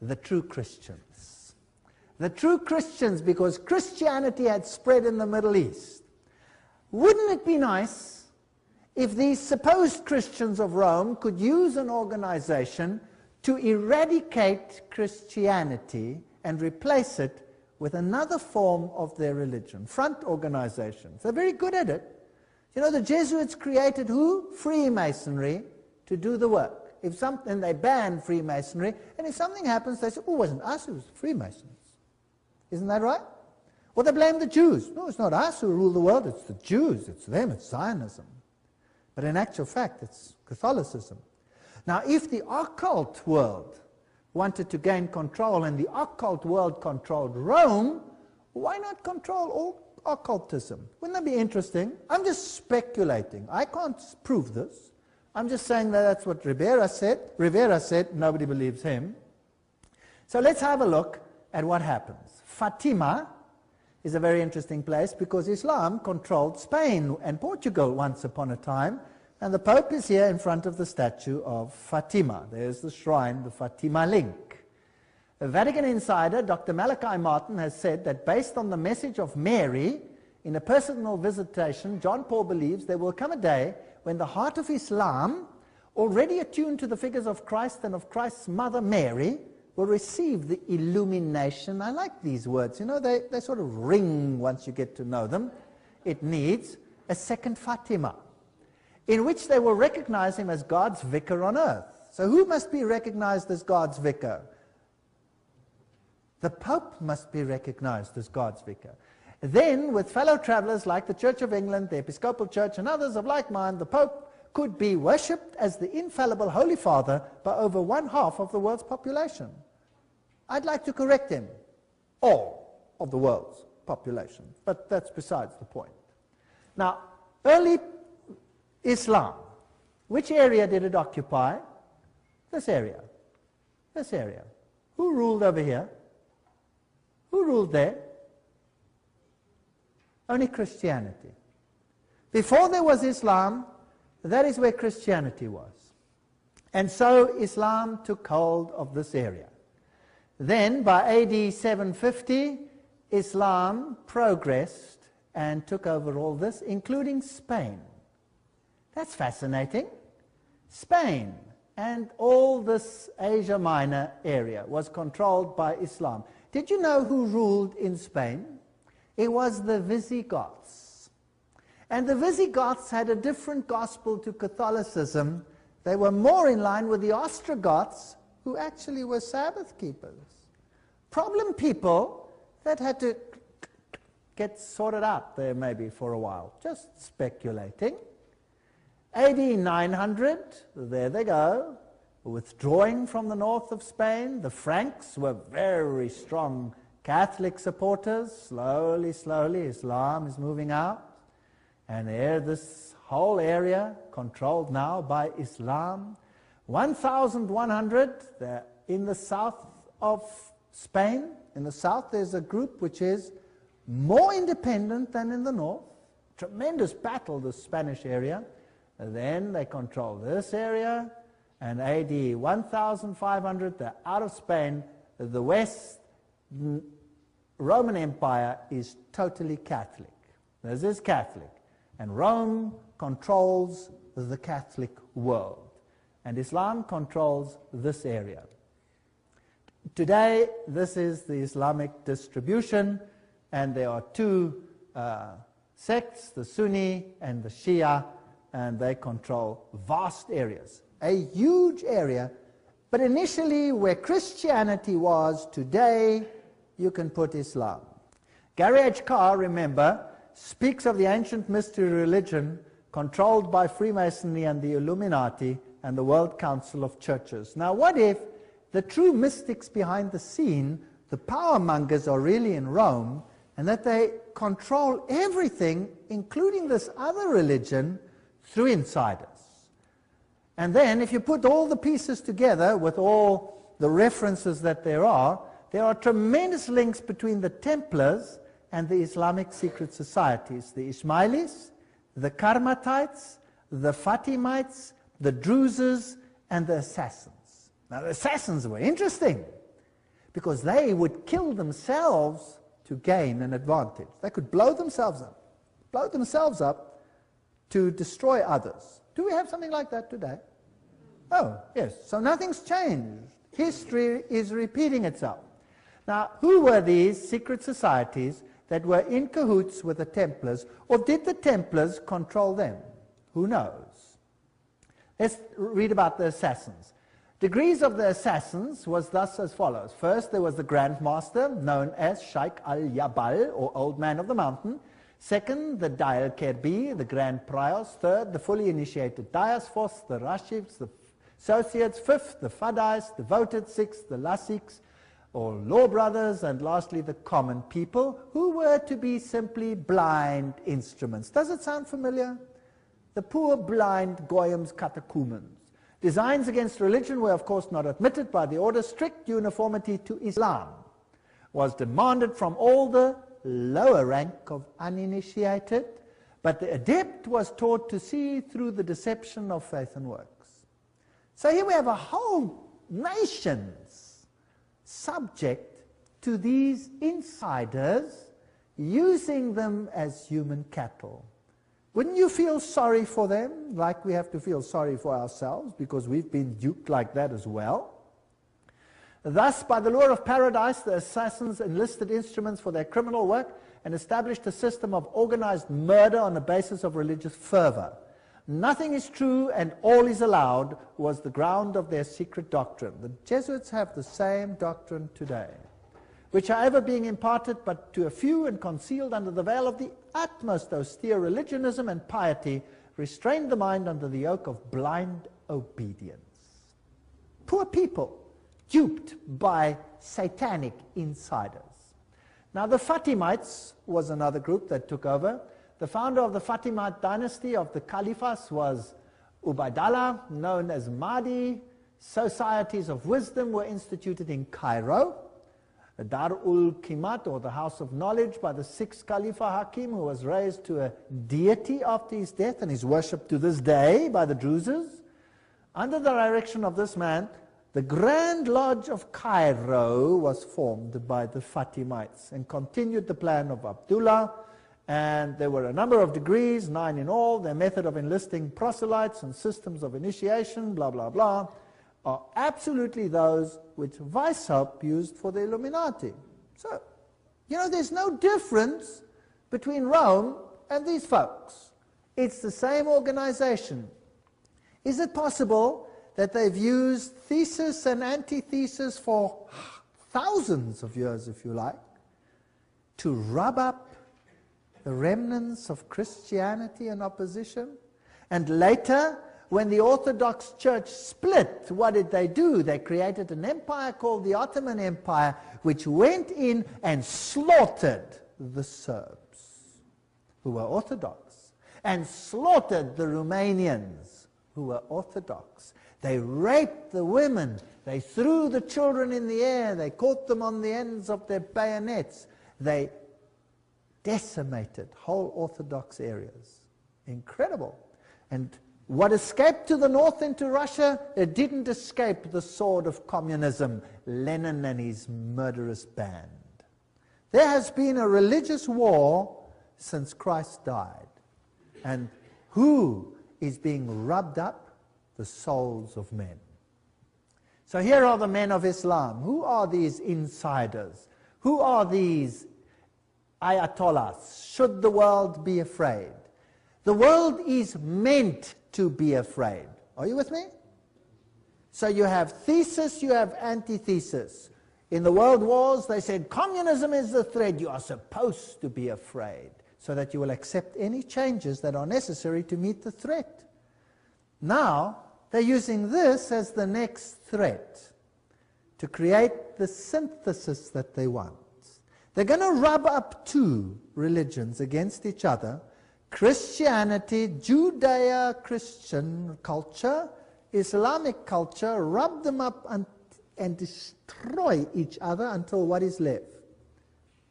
The true Christians. The true Christians, because Christianity had spread in the Middle East. Wouldn't it be nice if these supposed Christians of Rome could use an organization to eradicate Christianity and replace it with another form of their religion? Front organizations. They're very good at it. You know, the Jesuits created who? Freemasonry to do the work. If something, they banned Freemasonry, and if something happens, they say, oh, it wasn't us, it was the Freemasons. Isn't that right? Or they blame the Jews. No, it's not us who rule the world, it's the Jews, it's them, it's Zionism. But in actual fact, it's Catholicism. Now, if the occult world wanted to gain control, and the occult world controlled Rome, why not control all occultism? Wouldn't that be interesting? I'm just speculating. I can't prove this. I'm just saying that that's what Rivera said. Rivera said, nobody believes him. So let's have a look at what happens. Fatima is a very interesting place because Islam controlled Spain and Portugal once upon a time, and the Pope is here in front of the statue of Fatima. There's the shrine, the Fatima link. A Vatican insider, Dr. Malachi Martin, has said that based on the message of Mary in a personal visitation, John Paul believes there will come a day when the heart of Islam, already attuned to the figures of Christ and of Christ's mother Mary, will receive the illumination. I like these words. You know, they sort of ring once you get to know them. It needs a second Fatima, in which they will recognize him as God's vicar on earth. So who must be recognized as God's vicar? The Pope must be recognized as God's vicar. Then, with fellow travelers like the Church of England, the Episcopal Church, and others of like mind, the Pope could be worshipped as the infallible Holy Father by over 1/2 of the world's population. I'd like to correct him. All of the world's population. But that's besides the point. Now, early Islam, which area did it occupy? This area. This area. Who ruled over here? Who ruled there? Only Christianity. Before there was Islam, that is where Christianity was. And so Islam took hold of this area. Then, by AD 750, Islam progressed and took over all this, including Spain. That's fascinating. Spain and all this Asia Minor area was controlled by Islam. Did you know who ruled in Spain? It was the Visigoths. And the Visigoths had a different gospel to Catholicism. They were more in line with the Ostrogoths, who actually were Sabbath keepers. Problem people that had to get sorted out there maybe for a while, just speculating. AD 900, there they go, withdrawing from the north of Spain. The Franks were very strong Catholic supporters. Slowly, slowly, Islam is moving out. And there, this whole area controlled now by Islam. 1100, in the south of Spain. In the south, there's a group which is more independent than in the north. Tremendous battle, the Spanish area. And then they control this area. And AD 1500, they're out of Spain. The West Roman Empire is totally Catholic. This is Catholic. And Rome controls the Catholic world. And Islam controls this area. Today, this is the Islamic distribution, and there are two sects, the Sunni and the Shia, and they control vast areas. A huge area, but initially where Christianity was, today you can put Islam. Gary H. Carr, remember, speaks of the ancient mystery religion controlled by Freemasonry and the Illuminati and the World Council of Churches. Now, what if the true mystics behind the scene, the power mongers, are really in Rome, and that they control everything, including this other religion, through insiders? And then, if you put all the pieces together with all the references that there are tremendous links between the Templars and the Islamic secret societies, the Ismailis, the Karmatites, the Fatimites, the Druzes, and the Assassins. Now, the Assassins were interesting because they would kill themselves to gain an advantage. They could blow themselves up to destroy others. Do we have something like that today? Oh, yes. So nothing's changed. History is repeating itself. Now, who were these secret societies that were in cahoots with the Templars, or did the Templars control them? Who knows? Let's read about the Assassins. Degrees of the Assassins was thus as follows. First, there was the Grand Master, known as Sheikh al-Yabal, or Old Man of the Mountain. Second, the Dial Kerbi, the Grand Priors. Third, the fully initiated Dias. Fourth, the Rashifs, the Associates. Fifth, the Fadais, devoted. Sixth, the Lasiks, or law brothers. And lastly, the common people, who were to be simply blind instruments. Does it sound familiar? The poor blind Goyim's catechumens. Designs against religion were, of course, not admitted by the order. Strict uniformity to Islam was demanded from all the lower rank of uninitiated, but the adept was taught to see through the deception of faith and works. So here we have a whole nation's subject to these insiders, using them as human cattle. Wouldn't you feel sorry for them, like we have to feel sorry for ourselves, because we've been duped like that as well? Thus, by the lure of paradise, the assassins enlisted instruments for their criminal work and established a system of organized murder on the basis of religious fervor. Nothing is true and all is allowed was the ground of their secret doctrine. The Jesuits have the same doctrine today, which, however, being imparted but to a few and concealed under the veil of the utmost austere religionism and piety, restrained the mind under the yoke of blind obedience. Poor people, duped by satanic insiders. Now the Fatimites was another group that took over. The founder of the Fatimite dynasty of the Caliphs was Ubaydallah, known as Mahdi. Societies of wisdom were instituted in Cairo. Dar-ul-Qimat, or the House of Knowledge, by the 6th Khalifa Hakim, who was raised to a deity after his death and is worshipped to this day by the Druzes. Under the direction of this man, the Grand Lodge of Cairo was formed by the Fatimites and continued the plan of Abdullah. And there were a number of degrees, 9 in all. Their method of enlisting proselytes and systems of initiation, blah, blah, blah, are absolutely those which Weishaupt used for the Illuminati. So, you know, there's no difference between Rome and these folks. It's the same organization. Is it possible that they've used thesis and antithesis for thousands of years, if you like, to rub up the remnants of Christianity and opposition? And later, when the Orthodox Church split, what did they do? They created an empire called the Ottoman Empire, which went in and slaughtered the Serbs, who were Orthodox, and slaughtered the Romanians, who were Orthodox. They raped the women. They threw the children in the air. They caught them on the ends of their bayonets. They decimated whole Orthodox areas. Incredible. And what escaped to the north into Russia, it didn't escape the sword of communism, Lenin and his murderous band. There has been a religious war since Christ died. And who is being rubbed up? The souls of men. So here are the men of Islam. Who are these insiders? Who are these ayatollahs? Should the world be afraid? The world is meant to be afraid. Are you with me? So you have thesis, you have antithesis. In the world wars, they said, communism is the threat. You are supposed to be afraid, so that you will accept any changes that are necessary to meet the threat. Now, they're using this as the next threat to create the synthesis that they want. They're going to rub up two religions against each other: Christianity, Judeo-Christian culture, Islamic culture, rub them up and destroy each other until what is left?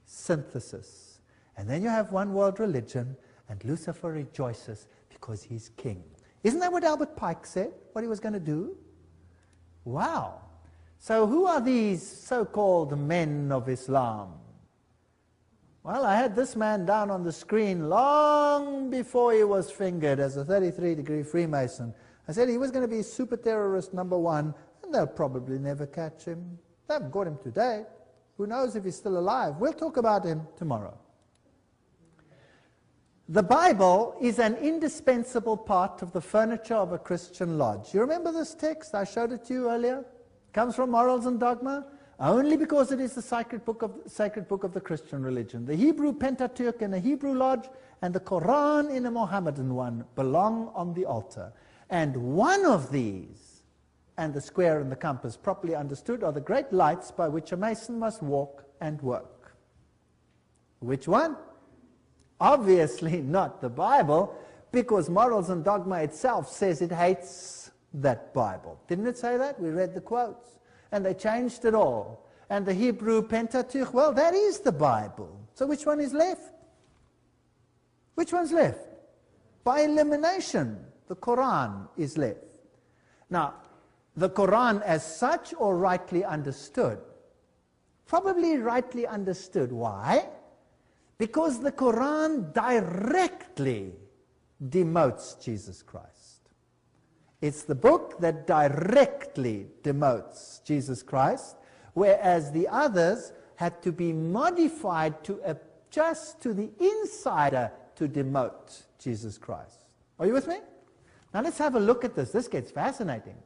Synthesis. And then you have one world religion, and Lucifer rejoices because he's king. Isn't that what Albert Pike said, what he was going to do? Wow. So who are these so-called men of Islam? Well, I had this man down on the screen long before he was fingered as a 33-degree Freemason. I said he was going to be super terrorist #1, and they'll probably never catch him. They haven't got him today. Who knows if he's still alive? We'll talk about him tomorrow. The Bible is an indispensable part of the furniture of a Christian lodge. You remember this text? I showed it to you earlier. It comes from Morals and Dogma. Only because it is the sacred book of the Christian religion. The Hebrew Pentateuch in a Hebrew lodge and the Quran in a Mohammedan one belong on the altar. And one of these, and the square and the compass properly understood, are the great lights by which a Mason must walk and work. Which one? Obviously not the Bible, because Morals and Dogma itself says it hates that Bible. Didn't it say that? We read the quotes. And they changed it all. And the Hebrew Pentateuch, well, that is the Bible. So which one is left? Which one's left? By elimination, the Quran is left. Now, the Quran as such, or rightly understood? Probably rightly understood. Why? Because the Quran directly demotes Jesus Christ. It's the book that directly demotes Jesus Christ, whereas the others had to be modified to adjust to the insider to demote Jesus Christ. Are you with me? Now let's have a look at this. This gets fascinating.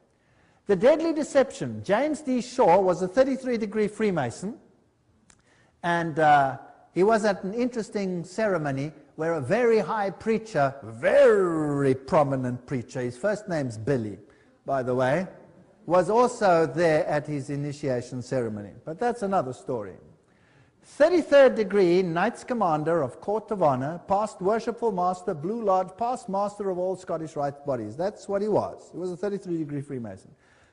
The Deadly Deception. James D. Shaw was a 33-degree Freemason, and he was at an interesting ceremony where a very high preacher, very prominent preacher, his first name's Billy, by the way, was also there at his initiation ceremony. But that's another story. 33rd degree, Knights Commander of Court of Honour, past Worshipful Master, Blue Lodge, past Master of all Scottish Rite bodies. That's what he was. He was a 33-degree Freemason.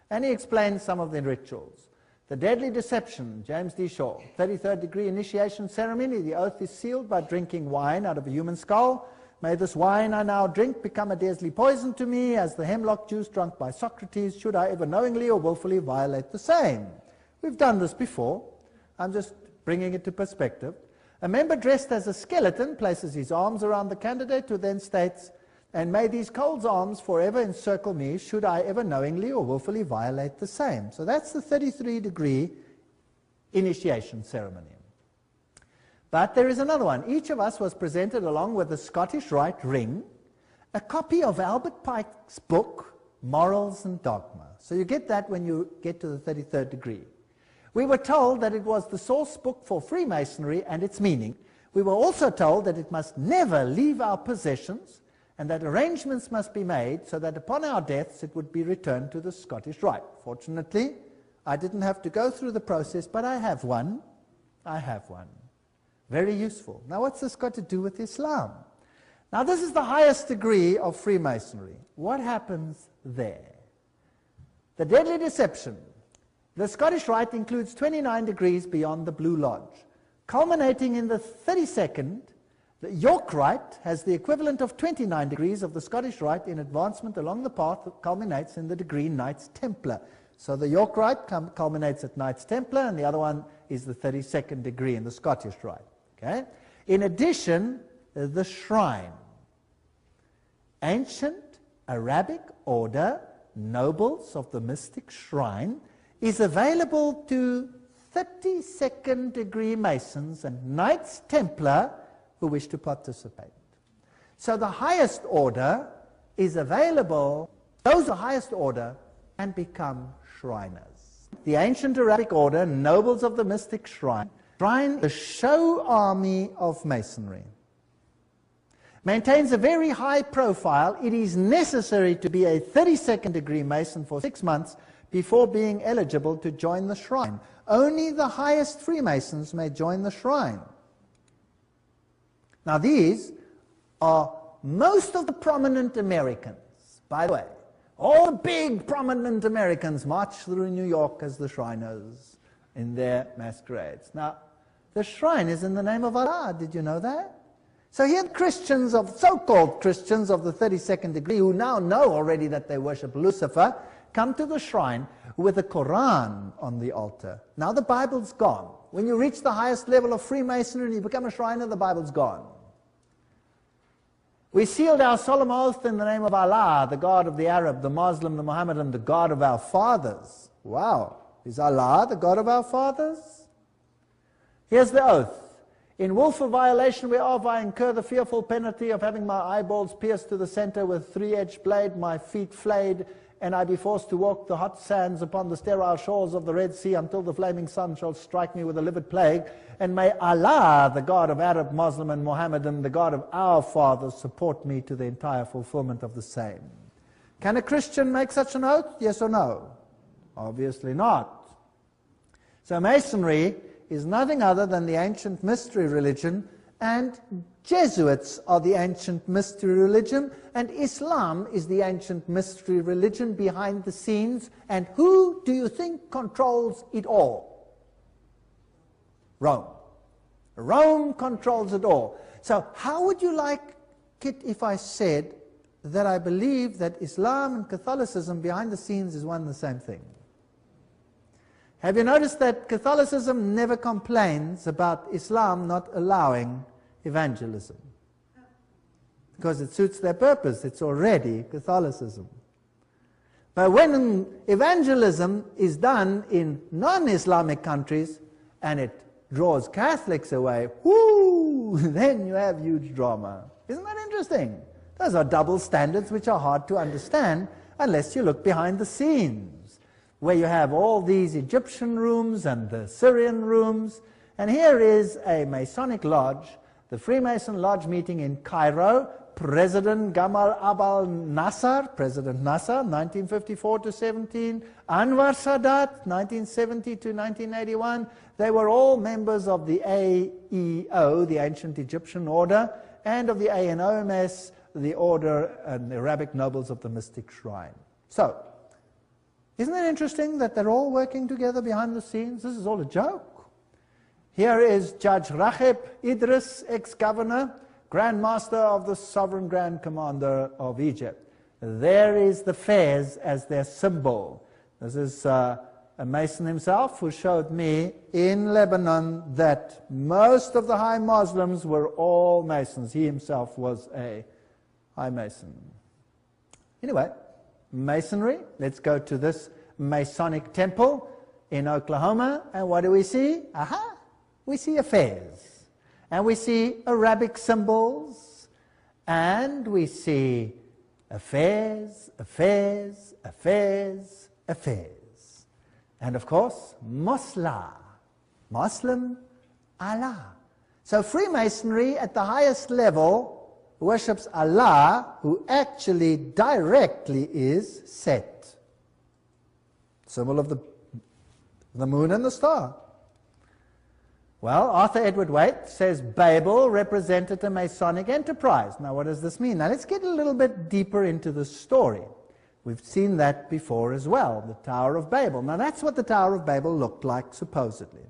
And he explained some of the rituals. The deadly deception, James D. Shaw. 33rd degree initiation ceremony. The oath is sealed by drinking wine out of a human skull. May this wine I now drink become a deadly poison to me, as the hemlock juice drunk by Socrates, should I ever knowingly or willfully violate the same. We've done this before. I'm just bringing it to perspective. A member dressed as a skeleton places his arms around the candidate, who then states, "And may these cold arms forever encircle me, should I ever knowingly or willfully violate the same." So that's the 33-degree initiation ceremony. But there is another one. Each of us was presented, along with the Scottish Rite ring, a copy of Albert Pike's book, Morals and Dogma. So you get that when you get to the 33rd degree. We were told that it was the source book for Freemasonry and its meaning. We were also told that it must never leave our possessions, and that arrangements must be made so that upon our deaths it would be returned to the Scottish Rite. Fortunately, I didn't have to go through the process, but I have one. I have one. Very useful. Now, what's this got to do with Islam? Now, this is the highest degree of Freemasonry. What happens there? The deadly deception. The Scottish Rite includes 29 degrees beyond the Blue Lodge. Culminating in the 32nd, the York Rite has the equivalent of 29 degrees of the Scottish Rite in advancement along the path that culminates in the degree Knights Templar. So the York Rite culminates at Knights Templar, and the other one is the 32nd degree in the Scottish Rite. Okay? In addition, the shrine. Ancient Arabic order, nobles of the mystic shrine, is available to 32nd degree Masons and Knights Templar who wish to participate. So the highest order is available, those the highest order can become Shriners. The ancient Arabic order, nobles of the mystic shrine, the show army of Masonry. Maintains a very high profile. It is necessary to be a 32nd degree Mason for 6 months before being eligible to join the shrine. Only the highest Freemasons may join the shrine. Now these are most of the prominent Americans, by the way. All the big prominent Americans march through New York as the Shriners in their masquerades. Now, the shrine is in the name of Allah. Did you know that? So here Christians, so-called Christians of the 32nd degree, who now know already that they worship Lucifer, come to the shrine with the Quran on the altar. Now the Bible's gone. When you reach the highest level of Freemasonry and you become a Shriner, the Bible's gone. We sealed our solemn oath in the name of Allah, the God of the Arab, the Muslim, the Mohammedan, the God of our fathers. Wow. Is Allah the God of our fathers? Here's the oath. In willful violation whereof I incur the fearful penalty of having my eyeballs pierced to the center with three-edged blade, my feet flayed, and I be forced to walk the hot sands upon the sterile shores of the Red Sea until the flaming sun shall strike me with a livid plague. And may Allah, the God of Arab, Muslim, and Mohammedan, the God of our fathers, support me to the entire fulfillment of the same. Can a Christian make such an oath? Yes or no? Obviously not. So Masonry is nothing other than the ancient mystery religion, and Jesuits are the ancient mystery religion, and Islam is the ancient mystery religion behind the scenes. And who do you think controls it all? Rome. Rome controls it all. So how would you like it if I said that I believe that Islam and Catholicism behind the scenes is one and the same thing? Have you noticed that Catholicism never complains about Islam not allowing evangelism? Because it suits their purpose. It's already Catholicism. But when evangelism is done in non-Islamic countries and it draws Catholics away, whoo, then you have huge drama. Isn't that interesting? Those are double standards which are hard to understand unless you look behind the scenes, where you have all these Egyptian rooms and the Syrian rooms. And here is a Masonic lodge the Freemason Lodge meeting in Cairo, President Gamal Abdel Nasser, President Nasser, 1954 to 17, Anwar Sadat, 1970 to 1981. They were all members of the AEO, the Ancient Egyptian Order, and of the ANOMS, the Order and the Arabic Nobles of the Mystic Shrine. So, isn't it interesting that they're all working together behind the scenes? This is all a joke. Here is Judge Raghib Idris, ex-governor, Grand Master of the Sovereign Grand Commander of Egypt. There is the fez as their symbol. This is a Mason himself who showed me in Lebanon that most of the high Muslims were all Masons. He himself was a high Mason. Anyway, Masonry. Let's go to this Masonic temple in Oklahoma. And what do we see? Aha! We see a fez. And we see Arabic symbols. And we see a fez, a fez, a fez, a fez. And of course, Musla, Muslim, Allah. So Freemasonry at the highest level worships Allah, who actually directly is Set, symbol of the moon and the star. Well, Arthur Edward Waite says Babel represented a Masonic enterprise. Now what does this mean? Now let's get a little bit deeper into the story. We've seen that before as well, the Tower of Babel. Now that's what the Tower of Babel looked like, supposedly.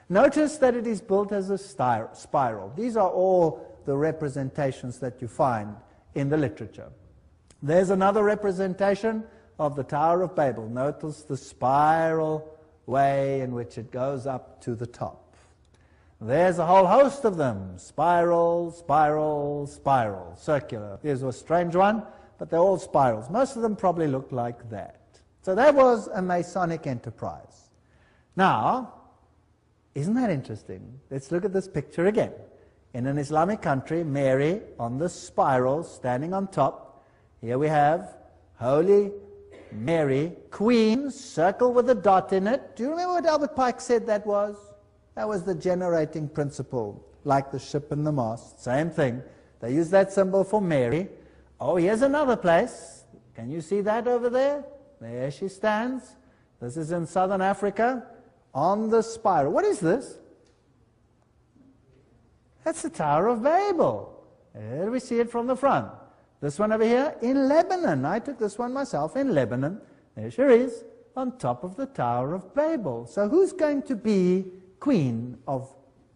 Notice that it is built as a spiral. These are all the representations that you find in the literature. There's another representation of the Tower of Babel. Notice the spiral way in which it goes up to the top. There's a whole host of them. Spiral, spiral, spiral, circular. Here's a strange one, but they're all spirals. Most of them probably look like that. So that was a Masonic enterprise. Now, isn't that interesting? Let's look at this picture again. In an Islamic country, Mary on the spiral, standing on top. Here we have Holy Mary, Queen, circle with a dot in it. Do you remember what Albert Pike said that was? That was the generating principle, like the ship and the mast. Same thing. They use that symbol for Mary. Oh, here's another place. Can you see that over there? There she stands. This is in southern Africa on the spiral. What is this? That's the Tower of Babel. There we see it from the front. This one over here in Lebanon. I took this one myself in Lebanon. There she is on top of the Tower of Babel. So who's going to be queen of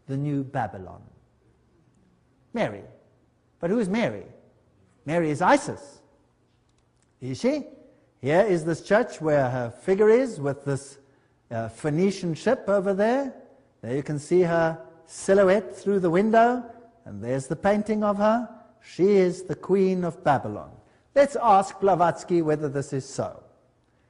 the new Babylon? Mary. But who is Mary? Mary is Isis. Is she? Here is this church where her figure is with this Phoenician ship over there. There you can see her silhouette through the window, and there's the painting of her. She is the queen of Babylon. Let's ask Blavatsky whether this is so.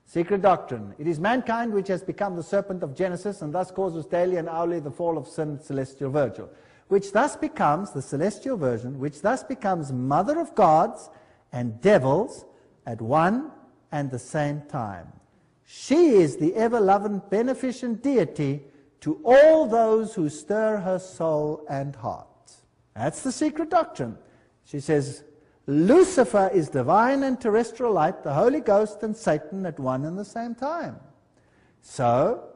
Secret doctrine. It is mankind which has become the serpent of Genesis and thus causes daily and hourly the fall of sin, celestial virgin, which thus becomes, the celestial virgin, which thus becomes mother of gods and devils at one and the same time. She is the ever-loving beneficent deity to all those who stir her soul and heart. That's the secret doctrine. She says, Lucifer is divine and terrestrial light, the Holy Ghost and Satan at one and the same time. So,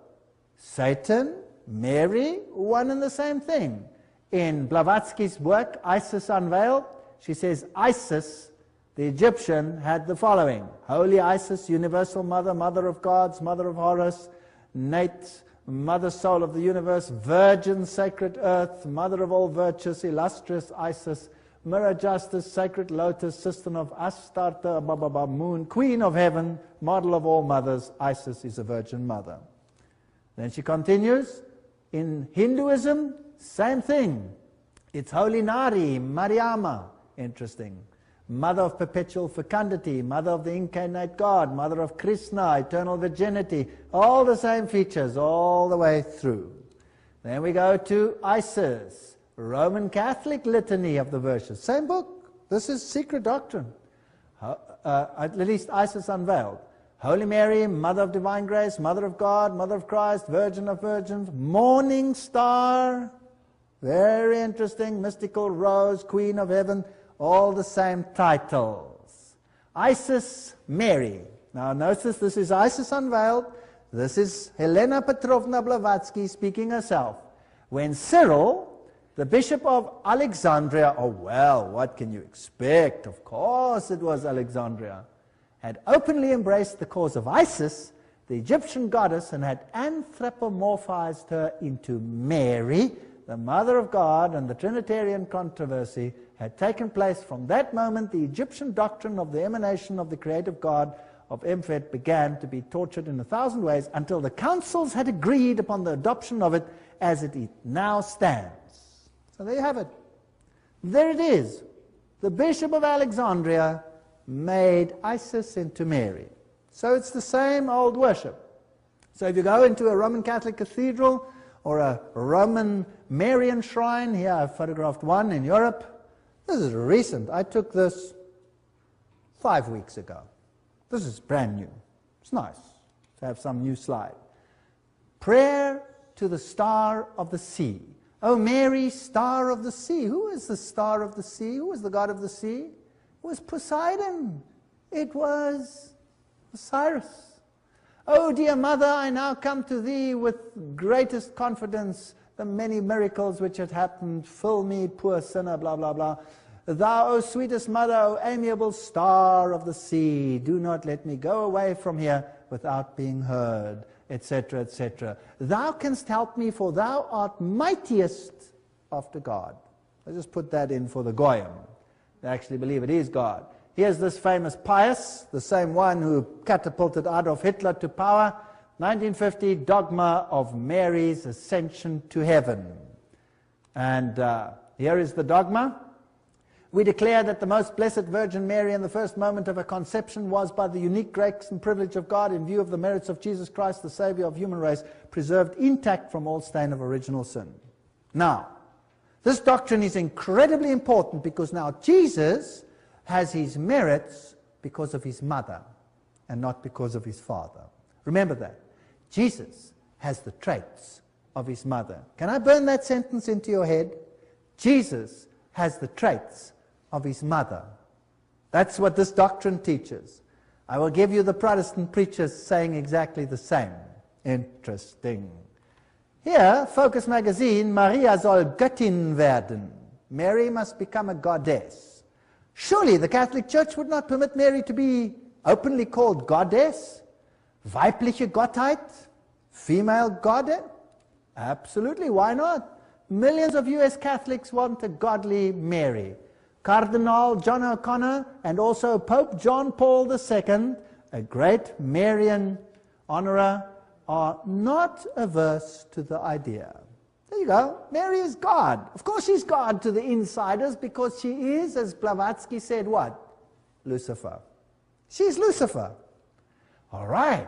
Satan, Mary, one and the same thing. In Blavatsky's work, Isis Unveiled, she says Isis, the Egyptian, had the following. Holy Isis, universal mother, mother of gods, mother of Horus, Nate, mother soul of the universe, virgin, sacred earth, mother of all virtues, illustrious Isis, mirror justice, sacred lotus, system of Astarte, moon, queen of heaven, model of all mothers, Isis is a virgin mother. Then she continues, in Hinduism, same thing. It's Holy Nari, Mariama, interesting. Mother of perpetual fecundity, mother of the incarnate God, mother of Krishna, eternal virginity, all the same features all the way through. Then we go to Isis, Roman Catholic litany of the virtues. Same book. This is secret doctrine. At least Isis Unveiled. Holy Mary, Mother of Divine Grace, Mother of God, Mother of Christ, Virgin of Virgins, Morning Star, Very interesting, mystical rose, Queen of Heaven, all the same titles. Isis Mary. Now notice this is Isis unveiled. This is Helena Petrovna Blavatsky speaking herself. When Cyril, the Bishop of Alexandria, oh well, what can you expect? Of course it was Alexandria, had openly embraced the cause of Isis, the Egyptian goddess, and had anthropomorphized her into Mary, the Mother of God, and the Trinitarian controversy had taken place. From that moment, the Egyptian doctrine of the emanation of the creative God of Emphet began to be tortured in 1,000 ways until the councils had agreed upon the adoption of it as it now stands. So there you have it. There it is. The Bishop of Alexandria made Isis into Mary. So it's the same old worship. So if you go into a Roman Catholic cathedral or a Roman Marian shrine, here I've photographed one in Europe. This is recent. I took this 5 weeks ago. This is brand new. It's nice to have some new slide. Prayer to the star of the sea. Oh Mary, star of the sea. Who is the star of the sea? Who is the god of the sea? It was Poseidon. It was Osiris. Oh dear mother, I now come to thee with greatest confidence. The many miracles which had happened, fill me, poor sinner, blah, blah, blah. Thou, O sweetest mother, O amiable star of the sea, do not let me go away from here without being heard, etc., etc. Thou canst help me, for thou art mightiest after God. I just put that in for the Goyim. They actually believe it is God. Here's this famous Pius, the same one who catapulted Adolf Hitler to power. 1950, dogma of Mary's ascension to heaven. And here is the dogma. We declare that the most blessed Virgin Mary in the first moment of her conception was, by the unique grace and privilege of God, in view of the merits of Jesus Christ, the Savior of human race, preserved intact from all stain of original sin. Now, this doctrine is incredibly important because now Jesus has his merits because of his mother and not because of his father. Remember that. Jesus has the traits of his mother. Can I burn that sentence into your head? Jesus has the traits of his mother. That's what this doctrine teaches. I will give you the Protestant preachers saying exactly the same. Interesting. Here, Focus magazine, Maria soll Göttin werden. Mary must become a goddess. Surely the Catholic Church would not permit Mary to be openly called goddess? Weibliche Gottheit? Female goddess? Absolutely, why not? Millions of US Catholics want a godly Mary. Cardinal John O'Connor and also Pope John Paul II, a great Marian honorer, are not averse to the idea. There you go. Mary is God. Of course she's God to the insiders because she is, as Blavatsky said, what? Lucifer. She's Lucifer. All right.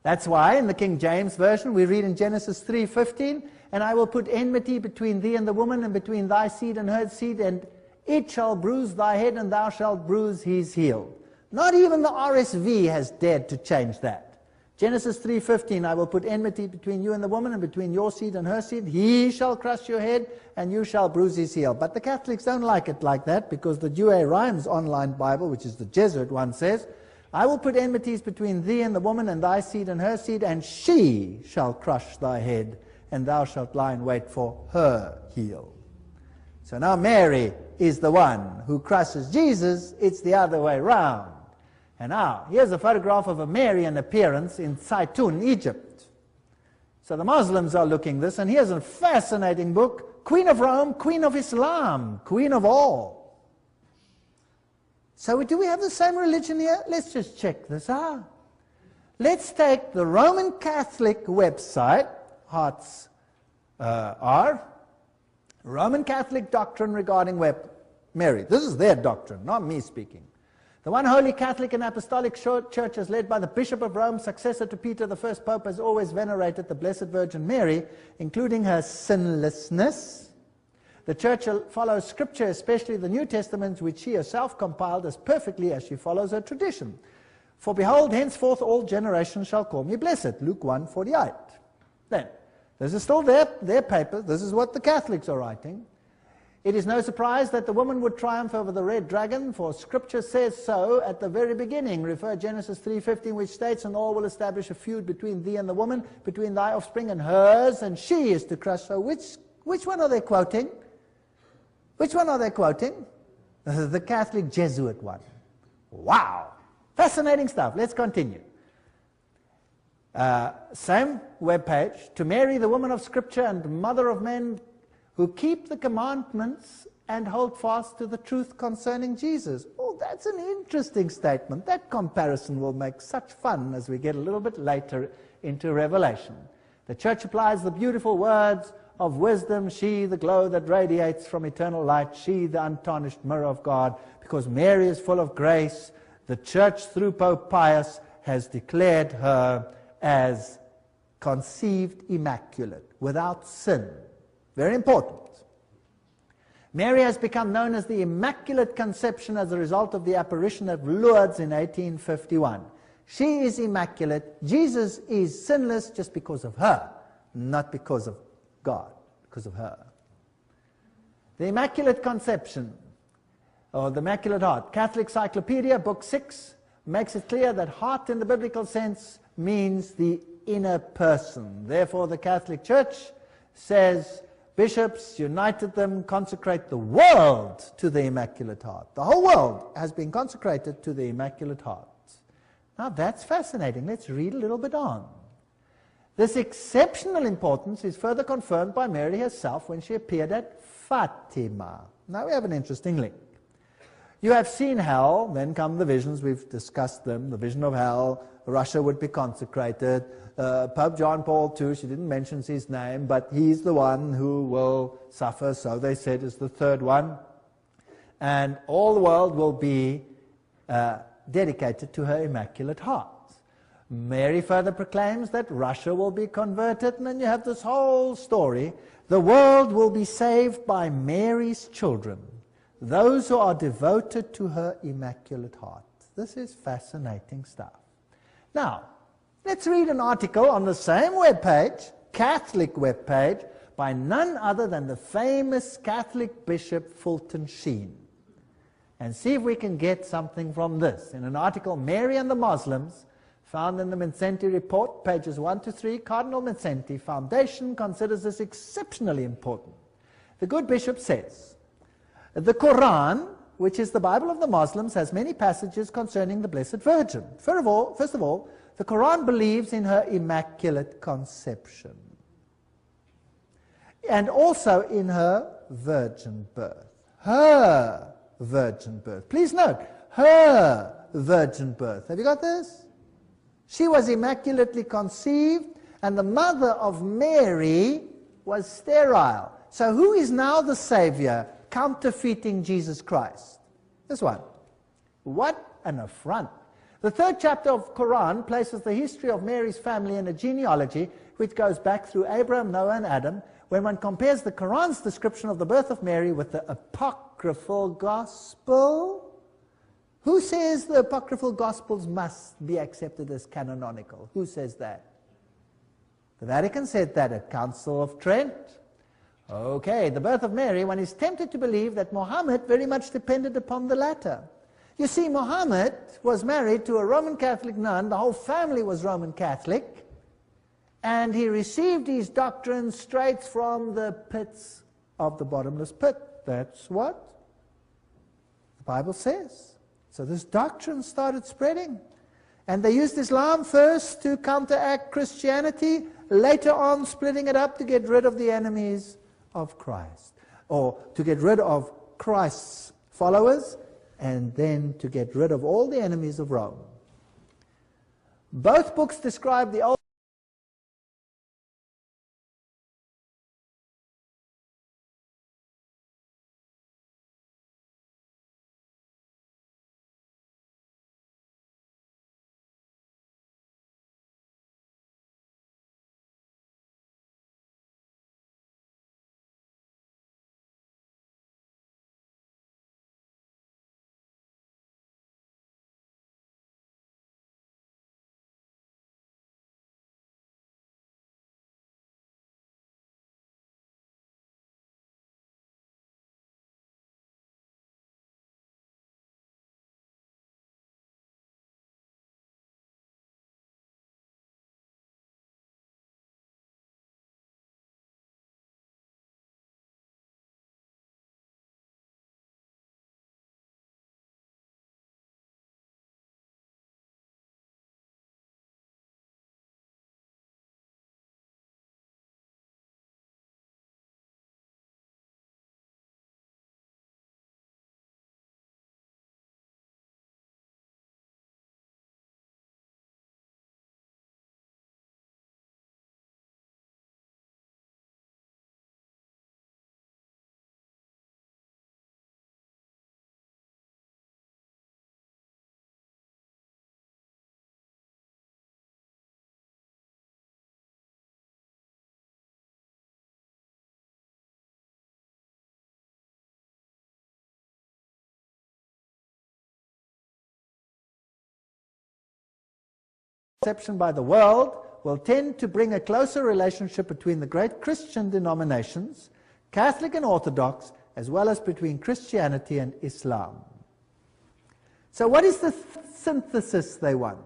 That's why in the King James Version we read in Genesis 3:15, and I will put enmity between thee and the woman, and between thy seed and her seed, and it shall bruise thy head, and thou shalt bruise his heel. Not even the RSV has dared to change that. Genesis 3:15, I will put enmity between you and the woman, and between your seed and her seed. He shall crush your head, and you shall bruise his heel. But the Catholics don't like it like that, because the Douay Rhymes online Bible, which is the Jesuit one, says, I will put enmities between thee and the woman, and thy seed and her seed, and she shall crush thy head, and thou shalt lie in wait for her heel. So now Mary is the one who crushes Jesus. It's the other way round. And now, here's a photograph of a Marian appearance in Zaitun, Egypt. So the Muslims are looking this, and here's a fascinating book, Queen of Rome, Queen of Islam, Queen of all. So do we have the same religion here? Let's just check this out. Let's take the Roman Catholic website, Hearts are, Roman Catholic doctrine regarding Mary. This is their doctrine, not me speaking. The one holy Catholic and Apostolic Church, as led by the Bishop of Rome, successor to Peter the First Pope, has always venerated the Blessed Virgin Mary, including her sinlessness. The Church follows Scripture, especially the New Testament, which she herself compiled as perfectly as she follows her tradition. For behold, henceforth all generations shall call me blessed. Luke 1:48. Then, This is still their paper. This is what the Catholics are writing. It is no surprise that the woman would triumph over the red dragon, for Scripture says so at the very beginning. Refer Genesis 3:15, which states, "And all will establish a feud between thee and the woman, between thy offspring and hers, and she is to crush her." Which one are they quoting? Which one are they quoting? The Catholic Jesuit one. Wow! Fascinating stuff. Let's continue. Same webpage. "To Mary, the woman of Scripture and mother of men, who keep the commandments and hold fast to the truth concerning Jesus." Oh, that's an interesting statement. That comparison will make such fun as we get a little bit later into Revelation. The church applies the beautiful words of wisdom, she, the glow that radiates from eternal light, she, the untarnished mirror of God. Because Mary is full of grace, the church, through Pope Pius, has declared her as conceived immaculate, without sin. Very important. Mary has become known as the Immaculate Conception as a result of the apparition at Lourdes in 1851. She is immaculate. Jesus is sinless just because of her, not because of God, because of her. The Immaculate Conception, or the Immaculate Heart. Catholic Cyclopedia, Book 6, makes it clear that heart in the biblical sense means the inner person. Therefore, the Catholic Church says bishops united them, consecrate the world to the Immaculate Heart. The whole world has been consecrated to the Immaculate Heart. Now that's fascinating. Let's read a little bit on. This exceptional importance is further confirmed by Mary herself when she appeared at Fatima. Now we have an interesting link. You have seen hell, then come the visions, we've discussed them, the vision of hell, Russia would be consecrated. Pope John Paul II, she didn't mention his name, but he's the one who will suffer, so they said is the third one. And all the world will be dedicated to her Immaculate Heart. Mary further proclaims that Russia will be converted, and then you have this whole story. The world will be saved by Mary's children, those who are devoted to her Immaculate Heart. This is fascinating stuff. Now, let's read an article on the same webpage, Catholic webpage, by none other than the famous Catholic Bishop Fulton Sheen. And see if we can get something from this. In an article, "Mary and the Muslims," found in the Mindszenty Report, pages 1 to 3, Cardinal Mindszenty Foundation considers this exceptionally important. The good bishop says, "The Quran, which is the Bible of the Muslims, has many passages concerning the Blessed Virgin. First of all, the Quran believes in her Immaculate Conception, and also in her virgin birth. Her virgin birth." Please note, her virgin birth. Have you got this? She was immaculately conceived, and the mother of Mary was sterile. So who is now the Savior counterfeiting Jesus Christ? This one. What an affront. The third chapter of Quran places the history of Mary's family in a genealogy which goes back through Abraham, Noah, and Adam. When one compares the Quran's description of the birth of Mary with the apocryphal gospel, who says the apocryphal gospels must be accepted as canonical? Who says that? The Vatican said that at Council of Trent. Okay, the birth of Mary, one is tempted to believe that Muhammad very much depended upon the latter. You see, Muhammad was married to a Roman Catholic nun, the whole family was Roman Catholic, and he received his doctrine straight from the pits of the bottomless pit. That's what the Bible says. So this doctrine started spreading. And they used Islam first to counteract Christianity, later on splitting it up to get rid of the enemies of Christ, or to get rid of Christ's followers, and then to get rid of all the enemies of Rome. Both books describe the Old perception by the world will tend to bring a closer relationship between the great Christian denominations, Catholic and Orthodox, as well as between Christianity and Islam. So what is the synthesis they want?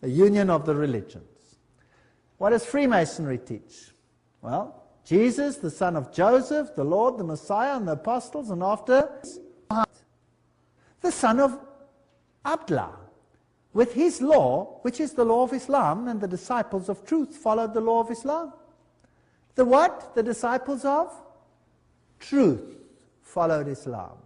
A union of the religions. What does Freemasonry teach? Well, Jesus, the son of Joseph, the Lord, the Messiah, and the apostles, and after, the son of Abdullah, with his law, which is the law of Islam, and the disciples of truth followed the law of Islam. The what? The disciples of truth followed Islam.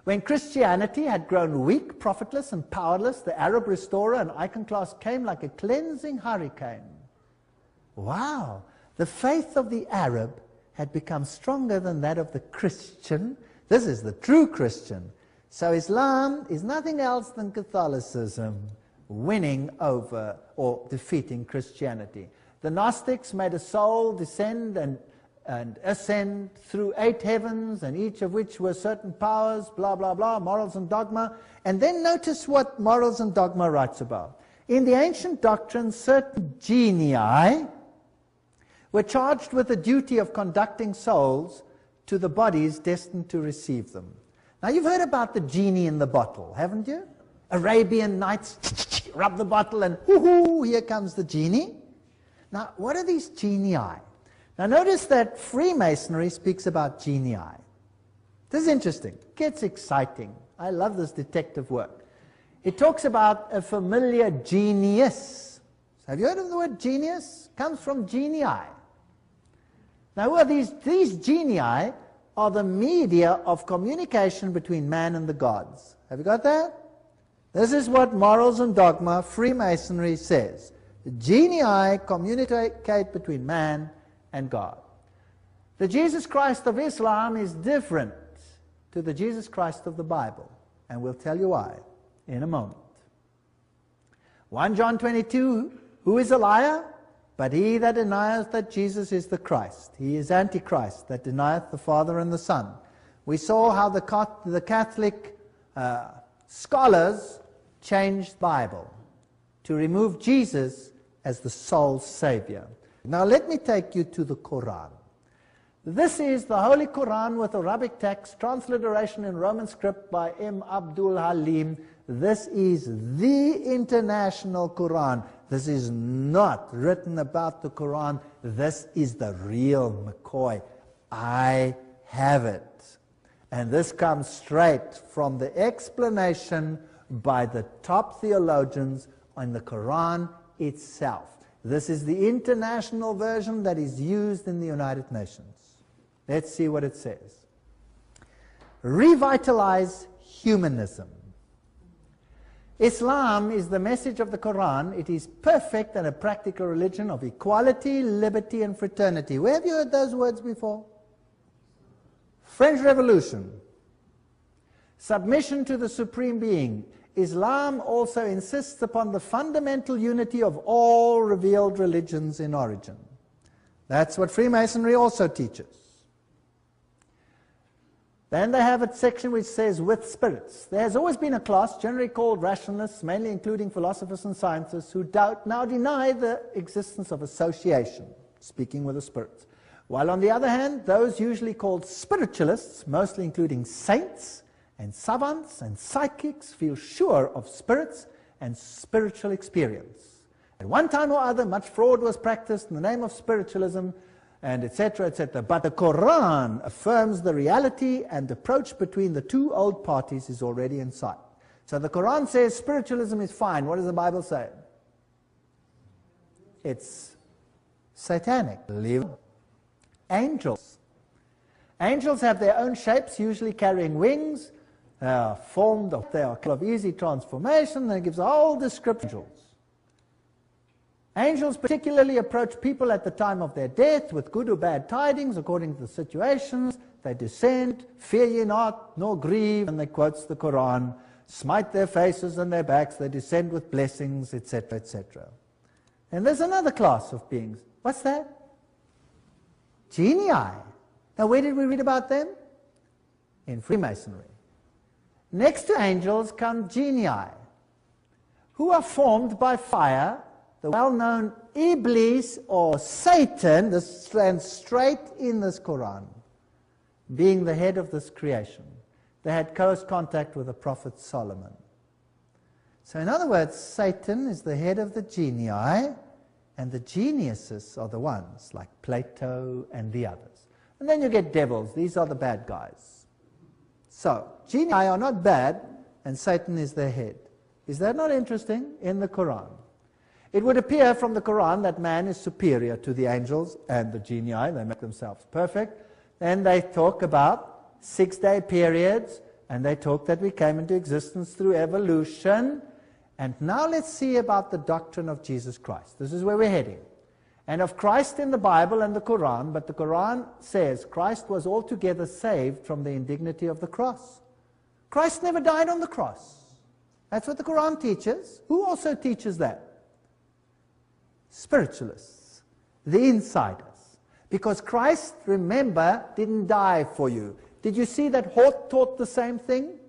When Christianity had grown weak, profitless, and powerless, the Arab restorer and iconoclast came like a cleansing hurricane. Wow! The faith of the Arab had become stronger than that of the Christian. This is the true Christian. So Islam is nothing else than Catholicism winning over or defeating Christianity. The Gnostics made a soul descend and ascend through 8 heavens, and each of which were certain powers, blah, blah, blah, morals and dogma. And then notice what morals and dogma writes about. In the ancient doctrine, certain genii were charged with the duty of conducting souls to the bodies destined to receive them. Now, you've heard about the genie in the bottle, haven't you? Arabian Nights, rub the bottle and whoo-hoo, here comes the genie. Now, what are these genii? Now, notice that Freemasonry speaks about genii. This is interesting. It gets exciting. I love this detective work. It talks about a familiar genius. Have you heard of the word genius? It comes from genii. Now, who are these? These genii are the media of communication between man and the gods. Have you got that? This is what Morals and Dogma, Freemasonry says. The genii communicate between man and God. The Jesus Christ of Islam is different to the Jesus Christ of the Bible, and we'll tell you why in a moment. 1 John 22, who is a liar? But he that denieth that Jesus is the Christ. He is Antichrist, that denieth the Father and the Son. We saw how the Catholic scholars changed the Bible to remove Jesus as the sole Savior. Now let me take you to the Quran. This is the Holy Quran with Arabic text, transliteration in Roman script by M. Abdul Halim. This is the international Quran. This is not written about the Quran. This is the real McCoy. I have it. And this comes straight from the explanation by the top theologians on the Quran itself. This is the international version that is used in the United Nations. Let's see what it says. Revitalize humanism. Islam is the message of the Quran. It is perfect and a practical religion of equality, liberty, and fraternity. Where have you heard those words before? French Revolution. Submission to the Supreme Being. Islam also insists upon the fundamental unity of all revealed religions in origin. That's what Freemasonry also teaches. Then they have a section which says, with spirits. There has always been a class, generally called rationalists, mainly including philosophers and scientists, who now deny the existence of association, speaking with the spirits. While on the other hand, those usually called spiritualists, mostly including saints and savants and psychics, feel sure of spirits and spiritual experience. At one time or other, much fraud was practiced in the name of spiritualism, and etc., etc. But the Quran affirms the reality and approach between the two old parties is already in sight. So the Quran says spiritualism is fine. What does the Bible say? It's satanic. Angels. Angels have their own shapes, usually carrying wings. They are formed of, they are of easy transformation. That gives a whole description of angels. Angels particularly approach people at the time of their death with good or bad tidings according to the situations. They descend, fear ye not, nor grieve, and they quotes the Quran, smite their faces and their backs, they descend with blessings, etc., etc. And there's another class of beings. What's that? Genii. Now where did we read about them? In Freemasonry. Next to angels come genii. who are formed by fire, the well-known Iblis or Satan, this stands straight in this Quran, being the head of this creation. They had close contact with the prophet Solomon. So in other words, Satan is the head of the genii, and the geniuses are the ones, like Plato and the others. And then you get devils. These are the bad guys. So, genii are not bad, and Satan is their head. Is that not interesting in the Quran? It would appear from the Quran that man is superior to the angels and the genii. They make themselves perfect. Then they talk about 6-day periods, and they talk that we came into existence through evolution. And now let's see about the doctrine of Jesus Christ. This is where we're heading. And of Christ in the Bible and the Quran, but the Quran says Christ was altogether saved from the indignity of the cross. Christ never died on the cross. That's what the Quran teaches. Who also teaches that? Spiritualists, the insiders. Because Christ, remember, didn't die for you. Did you see that Hort taught the same thing?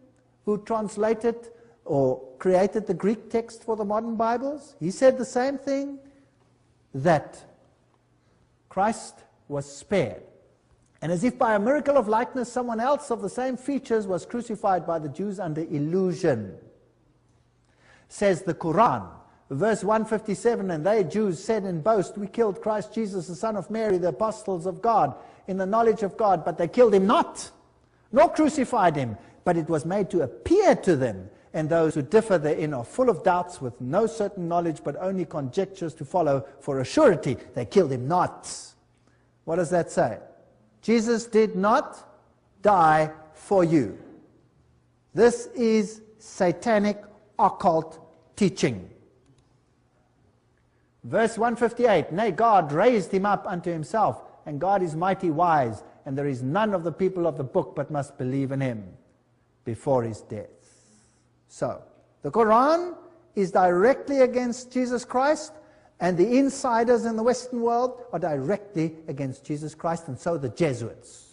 Who translated or created the Greek text for the modern Bibles? He said the same thing, that Christ was spared. And as if by a miracle of likeness, someone else of the same features was crucified by the Jews under illusion. Says the Quran, verse 157, and they, Jews, said in boast, we killed Christ Jesus, the son of Mary, the apostles of God, in the knowledge of God, but they killed him not, nor crucified him, but it was made to appear to them, and those who differ therein are full of doubts, with no certain knowledge, but only conjectures to follow for a surety. They killed him not. What does that say? Jesus did not die for you. This is satanic occult teaching. Verse 158, nay, God raised him up unto himself, and God is mighty wise, and there is none of the people of the book but must believe in him before his death. So, the Quran is directly against Jesus Christ, and the insiders in the Western world are directly against Jesus Christ, and so the Jesuits.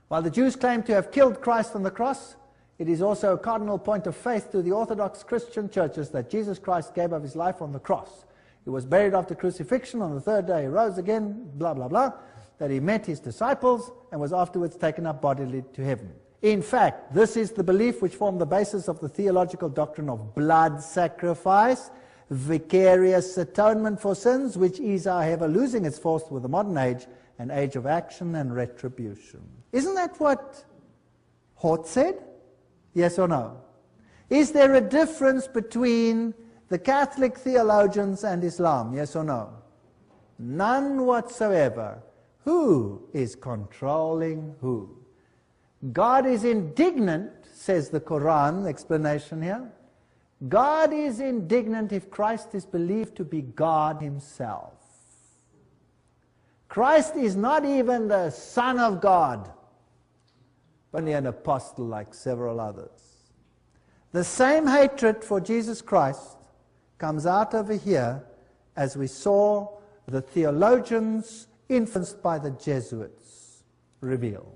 While the Jews claim to have killed Christ on the cross, it is also a cardinal point of faith to the Orthodox Christian churches that Jesus Christ gave up his life on the cross. He was buried after crucifixion. On the third day he rose again, blah, blah, blah, that he met his disciples and was afterwards taken up bodily to heaven. In fact, this is the belief which formed the basis of the theological doctrine of blood sacrifice, vicarious atonement for sins, which is, however, losing its force with the modern age, an age of action and retribution. Isn't that what Hort said? Yes or no? Is there a difference between the Catholic theologians and Islam? Yes or no? None whatsoever. Who is controlling who? God is indignant, says the Quran, explanation here. God is indignant if Christ is believed to be God himself. Christ is not even the Son of God, but only an apostle like several others. The same hatred for Jesus Christ comes out over here as we saw the theologians influenced by the Jesuits reveal.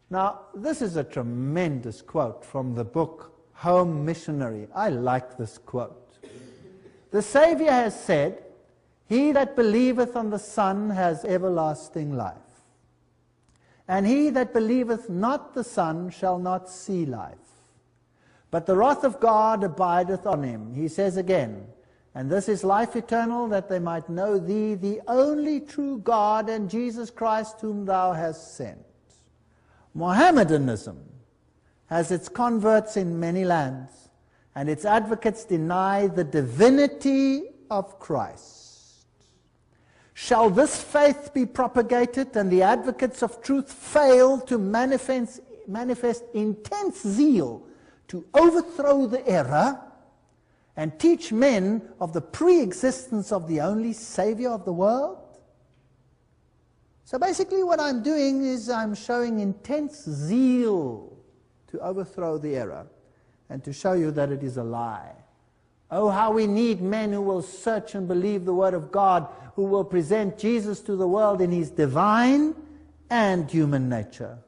Now, this is a tremendous quote from the book Home Missionary. I like this quote. The Savior has said, he that believeth on the Son has everlasting life. And he that believeth not the Son shall not see life. But the wrath of God abideth on him. He says again, and this is life eternal, that they might know thee, the only true God, and Jesus Christ whom thou hast sent. Mohammedanism has its converts in many lands, and its advocates deny the divinity of Christ. Shall this faith be propagated and the advocates of truth fail to manifest intense zeal to overthrow the error and teach men of the pre-existence of the only Savior of the world? So basically what I'm doing is I'm showing intense zeal to overthrow the error and to show you that it is a lie. Oh, how we need men who will search and believe the Word of God, who will present Jesus to the world in his divine and human nature,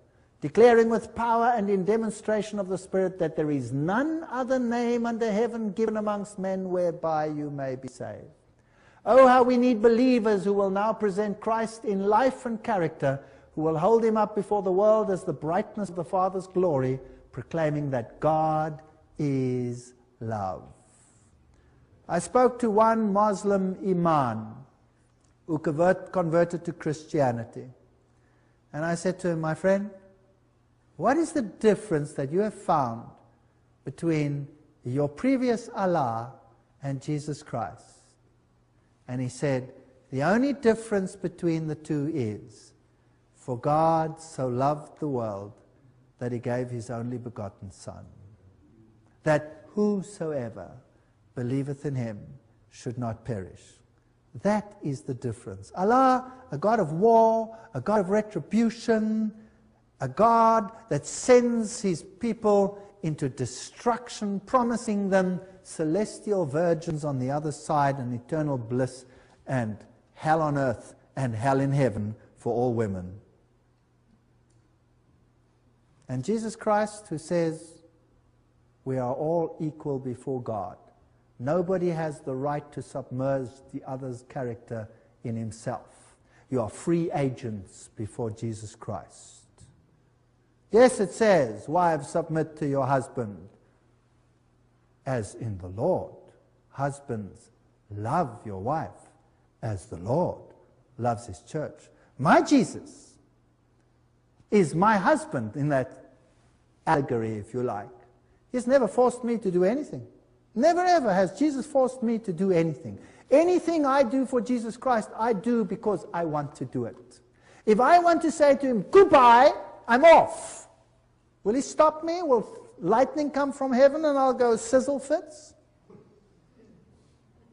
declaring with power and in demonstration of the Spirit that there is none other name under heaven given amongst men whereby you may be saved. Oh, how we need believers who will now present Christ in life and character, who will hold him up before the world as the brightness of the Father's glory, proclaiming that God is love. I spoke to one Muslim imam who converted to Christianity. And I said to him, my friend, what is the difference that you have found between your previous Allah and Jesus Christ? And he said, the only difference between the two is, for God so loved the world that he gave his only begotten Son, that whosoever believeth in him should not perish. That is the difference. Allah, a God of war, a God of retribution, a God that sends his people into destruction, promising them celestial virgins on the other side and eternal bliss and hell on earth and hell in heaven for all women. And Jesus Christ, who says we are all equal before God. Nobody has the right to submerge the other's character in himself. You are free agents before Jesus Christ. Yes, it says, wives, submit to your husband as in the Lord. Husbands, love your wife as the Lord loves his church. My Jesus is my husband in that allegory, if you like. He's never forced me to do anything. Never ever has Jesus forced me to do anything. Anything I do for Jesus Christ, I do because I want to do it. If I want to say to him, goodbye, I'm off. Will he stop me? Will lightning come from heaven and I'll go sizzle fits?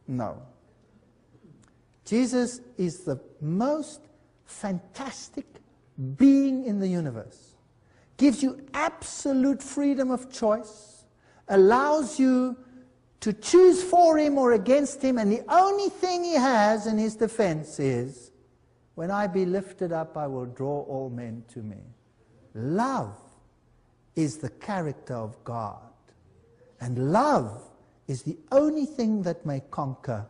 No. Jesus is the most fantastic being in the universe. Gives you absolute freedom of choice. Allows you to choose for him or against him, and the only thing he has in his defense is, when I be lifted up, I will draw all men to me. Love is the character of God. And love is the only thing that may conquer.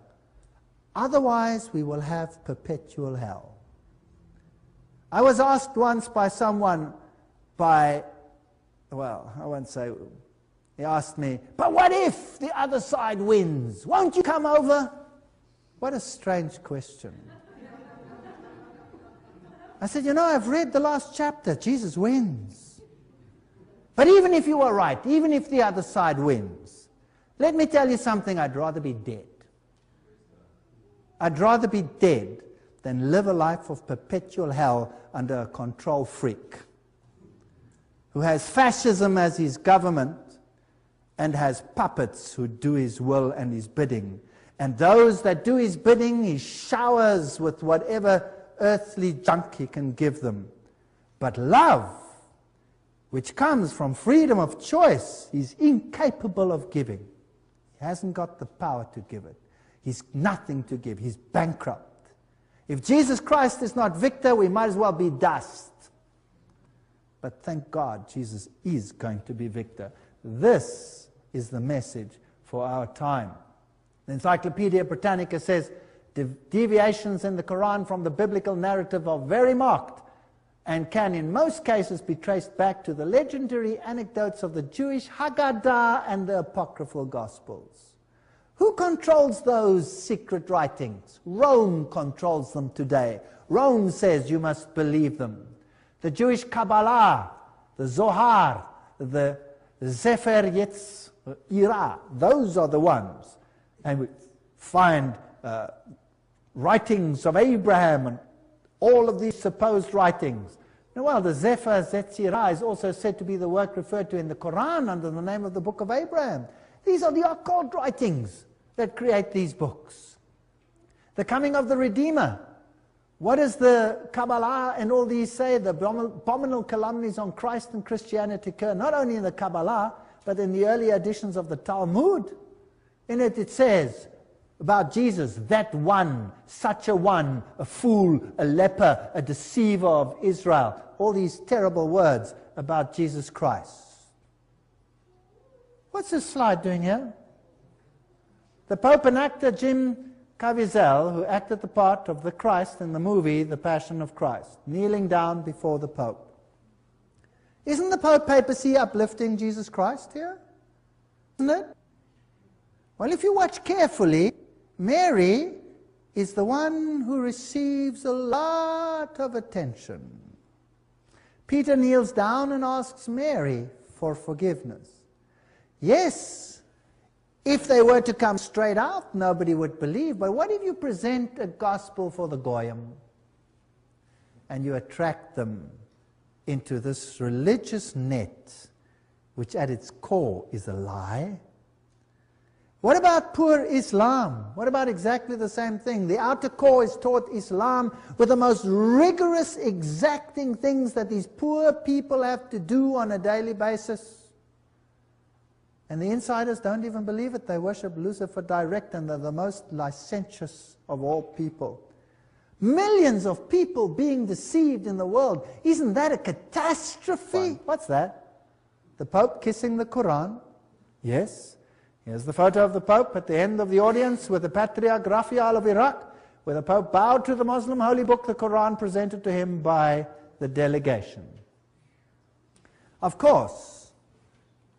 Otherwise, we will have perpetual hell. I was asked once by someone, well, I won't say, he asked me, but what if the other side wins? Won't you come over? What a strange question. I said, you know, I've read the last chapter. Jesus wins. But even if you are right, even if the other side wins, let me tell you something, I'd rather be dead. I'd rather be dead than live a life of perpetual hell under a control freak who has fascism as his government and has puppets who do his will and his bidding. And those that do his bidding, he showers with whatever earthly junk he can give them. But love, which comes from freedom of choice, he's incapable of giving. He hasn't got the power to give it. He's nothing to give. He's bankrupt. If Jesus Christ is not victor, we might as well be dust. But thank God, Jesus is going to be victor. This is the message for our time. The Encyclopedia Britannica says, deviations in the Quran from the biblical narrative are very marked and can in most cases be traced back to the legendary anecdotes of the Jewish Haggadah and the apocryphal Gospels. Who controls those secret writings? Rome controls them today. Rome says you must believe them. The Jewish Kabbalah, the Zohar, the Sefer Yetzirah, those are the ones. And we find writings of Abraham and all of these supposed writings. Now, well, the Sefer Yetzirah is also said to be the work referred to in the Quran under the name of the Book of Abraham. These are the occult writings that create these books. The coming of the Redeemer. What does the Kabbalah and all these say? The abominable calumnies on Christ and Christianity occur not only in the Kabbalah, but in the early editions of the Talmud. In it, it says about Jesus, that one, such a one, a fool, a leper, a deceiver of Israel. All these terrible words. about Jesus Christ. What's this slide doing here? The Pope and actor Jim Caviezel, who acted the part of the Christ in the movie The Passion of Christ, kneeling down before the Pope. Isn't the Pope papacy uplifting Jesus Christ here? Isn't it? Well, if you watch carefully, Mary is the one who receives a lot of attention. Peter kneels down and asks Mary for forgiveness. Yes, if they were to come straight out, nobody would believe. But what if you present a gospel for the Goyim and you attract them into this religious net, which at its core is a lie? What about poor Islam? What about exactly the same thing? The outer core is taught Islam with the most rigorous, exacting things that these poor people have to do on a daily basis. And the insiders don't even believe it. They worship Lucifer direct, and they're the most licentious of all people. Millions of people being deceived in the world. Isn't that a catastrophe? What's that? The Pope kissing the Quran? Yes. Here's the photo of the Pope at the end of the audience with the Patriarch Raphael of Iraq, where the Pope bowed to the Muslim holy book, the Quran, presented to him by the delegation. Of course,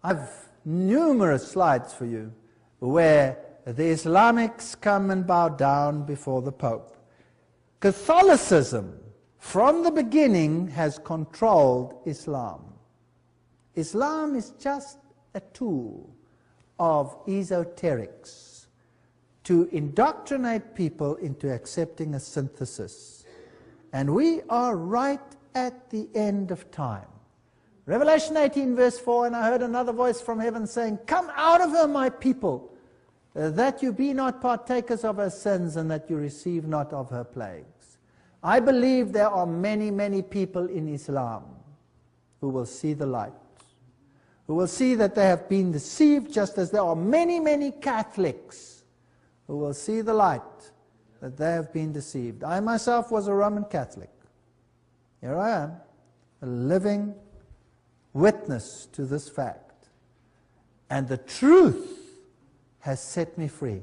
I've numerous slides for you where the Islamics come and bow down before the Pope. Catholicism, from the beginning, has controlled Islam. Islam is just a tool of esoterics to indoctrinate people into accepting a synthesis. And we are right at the end of time. Revelation 18 verse 4, and I heard another voice from heaven saying, "Come out of her, my people, that you be not partakers of her sins, and that you receive not of her plagues." I believe there are many, many people in Islam who will see the light, who will see that they have been deceived, just as there are many, many Catholics who will see the light, that they have been deceived. I myself was a Roman Catholic. Here I am, a living witness to this fact. And the truth has set me free.